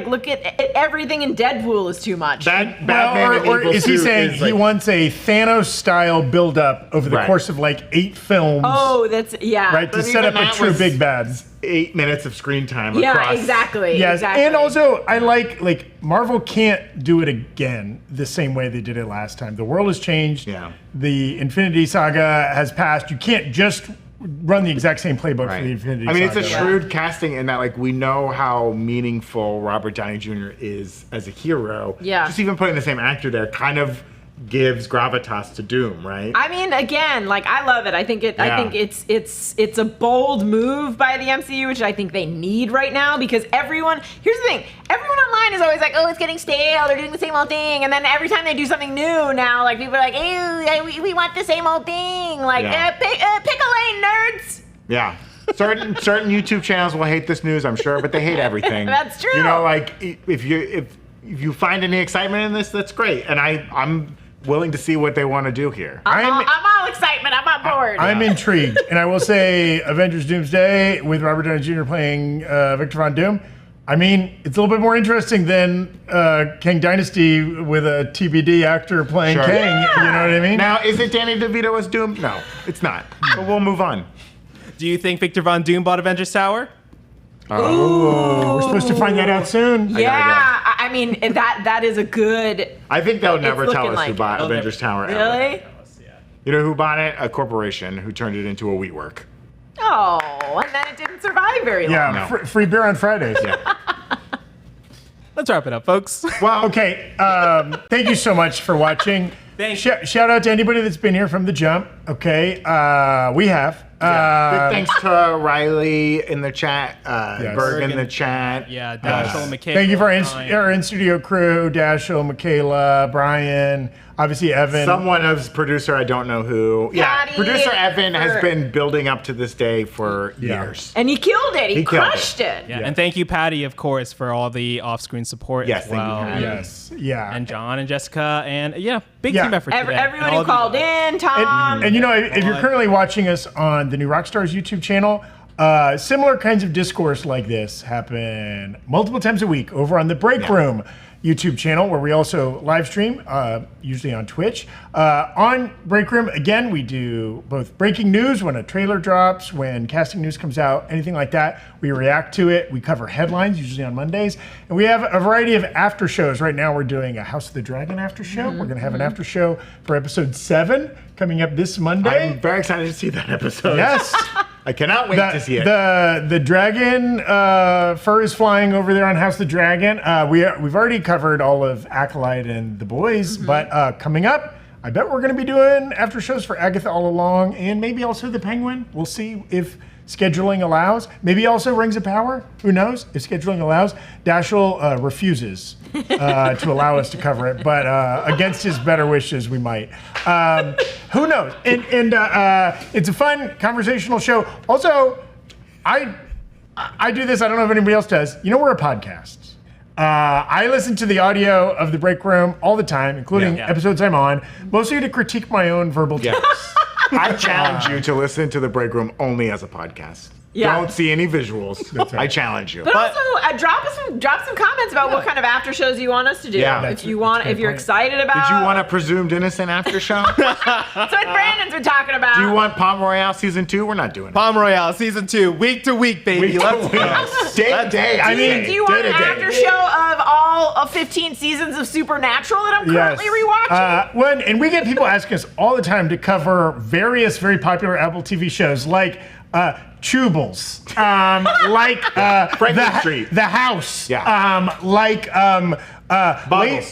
look at everything in Deadpool is too much. Or is he saying he wants a Thanos-style build-up over the course of 8 films? Oh, that's right to set up a true big bad. 8 minutes of screen time. Yeah, exactly. Yes, exactly. And also I like Marvel can't do it again the same way they did it last time. The world has changed. Yeah. The Infinity Saga has passed. You can't just run the exact same playbook for the Infinity Saga. It's a shrewd casting in that we know how meaningful Robert Downey Jr. is as a hero. Yeah. Just even putting the same actor there kind of gives gravitas to Doom, right? I mean, again, I love it. I think it's a bold move by the MCU, which I think they need right now, because here's the thing, everyone online is always like, oh, it's getting stale, they're doing the same old thing, and then every time they do something new now, people are like, ew, we want the same old thing, pick a lane, nerds. Yeah. Certain YouTube channels will hate this news, I'm sure, but they hate everything. That's true. If you find any excitement in this, that's great, and I'm willing to see what they want to do here. I'm all excitement. I'm on board. I'm intrigued. And I will say Avengers Doomsday with Robert Downey Jr. playing Victor Von Doom. I mean, it's a little bit more interesting than Kang Dynasty with a TBD actor playing Kang. Yeah. You know what I mean? Now, is it Danny DeVito as Doom? No, it's not. But we'll move on. Do you think Victor Von Doom bought Avengers Tower? Oh, we're supposed to find that out soon. Yeah, I mean that is a good. I think they'll never tell us who bought Avengers Tower. Really? Ever. You know who bought it? A corporation who turned it into a WeWork. Oh, and then it didn't survive very long. Yeah, free beer on Fridays. Yeah. let's wrap it up, folks. Well, okay. Thank you so much for watching. Shout out to anybody that's been here from the jump. Okay, we have. Big thanks to Riley in the chat, Berg in the chat. Yeah, Dashiell, Mikayla. Thank you for our in-studio crew, Dashiell, Mikayla, Brian, obviously Evan. Someone as producer, I don't know who. Patty, producer Evan has been building up to this day for years. And he killed it. He crushed it. Yeah, and thank you, Patty, of course, for all the off-screen support as well. Thank you, Yes, yeah. And John and Jessica, and big team effort today. Everyone who called in, Tom. And if you're currently watching us on the new Rockstars YouTube channel, similar kinds of discourse like this happen multiple times a week over on the Breakroom YouTube channel, where we also live stream, usually on Twitch. On Breakroom, again, we do both breaking news when a trailer drops, when casting news comes out, anything like that. We react to it. We cover headlines, usually on Mondays. And we have a variety of after shows. Right now, we're doing a House of the Dragon after show. We're going to have an after show for episode 7 coming up this Monday. I'm very excited to see that episode. Yes. I cannot wait to see it. The dragon fur is flying over there on House of the Dragon. We've already covered all of Acolyte and the boys, but coming up, I bet we're going to be doing after shows for Agatha All Along and maybe also the Penguin. We'll see if scheduling allows. Maybe also Rings of Power. Who knows if scheduling allows. Dashiell refuses to allow us to cover it, but against his better wishes, we might. Who knows? And it's a fun conversational show. Also, I do this. I don't know if anybody else does. We're a podcast. I listen to the audio of the Breakroom all the time, including episodes I'm on, mostly to critique my own verbal jokes. I challenge you to listen to the Breakroom only as a podcast. Yeah. Don't see any visuals. Right. I challenge you. But also, drop some comments about what kind of after shows you want us to do. Yeah. If you're excited about. Did you want a presumed innocent after show? That's what Brandon's been talking about. Do you want Palm Royale season 2? We're not doing it. Palm Royale season 2, week to week, baby. Let's go. Day to day. Do you want an after show of all of 15 seasons of Supernatural that I'm currently rewatching? And we get people asking us all the time to cover various very popular Apple TV shows like Tubles, like Street. The House, Yeah.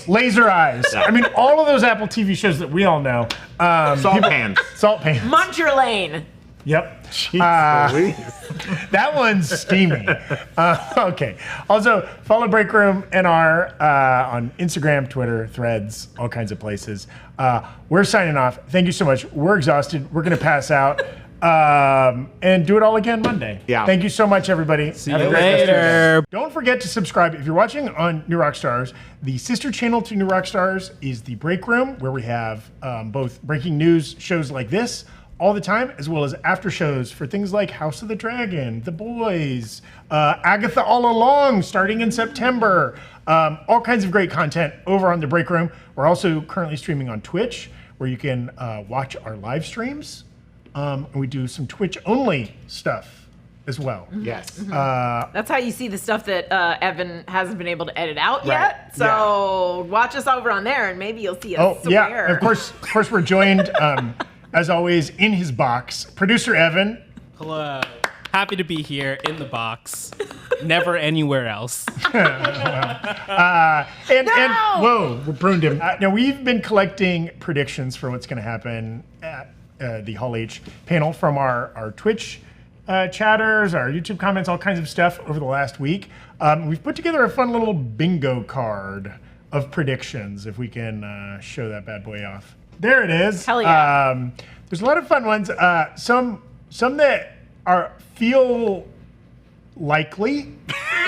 Laser Eyes. Yeah. I mean, all of those Apple TV shows that we all know. Salt Pans. Salt Pans. Muncher Lane. Yep. Jeez, that one's steamy. Okay. Also, follow Breakroom NR on Instagram, Twitter, Threads, all kinds of places. We're signing off. Thank you so much. We're exhausted. We're going to pass out. And do it all again Monday. Yeah. Thank you so much, everybody. See you later. Don't forget to subscribe. If you're watching on New Rockstars, the sister channel to New Rockstars is the Breakroom, where we have both breaking news shows like this all the time, as well as after shows for things like House of the Dragon, The Boys, Agatha All Along, starting in September. All kinds of great content over on the Breakroom. We're also currently streaming on Twitch, where you can watch our live streams. And we do some Twitch-only stuff as well. Yes. That's how you see the stuff that Evan hasn't been able to edit out yet. So watch us over on there, and maybe you'll see us swear. Yeah. Of course, we're joined, as always, in his box. Producer Evan. Hello. Happy to be here in the box. Never anywhere else. Whoa, we pruned him. Now, we've been collecting predictions for what's going to happen at the Hall H panel from our Twitch chatters, our YouTube comments, all kinds of stuff over the last week. We've put together a fun little bingo card of predictions, if we can show that bad boy off. There it is. Hell yeah. There's a lot of fun ones. Some that feel likely.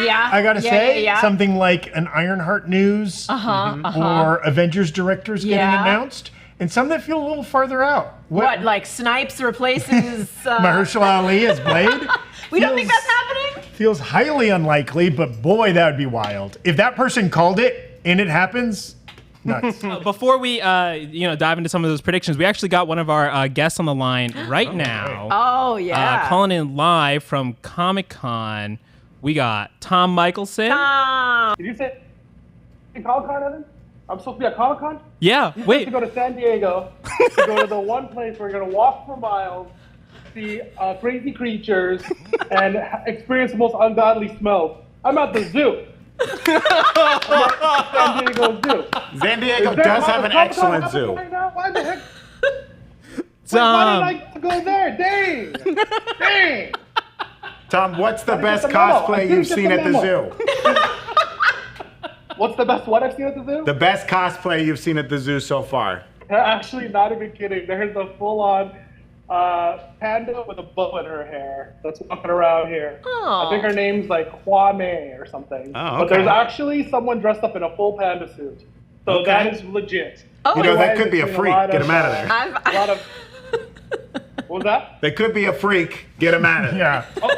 Yeah. I gotta say, yeah. something like an Ironheart news or Avengers directors getting announced. And some that feel a little farther out. What like Snipes replaces Mahershala Ali as Blade? We don't think that's happening? Feels highly unlikely, but boy, that would be wild. If that person called it and it happens, nuts. Before we dive into some of those predictions, we actually got one of our guests on the line right now. Oh, yeah. Calling in live from Comic-Con. We got Tom Michelson. Did you say Comic-Con, Evan? I'm supposed to be at Comic-Con? Yeah, wait. To go to San Diego, to go to the one place where you're going to walk for miles, see crazy creatures, and experience the most ungodly smells. I'm at the zoo. Well, San Diego Zoo. San Diego does have an excellent zoo. Right now? Why the heck? Tom. Why did I go there? Dang! Dang! Tom, what's the best the memo. I cosplay didn't you've get seen the at the memo. zoo? What's the best one I've seen at the zoo? The best cosplay you've seen at the zoo so far? Actually, not even kidding. There's a full-on panda with a bow in her hair that's walking around here. Oh. I think her name's like Kwame or something. Oh, But okay. there's actually someone dressed up in a full panda suit. So Okay. that is legit. Oh, You know, that could be a I've seen freak. lot Get him out of there. I've, A lot of. What was that? They could be a freak. Get him out of there. Yeah. Oh,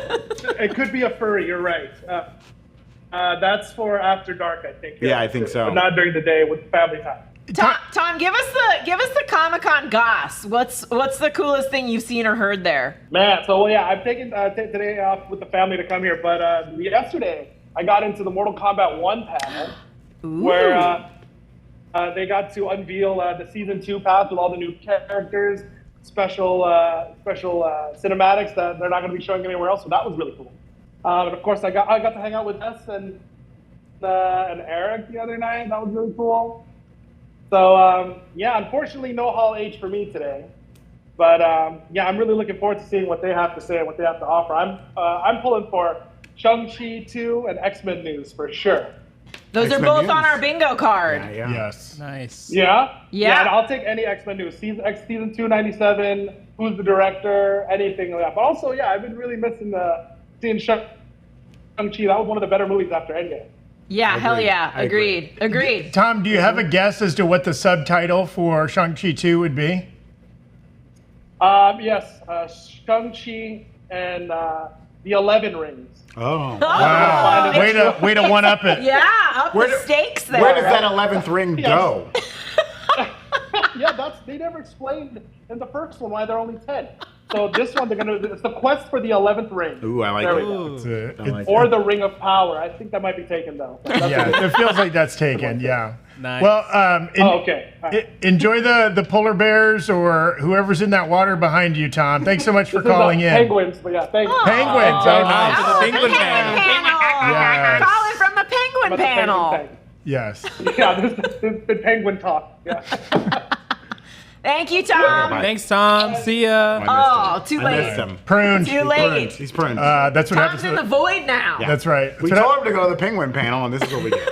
it could be a furry. You're right. That's for after dark, I think. Yeah, I think so. But not during the day with family time. Tom, give us the Comic-Con goss. What's the coolest thing you've seen or heard there? Man, so well, yeah, I've taken today off with the family to come here, but yesterday I got into the Mortal Kombat 1 panel where they got to unveil the season 2 pass with all the new characters, special cinematics that they're not going to be showing anywhere else. So that was really cool. And of course, I got to hang out with Jess and Erik the other night. That was really cool. So yeah, unfortunately, no Hall H for me today. But yeah, I'm really looking forward to seeing what they have to say and what they have to offer. I'm pulling for Shang-Chi 2 and X-Men news for sure. Those are X-Men both news. on our bingo card. Yeah. Yes. Nice. Yeah? Yeah. And I'll take any X-Men news. Season 2, 97, who's the director, anything like that. But also, yeah, I've been really missing seeing Shang-Chi. That was one of the better movies after Endgame. Yeah, hell Agreed. yeah. I agree. Agreed. Tom, do you have a guess as to what the subtitle for Shang-Chi 2 would be? Yes, Shang-Chi and the 11 Rings. Oh. Wow. Way to one up it. Yeah, up Where the do- stakes there. Where does that 11th ring go? Yeah, they never explained in the first one why there are only 10. So this one, it's the quest for the 11th ring. Ooh, I like There we it. go. I like Or it. the Ring of Power. I think that might be taken though. Yeah, it feels like that's taken. Yeah. Nice. Well, Okay. All right. enjoy the polar bears or whoever's in that water behind you, Tom. Thanks so much for This is, calling in. Penguins, but yeah, thanks. Penguins. Oh, nice. Oh, the penguin panel. Yes. Calling from the penguin About the panel. penguin thing. Yes. Yeah, this has been penguin talk. Yeah. Thank you, Tom. Bye. Thanks, Tom. See ya. Oh, too I late. missed him. Pruned. Too late. He's pruned. That's what Tom's happens. in the void now. Yeah. That's right. We That's what told him to go to the penguin panel, and this is what we did.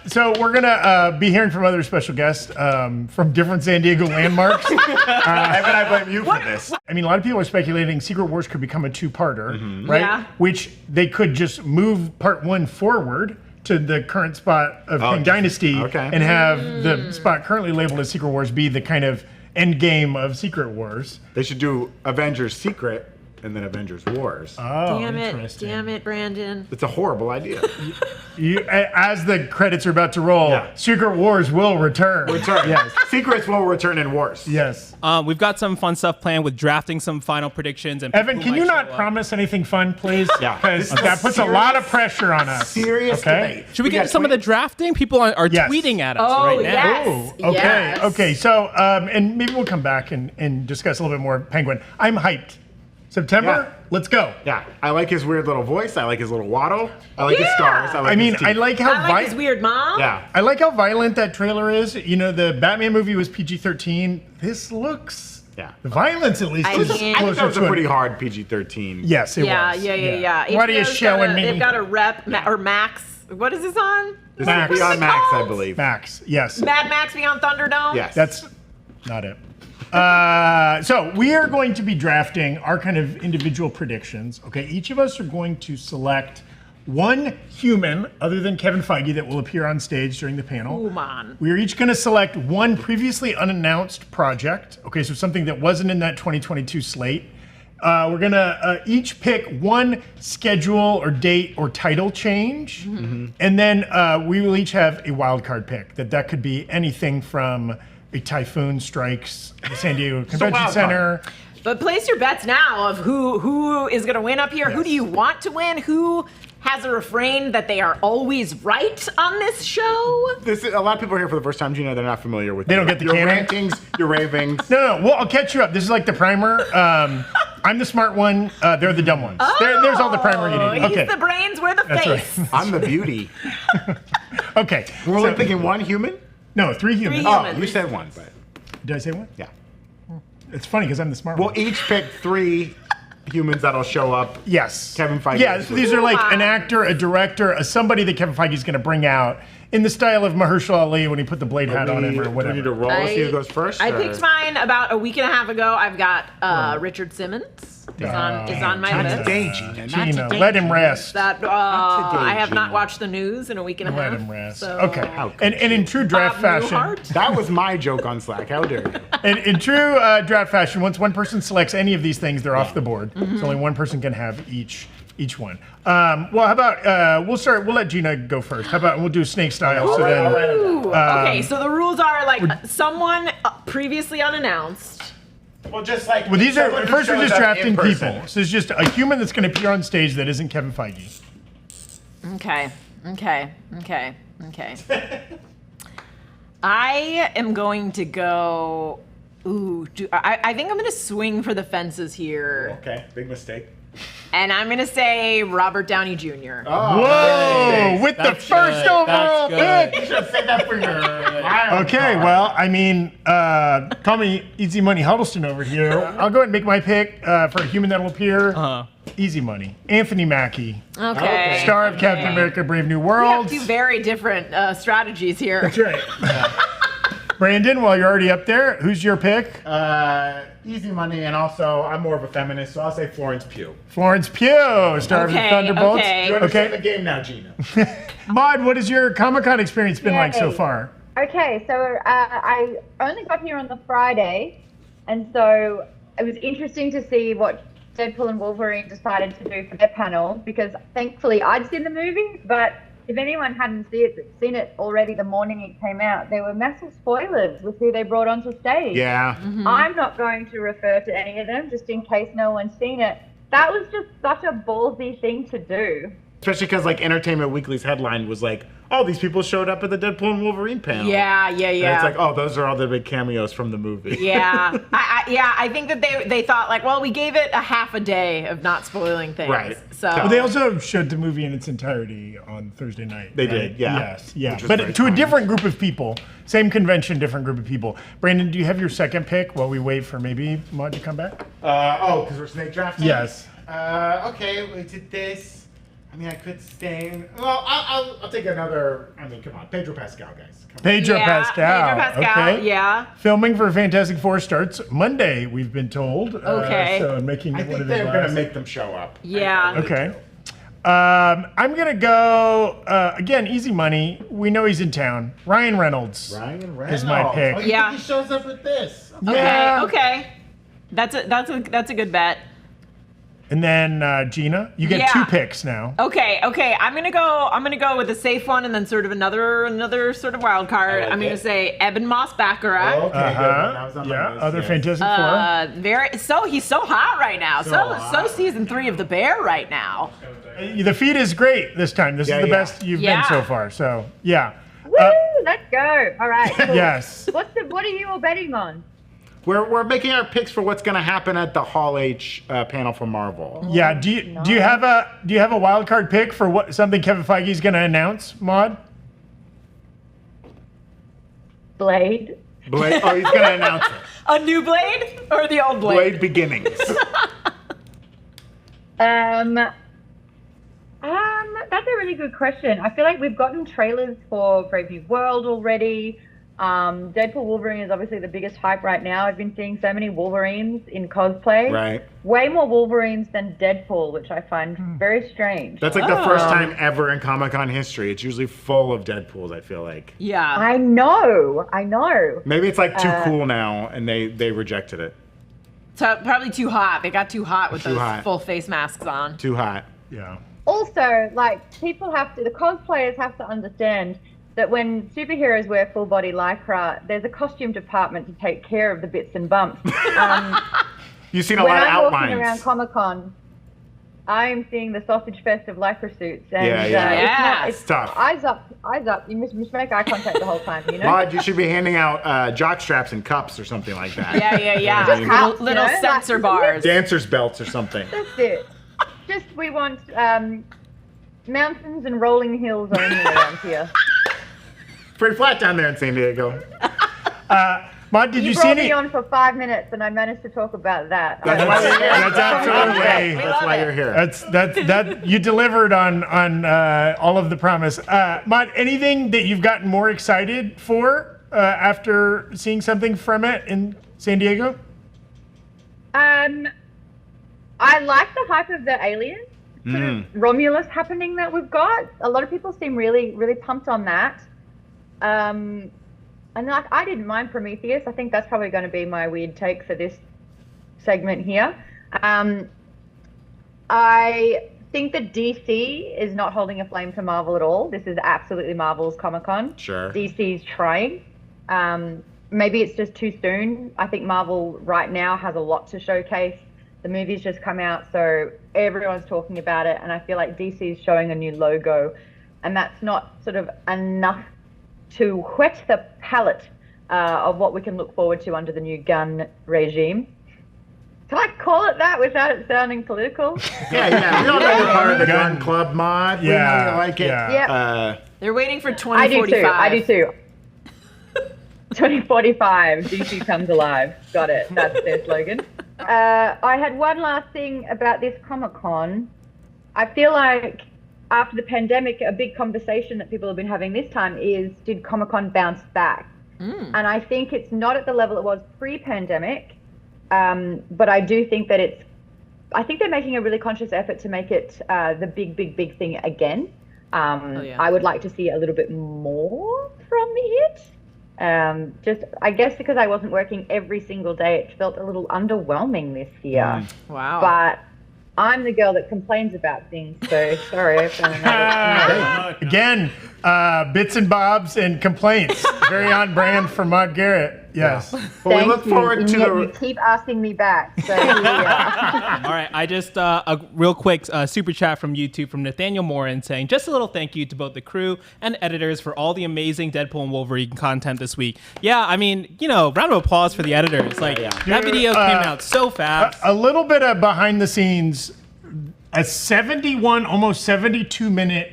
So we're gonna be hearing from other special guests from different San Diego landmarks. Evan, I blame you for this. I mean, a lot of people are speculating Secret Wars could become a two-parter, right? Yeah. Which they could just move part 1 forward to the current spot of King Dynasty okay. and have the spot currently labeled as Secret Wars be the kind of end game of Secret Wars. They should do Avengers Secret and then Avengers Wars. Oh, Damn interesting. it, Brandon. It's a horrible idea. As the credits are about to roll, Yeah. Secret Wars will return. Return. Yes. Secrets will return in Wars. Yes. We've got some fun stuff planned with drafting some final predictions. And Evan, people can might you show not up. promise anything fun, please? Yeah. Because This is that puts a lot of pressure on us. Serious Okay. debate. Should we get some of the drafting? People are Yes. tweeting at us Oh, right now. yes. Okay. Yes. Okay. So, and maybe we'll come back and discuss a little bit more Penguin. I'm hyped. September, Yeah. let's go. Yeah, I like his weird little voice. I like his little waddle. I like his scars. I mean, I like how I like his weird mom. Yeah. I like how violent that trailer is. You know, the Batman movie was PG-13. This looks, Yeah. the violence at least I is mean- I think closer that was to a pretty it. hard PG-13. Yes, it Yeah, was. yeah. What are you HBO's showing me? They've got a rep, or Max. What is this on? This Max. is Beyond Max, I called? believe. Max, yes. Mad Max Beyond Thunderdome? Yes. That's not it. So we are going to be drafting our kind of individual predictions. Okay, each of us are going to select one human other than Kevin Feige that will appear on stage during the panel. Ooh, man. We are each going to select one previously unannounced project. Okay, so something that wasn't in that 2022 slate. We're going to each pick one schedule or date or title change. And then we will each have a wild card pick. That could be anything from a typhoon strikes the San Diego Convention wild Center. But place your bets now of who is going to win up here. Who Yes. do you want to win? Who has a refrain that they are always right on this show? This is, a lot of people are here for the first time, Gina. They're not familiar with They don't get the your canon? rankings, your ravings. No, well, I'll catch you up. This is like the primer. I'm the smart one. They're the dumb ones. There's all the primary eating. Okay. He's the brains, we're the That's face. right. I'm the beauty. Okay. We're only picking one human? No, 3 humans. Three Oh, humans. you said one, but Did I say one? yeah. It's funny because I'm the smart We'll one. each pick 3 humans that'll show up. Yes. Kevin Feige. Yeah, so these are like an actor, a director, somebody that Kevin Feige's going to bring out in the style of Mahershala Ali when he put the blade hat on him or Do whatever. we need to roll? See who goes first? I or- picked mine about a week and a half ago. I've got Richard Simmons is on my Not list. today, Gina. Not Gina, today. let him rest. That today, I have not Gina. watched the news in a week and a half. Let him rest. So. Okay. could And in true draft Bob fashion, Newhart? That was my joke on Slack. How dare you? in true draft fashion, once one person selects any of these things, they're off the board. So only one person can have each one. Well, how about we'll let Gina go first. How about we'll do snake style? So then, Ooh, okay, so the rules are like someone previously unannounced. Well, just like. well, these are someone who first we're shows just up drafting in person. people. So it's just a human that's going to appear on stage that isn't Kevin Feige. Okay. I am going to go. I think I'm going to swing for the fences here, Okay, big mistake. and I'm going to say Robert Downey Jr. Whoa! With the That's first good. overall That's pick. You should have said that for your. Okay, well, I mean, call me Easy Money Huddleston over here. I'll go ahead and make my pick for a human that'll appear. Easy Money. Anthony Mackie, Okay. star of Captain America: Brave New We World. have 2 very different strategies here. That's right. Brandon, while you're already up there, who's your pick? Easy money, and also I'm more of a feminist, so I'll say Florence Pugh. Florence Pugh, star of the Okay, Thunderbolts. okay. You understand Okay. the game now, Gina. Maud, what has your Comic-Con experience been like so Yay. far? Okay, so I only got here on the Friday, and so it was interesting to see what Deadpool and Wolverine decided to do for their panel, because thankfully I'd seen the movie, but if anyone hadn't seen it already the morning it came out, there were massive spoilers with who they brought onto stage. Yeah. I'm not going to refer to any of them, just in case no one's seen it. That was just such a ballsy thing to do. Especially because like Entertainment Weekly's headline was like, "Oh, these people showed up at the Deadpool and Wolverine panel." Yeah. And it's like, "Oh, those are all the big cameos from the movie." Yeah, I think that they thought like, well, we gave it a half a day of not spoiling things. Right. So Well, they also showed the movie in its entirety on Thursday night. They right? did, yeah. Yes, yeah. Which was very But to a fun. different group of people. Same convention, different group of people. Brandon, do you have your second pick while we wait for maybe Maud to come back? Because we're snake drafting. Yes. Okay, we did this. I mean, I could stay. Well, I'll take another. I mean, come on, Pedro Pascal, guys. Come on. Pedro yeah, Pascal. Pedro Pascal. Okay. Yeah. Filming for Fantastic Four starts Monday, we've been told. Okay. So making I it one think of his they're gonna last. make them show up. Yeah. Okay. I'm gonna go again. Easy money. We know he's in town. Ryan Reynolds. Ryan Reynolds Is my pick. Oh, you Yeah. think he shows up with this. Yeah. Okay. That's a good bet. And then Gina, you get Yeah. 2 picks now. Okay. I'm gonna go with a safe one and then sort of another sort of wild card. like I'm gonna it. say Eben Moss Baccarat. Okay, good. That was on my Yeah. list, Other yeah. Fantastic Four. He's so hot right now. So hot. season 3 of The Bear right now. The feed is great this time. This Yeah, is the yeah. best you've Yeah. been so far. So yeah. Woo! Let's go. All right. Cool. Yes. What are you all betting on? We're making our picks for what's gonna happen at the Hall H panel for Marvel. Yeah. Do you have a wild card pick for what something Kevin Feige's going to announce, Maud? Blade. Blade. Oh, he's gonna announce it. A new Blade or the old Blade? Blade Beginnings. That's a really good question. I feel like we've gotten trailers for Brave New World already. Deadpool Wolverine is obviously the biggest hype right now. I've been seeing so many Wolverines in cosplay. Right. Way more Wolverines than Deadpool, which I find very strange. That's like the first time ever in Comic-Con history. It's usually full of Deadpools, I feel like. Yeah. I know. Maybe it's like too cool now and they rejected it. So probably too hot. They got too hot with Too those hot. full face masks on. Too hot. Yeah. Also, like, the cosplayers have to understand that when superheroes wear full body lycra, there's a costume department to take care of the bits and bumps. You've seen a When lot of I'm walking outlines. around Comic-Con, I'm seeing the sausage fest of lycra suits, and It's tough. Eyes up. You must make eye contact the whole time. Maud, you should be handing out jock straps and cups or something like that. Yeah. Just cups, little sensor bars. Dancers belts or something. That's it. Just we want mountains and rolling hills only around here. Pretty flat down there in San Diego. Maud, did you see brought any? me on for 5 minutes, and I managed to talk about that. That's why you're here. That's absolutely. That's why you're here. That you delivered on all of the promise. Maud, anything that you've gotten more excited for after seeing something from it in San Diego? I like the hype of the aliens, sort of Romulus happening that we've got. A lot of people seem really, really pumped on that. And I didn't mind Prometheus. I think that's probably going to be my weird take for this segment here. I think that DC is not holding a flame to Marvel at all. This is absolutely Marvel's Comic-Con. Sure. DC's trying. Maybe it's just too soon. I think Marvel right now has a lot to showcase. The movie's just come out, so everyone's talking about it, and I feel like DC's showing a new logo, and that's not sort of enough to whet the palate of what we can look forward to under the new gun regime. Can I call it that without it sounding political? Yeah. We all know you're part of the gun club, Maud. We know you like it. Yeah. They're waiting for 2045. I do too. 2045, DC comes alive. Got it. That's their slogan. I had one last thing about this Comic-Con. I feel like after the pandemic, a big conversation that people have been having this time is, did Comic-Con bounce back? And I think it's not at the level it was pre-pandemic, but I do think that I think they're making a really conscious effort to make it the big thing again. I would like to see a little bit more from it. Just, I guess because I wasn't working every single day, it felt a little underwhelming this year. Wow. But I'm the girl that complains about things, so sorry. Again, bits and bobs and complaints. Very on brand for Maud Garrett. Yes. Well, we look forward to you keep asking me back. So here we are. All right, I just a real quick super chat from YouTube from Nathaniel Morin saying, just a little thank you to both the crew and editors for all the amazing Deadpool and Wolverine content this week. Yeah, I mean, round of applause for the editors. Like, that video came out so fast. A little bit of behind the scenes, a 71, almost 72 minute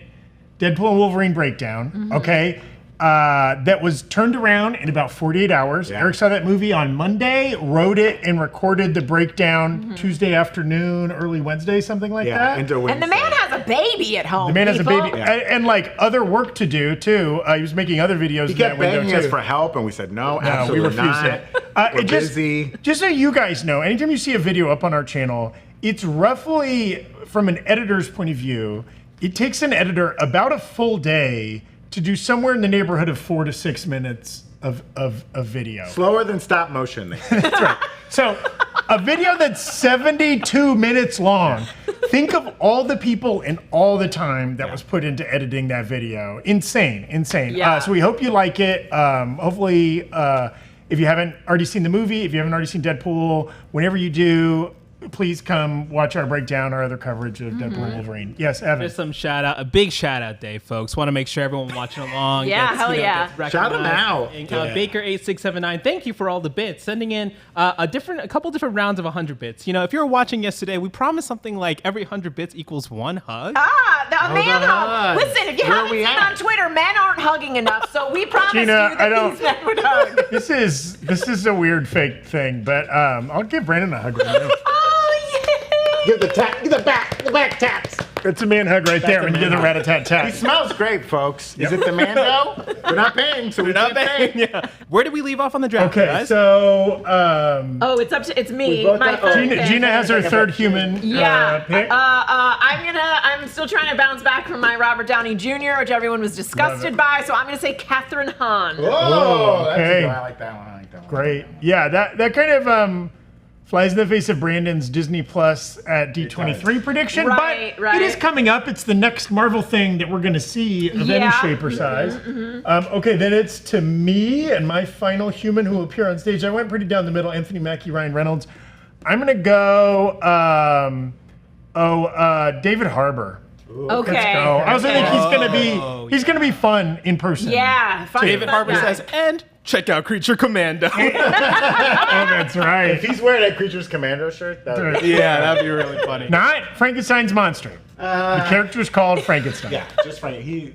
Deadpool and Wolverine breakdown, okay? That was turned around in about 48 hours. Erik saw that movie on Monday, wrote it, and recorded the breakdown Tuesday afternoon, early Wednesday, something like that. Into Wednesday. And the man has a baby at home. The man has a people. baby, and like other work to do too. He was making other videos. He in that kept window begging us too. for help, and we said no, We absolutely refused not. it. We're busy. Just so you guys know, anytime you see a video up on our channel, it's roughly, from an editor's point of view, it takes an editor about a full day to do somewhere in the neighborhood of 4 to 6 minutes of video. Slower than stop motion. That's right. So a video that's 72 minutes long. Think of all the people and all the time that was put into editing that video. Insane. Yeah. So we hope you like it. Hopefully, if you haven't already seen the movie, if you haven't already seen Deadpool, whenever you do, please come watch our breakdown, our other coverage of Deadpool and Wolverine. Yes, Evan. There's some a big shout out day, folks. Want to make sure everyone watching along. Yeah, hell yeah. Gets Shout them out. And, Baker8679, thank you for all the bits. Sending in a couple different rounds of 100 bits. If you were watching yesterday, we promised something like every 100 bits equals one hug. The man hug. hug. Listen, if you haven't seen on Twitter, men aren't hugging enough, so we promised Gina, you that these men would hug. This is a weird fake thing, but I'll give Brandon a hug right now. Give the back taps. It's a man hug right there when you do the rat-a-tat-tat. He smells great, folks. Is it the Mando? We're not paying, so we're not paying. Yeah. Where did we leave off on the draft, Okay, guys? so It's me. both My got- third Gina, pick. Gina has her third human pick. I'm still trying to bounce back from my Robert Downey Jr., which everyone was disgusted by, so I'm gonna say Catherine Hahn. Oh, that's okay. good. I like that one. Great. Yeah, that kind of flies in the face of Brandon's Disney Plus at D23 prediction, Right. it is coming up. It's the next Marvel thing that we're going to see of any shape or size. Okay, then it's to me and my final human who will appear on stage. I went pretty down the middle, Anthony Mackie, Ryan Reynolds. I'm going to go David Harbour. Okay. Let's go. I also think he's gonna be fun in person. Yeah, fun. David Harbour says, and check out Creature Commando. Oh, that's right. If he's wearing a Creatures Commando shirt, that would be... Yeah, that'd be really funny. Not Frankenstein's monster. The character's called Frankenstein. Yeah, just funny.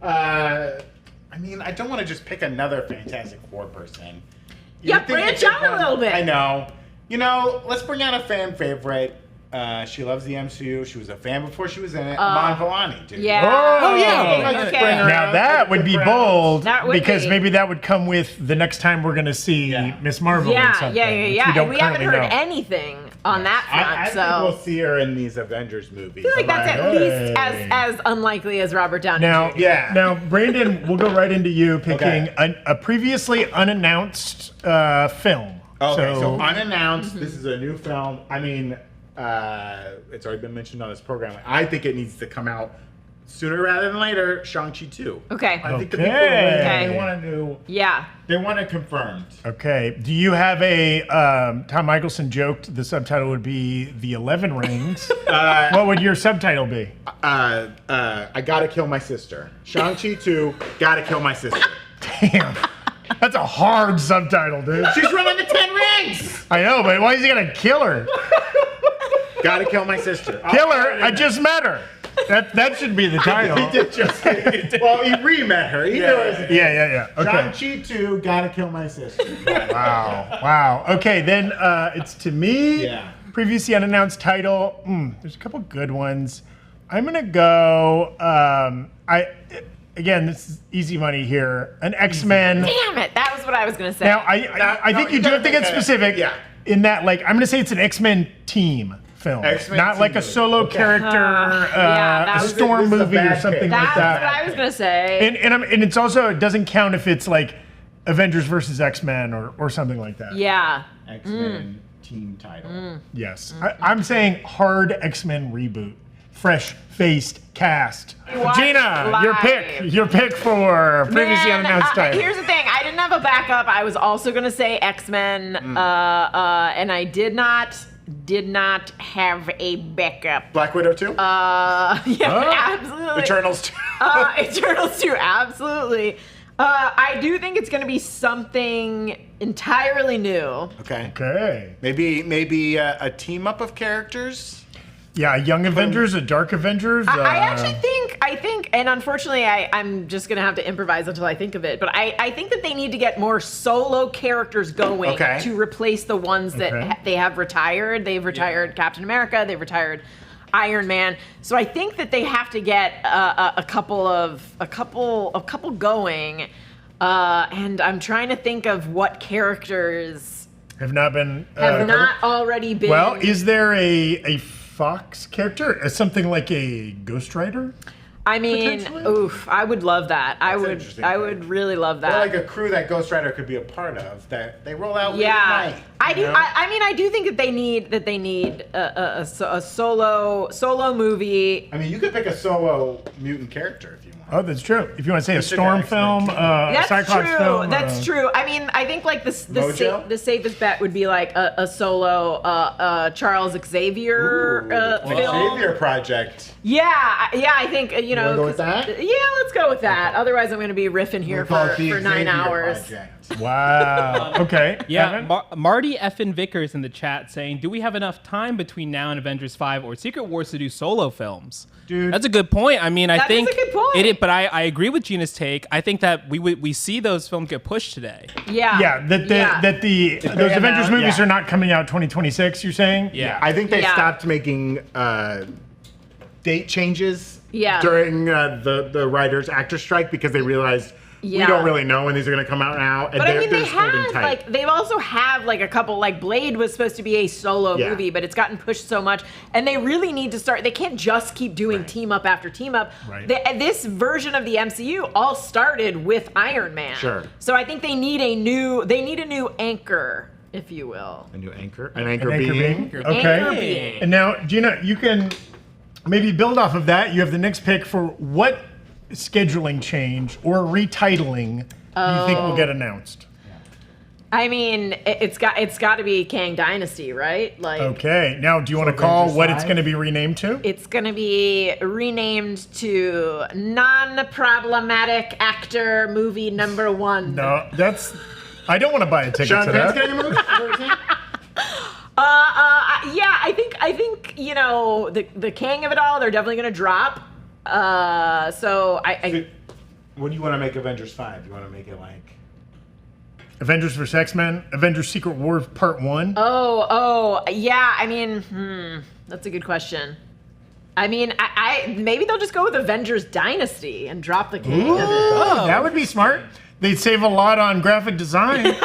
I mean, I don't want to just pick another Fantastic Four person. Branch out a little bit. I know. You know, let's bring out a fan favorite. She loves the MCU. She was a fan before she was in it. Mon Vellani, dude. Yeah. Oh, yeah. Okay. Bring her Now out, that would be bold That would because be. maybe that would come with the next time we're going to see Miss Marvel or Yeah, something. yeah. which We haven't currently heard know. anything on that front, I so think we'll see her in these Avengers movies. I feel like that's at least Hey. as unlikely as Robert Downey Now, Jr. Now, Brandon, we'll go right into you picking Okay. a previously unannounced film. Okay, so unannounced. This is a new film. I mean, it's already been mentioned on this program. I think it needs to come out sooner rather than later. Shang-Chi 2. Okay. I think the people Okay. they want to do. Yeah. They want it confirmed. Okay. Do you have a Tom Michelson joked the subtitle would be The 11 Rings? What would your subtitle be? I gotta kill my sister. Shang-Chi 2. Gotta kill my sister. Damn. That's a hard subtitle, dude. She's running the 10 rings. I know, but why is he gonna kill her? Gotta kill my sister. Kill her? I just met her. That should be the title. He did just. Well, he re-met her. He knew it was Yeah. Okay. Shang-Chi 2. Gotta kill my sister. Wow. Okay, then it's to me. Yeah. Previously unannounced title. There's a couple good ones. I'm gonna go. Again, this is easy money here. An X-Men. Damn it. That was what I was going to say. Now, I think you do have to get specific. Yeah. In that, like, I'm gonna say it's an X-Men team film, X-Men not team like a movie. solo Okay. character, that a was- storm this is a movie or bad something pick. like That's that. what I was going to say. And it's also, it doesn't count if it's like Avengers versus X-Men or something like that. Yeah. X-Men team title. Yes. I'm saying hard X-Men reboot. Fresh-faced cast. Watch Gina, live. your pick for previously Man, unannounced title. here's the thing. I didn't have a backup. I was also going to say X-Men, and I did not have a backup. Black Widow 2. Absolutely. Eternals 2. Eternals 2, absolutely. I do think it's going to be something entirely new. Okay. Maybe a team up of characters. Yeah, a Young Avengers, a Dark Avengers. I actually think, and unfortunately, I'm just gonna have to improvise until I think of it. But I think that they need to get more solo characters going to replace the ones that they have retired. They've retired Captain America. They've retired Iron Man. So I think that they have to get a couple going. And I'm trying to think of what characters have not been already been. Well, is there a Fox character? Something like a Ghost Rider? I mean, oof! I would love that. I would really love that. Or like a crew that Ghost Rider could be a part of that they roll out. Yeah, I do. I do think that they need a solo movie. I mean, you could pick a solo mutant character if you want. Oh, that's true. If you want to say a Storm film, a Cyclops film. That's true. I mean, I think like the safest bet would be like a solo Charles Xavier film. Xavier project. Yeah. I think You wanna go with that? Yeah, let's go with that. Otherwise, I'm going to be riffing here for 9 hours. Wow. Okay. Yeah, Marty Effin Vickers in the chat saying, "Do we have enough time between now and Avengers 5 or Secret Wars to do solo films?" Dude, that's a good point. I mean, I think is a good point. but I agree with Gina's take. I think that we see those films get pushed today. Yeah. Those Avengers movies are not coming out 2026. You're saying? Yeah. I think they stopped making date changes during the writers' actor strike because they realized we don't really know when these are going to come out now. And but I mean, they're holding tight. like they also have like a couple. Like Blade was supposed to be a solo movie, but it's gotten pushed so much, and they really need to start. They can't just keep doing team up after team up. Right. This version of the MCU all started with Iron Man. Sure. So I think they need a new anchor, if you will. A new anchor. An anchor being. Okay. Anchor being. And now, Gina, you can maybe build off of that. You have the next pick for what scheduling change or retitling you think will get announced. I mean, it's got to be Kang Dynasty, right? Like. Okay. Now, do you want to call what it's going to be renamed to? It's going to be renamed to Non-Problematic Actor Movie Number 1. No, I don't want to buy a ticket Sean to Penn's that. getting a movie? Yeah, I think you know the king of it all. They're definitely going to drop. So I What do you want to make Avengers 5? You want to make it like Avengers vs. X-Men, Avengers Secret Wars Part 1. Oh, yeah. I mean, that's a good question. I mean, I maybe they'll just go with Avengers Dynasty and drop the king of it. Oh, that would be smart. They'd save a lot on graphic design.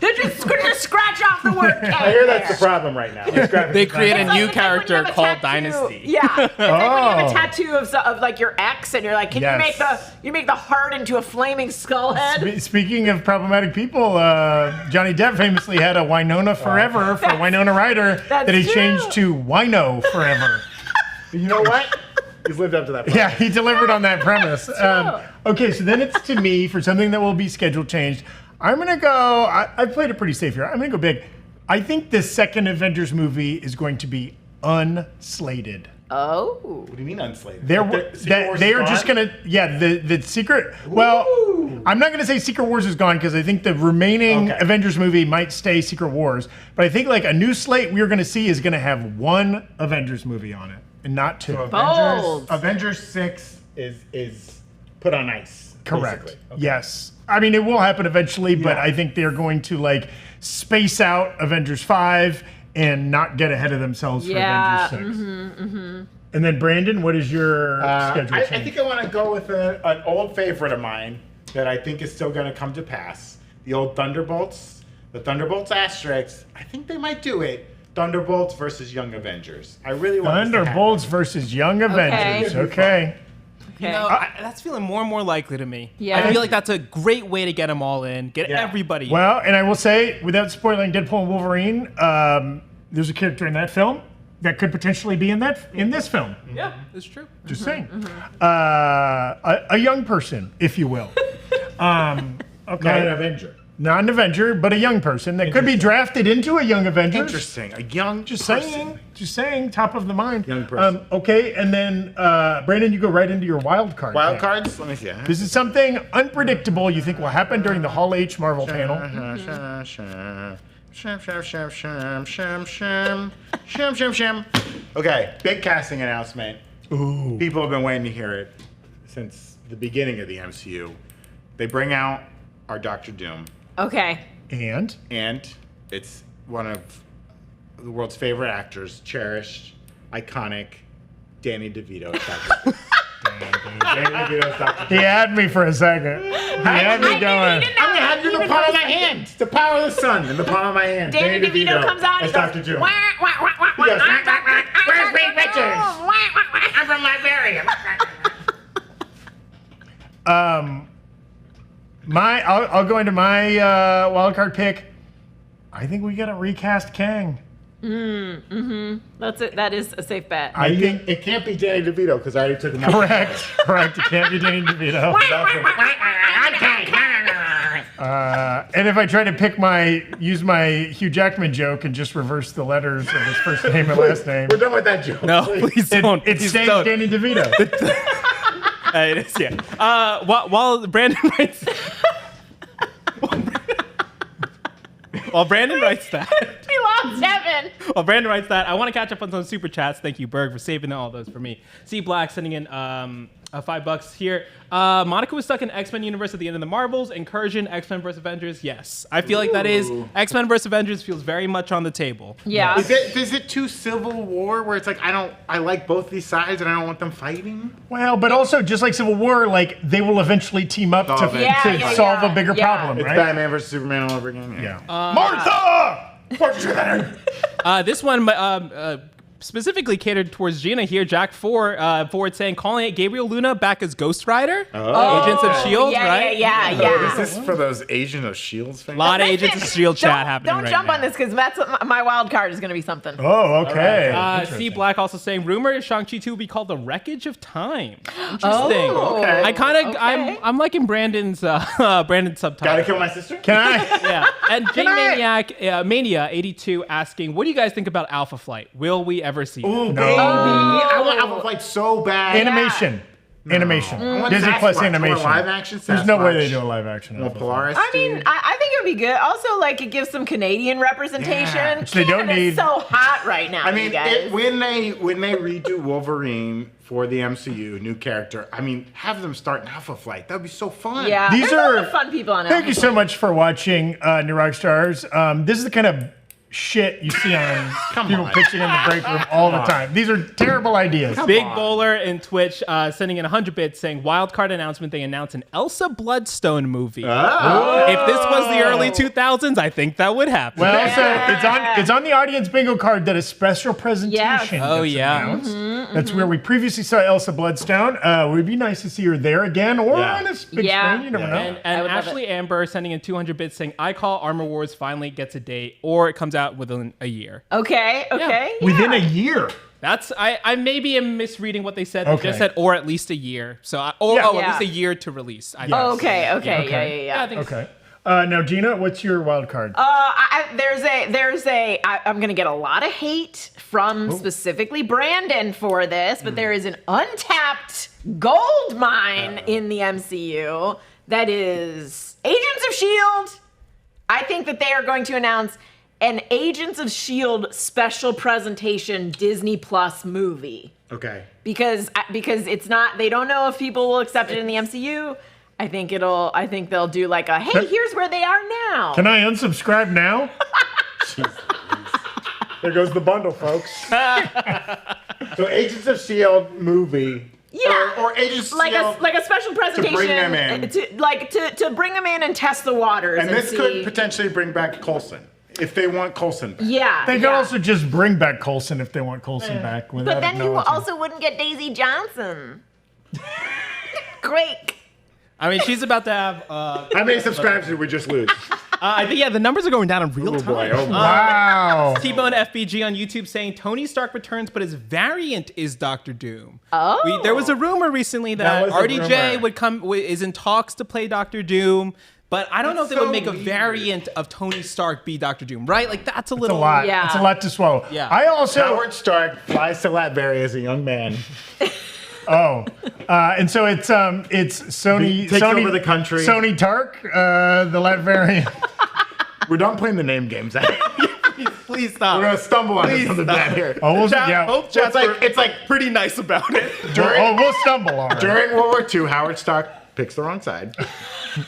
They're just going to scratch off the word Kang. I hear that's the problem right now. They create a new It's like when you character have a called tattoo. Dynasty. Yeah, it's like when you have Oh. a tattoo of like your ex, and you're like, can Yes. you make the heart into a flaming skull head? Speaking of problematic people, Johnny Depp famously had a Winona Forever for Winona Ryder that he true. changed to Wino Forever. You know what? He's lived up to that. Yeah, he delivered on that premise. Okay, so then it's to me for something that will be schedule changed. I'm going to go, I've played it pretty safe here. I'm going to go big. I think the second Avengers movie is going to be unslated. Oh. What do you mean unslated? They are just going to, the secret, well, I'm not going to say Secret Wars is gone because I think the remaining Avengers movie might stay Secret Wars. But I think like a new slate we're going to see is going to have one Avengers movie on it and not two. So Avengers 6 is put on ice. Correct. basically. Okay. Yes. I mean, it will happen eventually, but I think they're going to like space out Avengers 5 and not get ahead of themselves for Avengers 6. And then Brandon, what is your schedule I change? think I want to go with an old favorite of mine that I think is still going to come to pass. The old Thunderbolts, the Thunderbolts asterisks. I think they might do it. Thunderbolts versus Young Avengers. I really want this to Thunderbolts versus Young Avengers. Okay. You know, that's feeling more and more likely to me. Yeah. I feel like that's a great way to get them all in, get everybody in. Well, and I will say, without spoiling Deadpool and Wolverine, there's a character in that film that could potentially be in this film. Yeah, it's true. Just saying. A young person, if you will. Okay. Not an Avenger. Not an Avenger, but a young person that could be drafted into a Young Avengers. Interesting. A young Just person. saying, top of the mind. Young person. Okay, and then Brandon, you go right into your wild card. Wild pick. cards? Let me see. This is something unpredictable you think will happen during the Hall H Marvel panel. Okay, big casting announcement. Ooh. People have been waiting to hear it since the beginning of the MCU. They bring out our Doctor Doom, Okay. And it's one of the world's favorite actors, cherished, iconic, Danny DeVito. Danny DeVito's Doctor he Doom. had me for a second. He had me going. I'm gonna have you in the palm of my hand. The power of the sun in the palm of my hand. Danny DeVito comes out as and Dr. Doom. Wah, wah, wah, wah, He goes, wah, "Wah, wah, wah. Where's Reed Richards? wah, wah, wah." I'm from Liberia. I'll go into my wild card pick. I think we gotta recast Kang. That's it. That is a safe bet. I think it can't be Danny DeVito because I already took him out. correct. It can't be Danny DeVito. And if I try to use my Hugh Jackman joke and just reverse the letters of his first name and last name, We're done with that joke. No, please don't. it Please stays don't. Danny DeVito. It is, yeah. While Brandon writes... While Brandon writes that... We lost Evan. While Brandon writes that, I want to catch up on some super chats. Thank you, Berg, for saving all those for me. C Black sending in $5 here. Monica was stuck in X-Men universe at the end of the Marvels. Incursion, X-Men vs. Avengers. Yes, I feel like that is X-Men vs. Avengers feels very much on the table. Yeah. Is it too Civil War where it's like I like both these sides and I don't want them fighting? Well, but also just like Civil War, like they will eventually team up Solve to it. solve a bigger problem, It's right? Batman versus Superman all over again. Yeah. Martha! This one, specifically catered towards Gina here. Jack Ford saying, calling it Gabriel Luna back as Ghost Rider. Agents of S.H.I.E.L.D., right? Is this for those Agents of S.H.I.E.L.D. fans? A lot of Agents of S.H.I.E.L.D. chat happening Don't right jump now. on this because that's my wild card is going to be something. Oh, okay. C Black also saying, rumor is Shang-Chi 2 will be called The Wreckage of Time. Interesting. okay. I kind of, I'm liking Brandon's subtitle. Gotta kill my sister? Can I? Yeah. And J Maniac Mania 82 asking, what do you guys think about Alpha Flight? Will we ever see it? Ooh, baby. I want Alpha Flight so bad. Animation. Animation. I want Disney Plus Sasquatch. animation. Live action There's no way Sasquatch. they do a live action. Well, Polaris. I mean, I think it would be good. Also, like, it gives some Canadian representation. Yeah. Which they don't Canada's need. so hot right now, I mean, you guys. when they redo Wolverine for the MCU, new character, I mean, have them start in Alpha Flight. That would be so fun. Yeah, These there's a lot are- of fun people on it. Thank you so much for watching New Rockstars. This is the kind of shit you see on people on. pitching in the break room all the time. These are terrible ideas. Big Bowler in Twitch sending in 100 bits saying, wildcard announcement, they announced an Elsa Bloodstone movie. If this was the early 2000s, I think that would happen. Well, so it's on the audience bingo card that a special presentation. Oh, gets yeah. announced. That's where we previously saw Elsa Bloodstone. It would be nice to see her there again or on a big Yeah. screen. You never know. And would love Ashley Amber sending in 200 bits saying, I call Armor Wars finally gets a date, or it comes out within a year. Okay. Within a year. That's I maybe am misreading what they said. They Okay. just said or at least a year. So at least a year to release. I Oh, think. okay. Yeah. I think Okay. Now, Gina, what's your wild card? I'm gonna get a lot of hate from specifically Brandon for this, but there is an untapped gold mine in the MCU that is Agents of S.H.I.E.L.D. I think that they are going to announce an Agents of S.H.I.E.L.D. special presentation Disney Plus movie. Okay. Because it's not, they don't know if people will accept it in the MCU. I think they'll do like a, hey, here's where they are now. Can I unsubscribe now? There goes the bundle, folks. So Agents of S.H.I.E.L.D. movie. Yeah. Or Agents of like S.H.I.E.L.D. a special presentation bring them in. to bring them in and test the waters. And this see. could potentially bring back Coulson. If they want Coulson back. Yeah. They could also just bring back Coulson if they want Coulson back. But then you also wouldn't get Daisy Johnson. Great. I mean, she's about to have. How many subscribers did we just lose? I think the numbers are going down in real Oh time. boy. Oh boy. Wow. T-Bone FBG on YouTube saying Tony Stark returns, but his variant is Doctor Doom. Oh. There was a rumor recently that was a RDJ rumor. is in talks to play Doctor Doom. But I don't know if they so would make a weird. variant of Tony Stark be Doctor Doom, right? Like that's a It's a little lot. Yeah. It's a lot to swallow. Yeah. I also. Howard Stark flies to Latveria as a young man. And so it's Sony. Takes Sony over the country. Sony Tark, the Latvian. We're done playing the name games. Please stop. We're gonna stumble on Please something stop. bad here. Oh, we'll, Chat, yeah. hope chat's It's like pretty nice about it. We'll stumble on it. during World War II, Howard Stark picks the wrong side,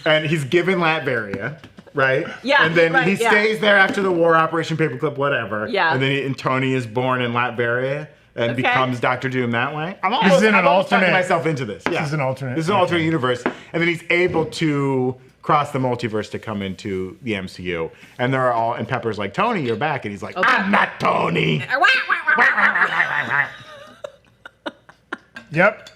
and he's given Latveria, right? Yeah, And then right, he yeah. stays there after the war, Operation Paperclip, whatever. Yeah. And then Tony is born in Latveria and Okay. becomes Doctor Doom that way. I'm This is in an I'm almost talking alternate- myself into this. Yeah. is an alternate- This is an alternate universe, and then he's able to cross the multiverse to come into the MCU. And they're all, and Pepper's like, Tony, you're back, and he's like, I'm not Tony. Yep.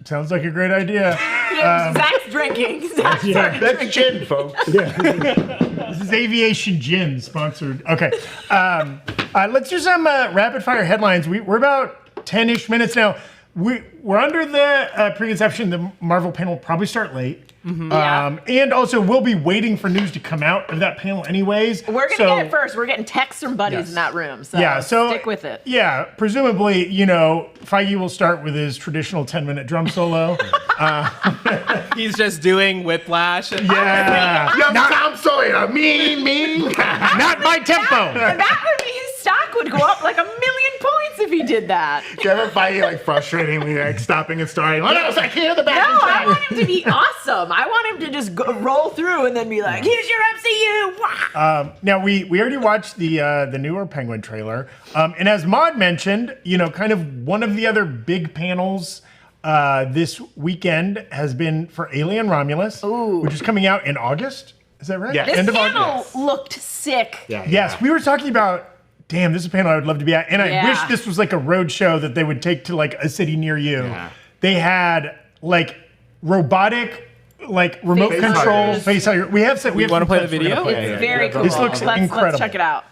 Sounds like a great idea. Zach's drinking. Zach's started That's drinking. gin, folks. This is Aviation Gin sponsored. Okay. Let's do some rapid fire headlines. We're about 10-ish minutes now. We're under the preconception the Marvel panel will probably start late. And also, we'll be waiting for news to come out of that panel anyways. We're going to get it first. We're getting texts from buddies Yes. in that room. So, stick with it. Yeah, presumably, Feige will start with his traditional 10-minute drum solo. He's just doing Whiplash. And Yeah. Young Tom Sawyer, mean. Not my tempo. That would be, his stock would go up like 1,000,000 points if he did that. Do you ever find like frustratingly like stopping and starting? Oh no, I can't hear the No, backing I track. want him to be awesome. I want him to just roll through and then be like, here's your MCU. Wah! Now, we already watched the newer Penguin trailer. And as Maud mentioned, kind of one of the other big panels this weekend has been for Alien Romulus, which is coming out in August. Is that right? Yeah. This End of panel August. looked sick. Yeah, Yes, we were talking about damn, this is a panel I would love to be at. And I wish this was like a road show that they would take to like a city near you. Yeah. They had like robotic, like remote control face hugger. We want to play the video? It's very cool. This looks incredible. Let's check it out.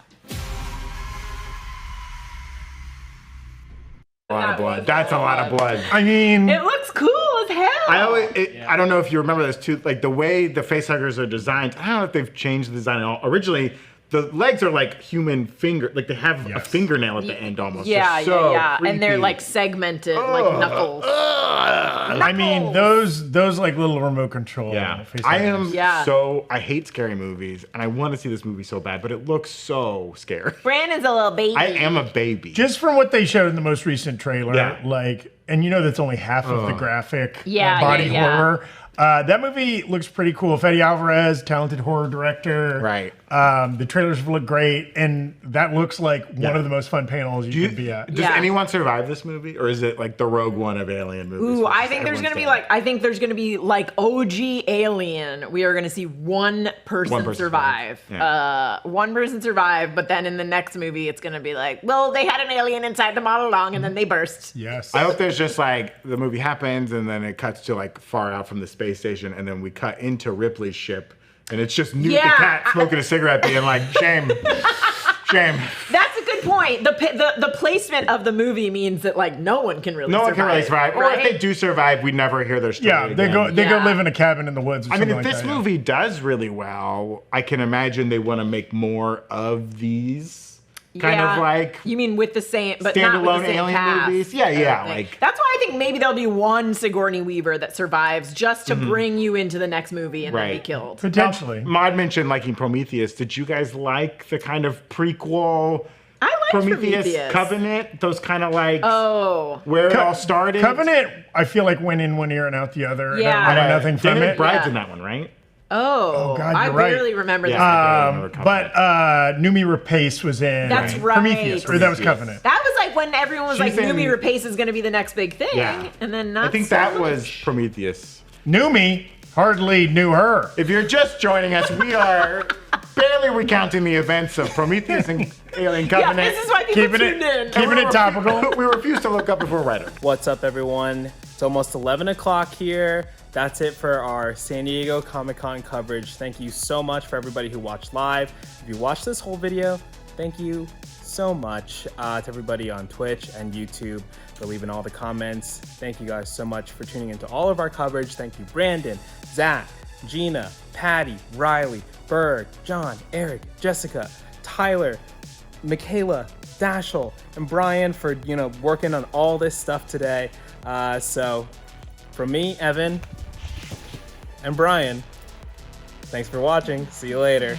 A lot of blood. That's a lot of blood. I mean, it looks cool as hell. I don't know if you remember this too. Like the way the face huggers are designed. I don't know if they've changed the design at all. Originally, the legs are like human finger. Like they have a fingernail at the end almost. Yeah. And they're like segmented, like knuckles. I mean, those like little remote control. Yeah. Face I hate scary movies, and I want to see this movie so bad, but it looks so scary. Brandon's a little baby. I am a baby. Just from what they showed in the most recent trailer, like, and you know that's only half of the graphic body horror. That movie looks pretty cool. Fede Alvarez, talented horror director. Right. The trailers look great, and that looks like one of the most fun panels you could be at. Does anyone survive this movie, or is it like the Rogue One of Alien movies? Ooh, I think there's gonna be like OG Alien. We are gonna see one person survive. Yeah. One person survive, but then in the next movie, it's gonna be like, well, they had an alien inside them all along, and then they burst. Yes. I hope there's just like the movie happens, and then it cuts to like far out from the space station, and then we cut into Ripley's ship, and it's just Newt the cat smoking a cigarette, being like, shame. That's a good point. The placement of the movie means that like no one can really survive. Or if they do survive, we never hear their story. Yeah, they go live in a cabin in the woods. Or I mean, if this movie does really well, I can imagine they want to make more of these. Kind of like you mean with the same, but standalone not with the same alien cast, movies. Yeah, like that's why I think maybe there'll be one Sigourney Weaver that survives just to bring you into the next movie and then be killed. Potentially. Maud mentioned liking Prometheus. Did you guys like the kind of prequel? I like Prometheus. Covenant, those kind of like where it all started. Covenant, I feel like went in one ear and out the other. Yeah, and I nothing from it. Bride's in that one, right? Oh God, I barely remember that. But Noomi Rapace was in Prometheus, or that was Covenant. That was like when everyone was like, Noomi Rapace is going to be the next big thing, and then not. I think that was Prometheus. Noomi hardly knew her. If you're just joining us, we are barely recounting the events of Prometheus and Alien Covenant. Yeah, this is why people tuned in. Keeping it topical. We refuse to look up before writer. What's up, everyone? It's almost 11 o'clock here. That's it for our San Diego Comic-Con coverage. Thank you so much for everybody who watched live. If you watched this whole video, thank you so much to everybody on Twitch and YouTube for leaving all the comments. Thank you guys so much for tuning into all of our coverage. Thank you, Brandon, Zach, Gina, Patty, Riley, Berg, John, Eric, Jessica, Tyler, Mikayla, Dashiell, and Brian for working on all this stuff today. So from me, Evan, and Brian, thanks for watching. See you later.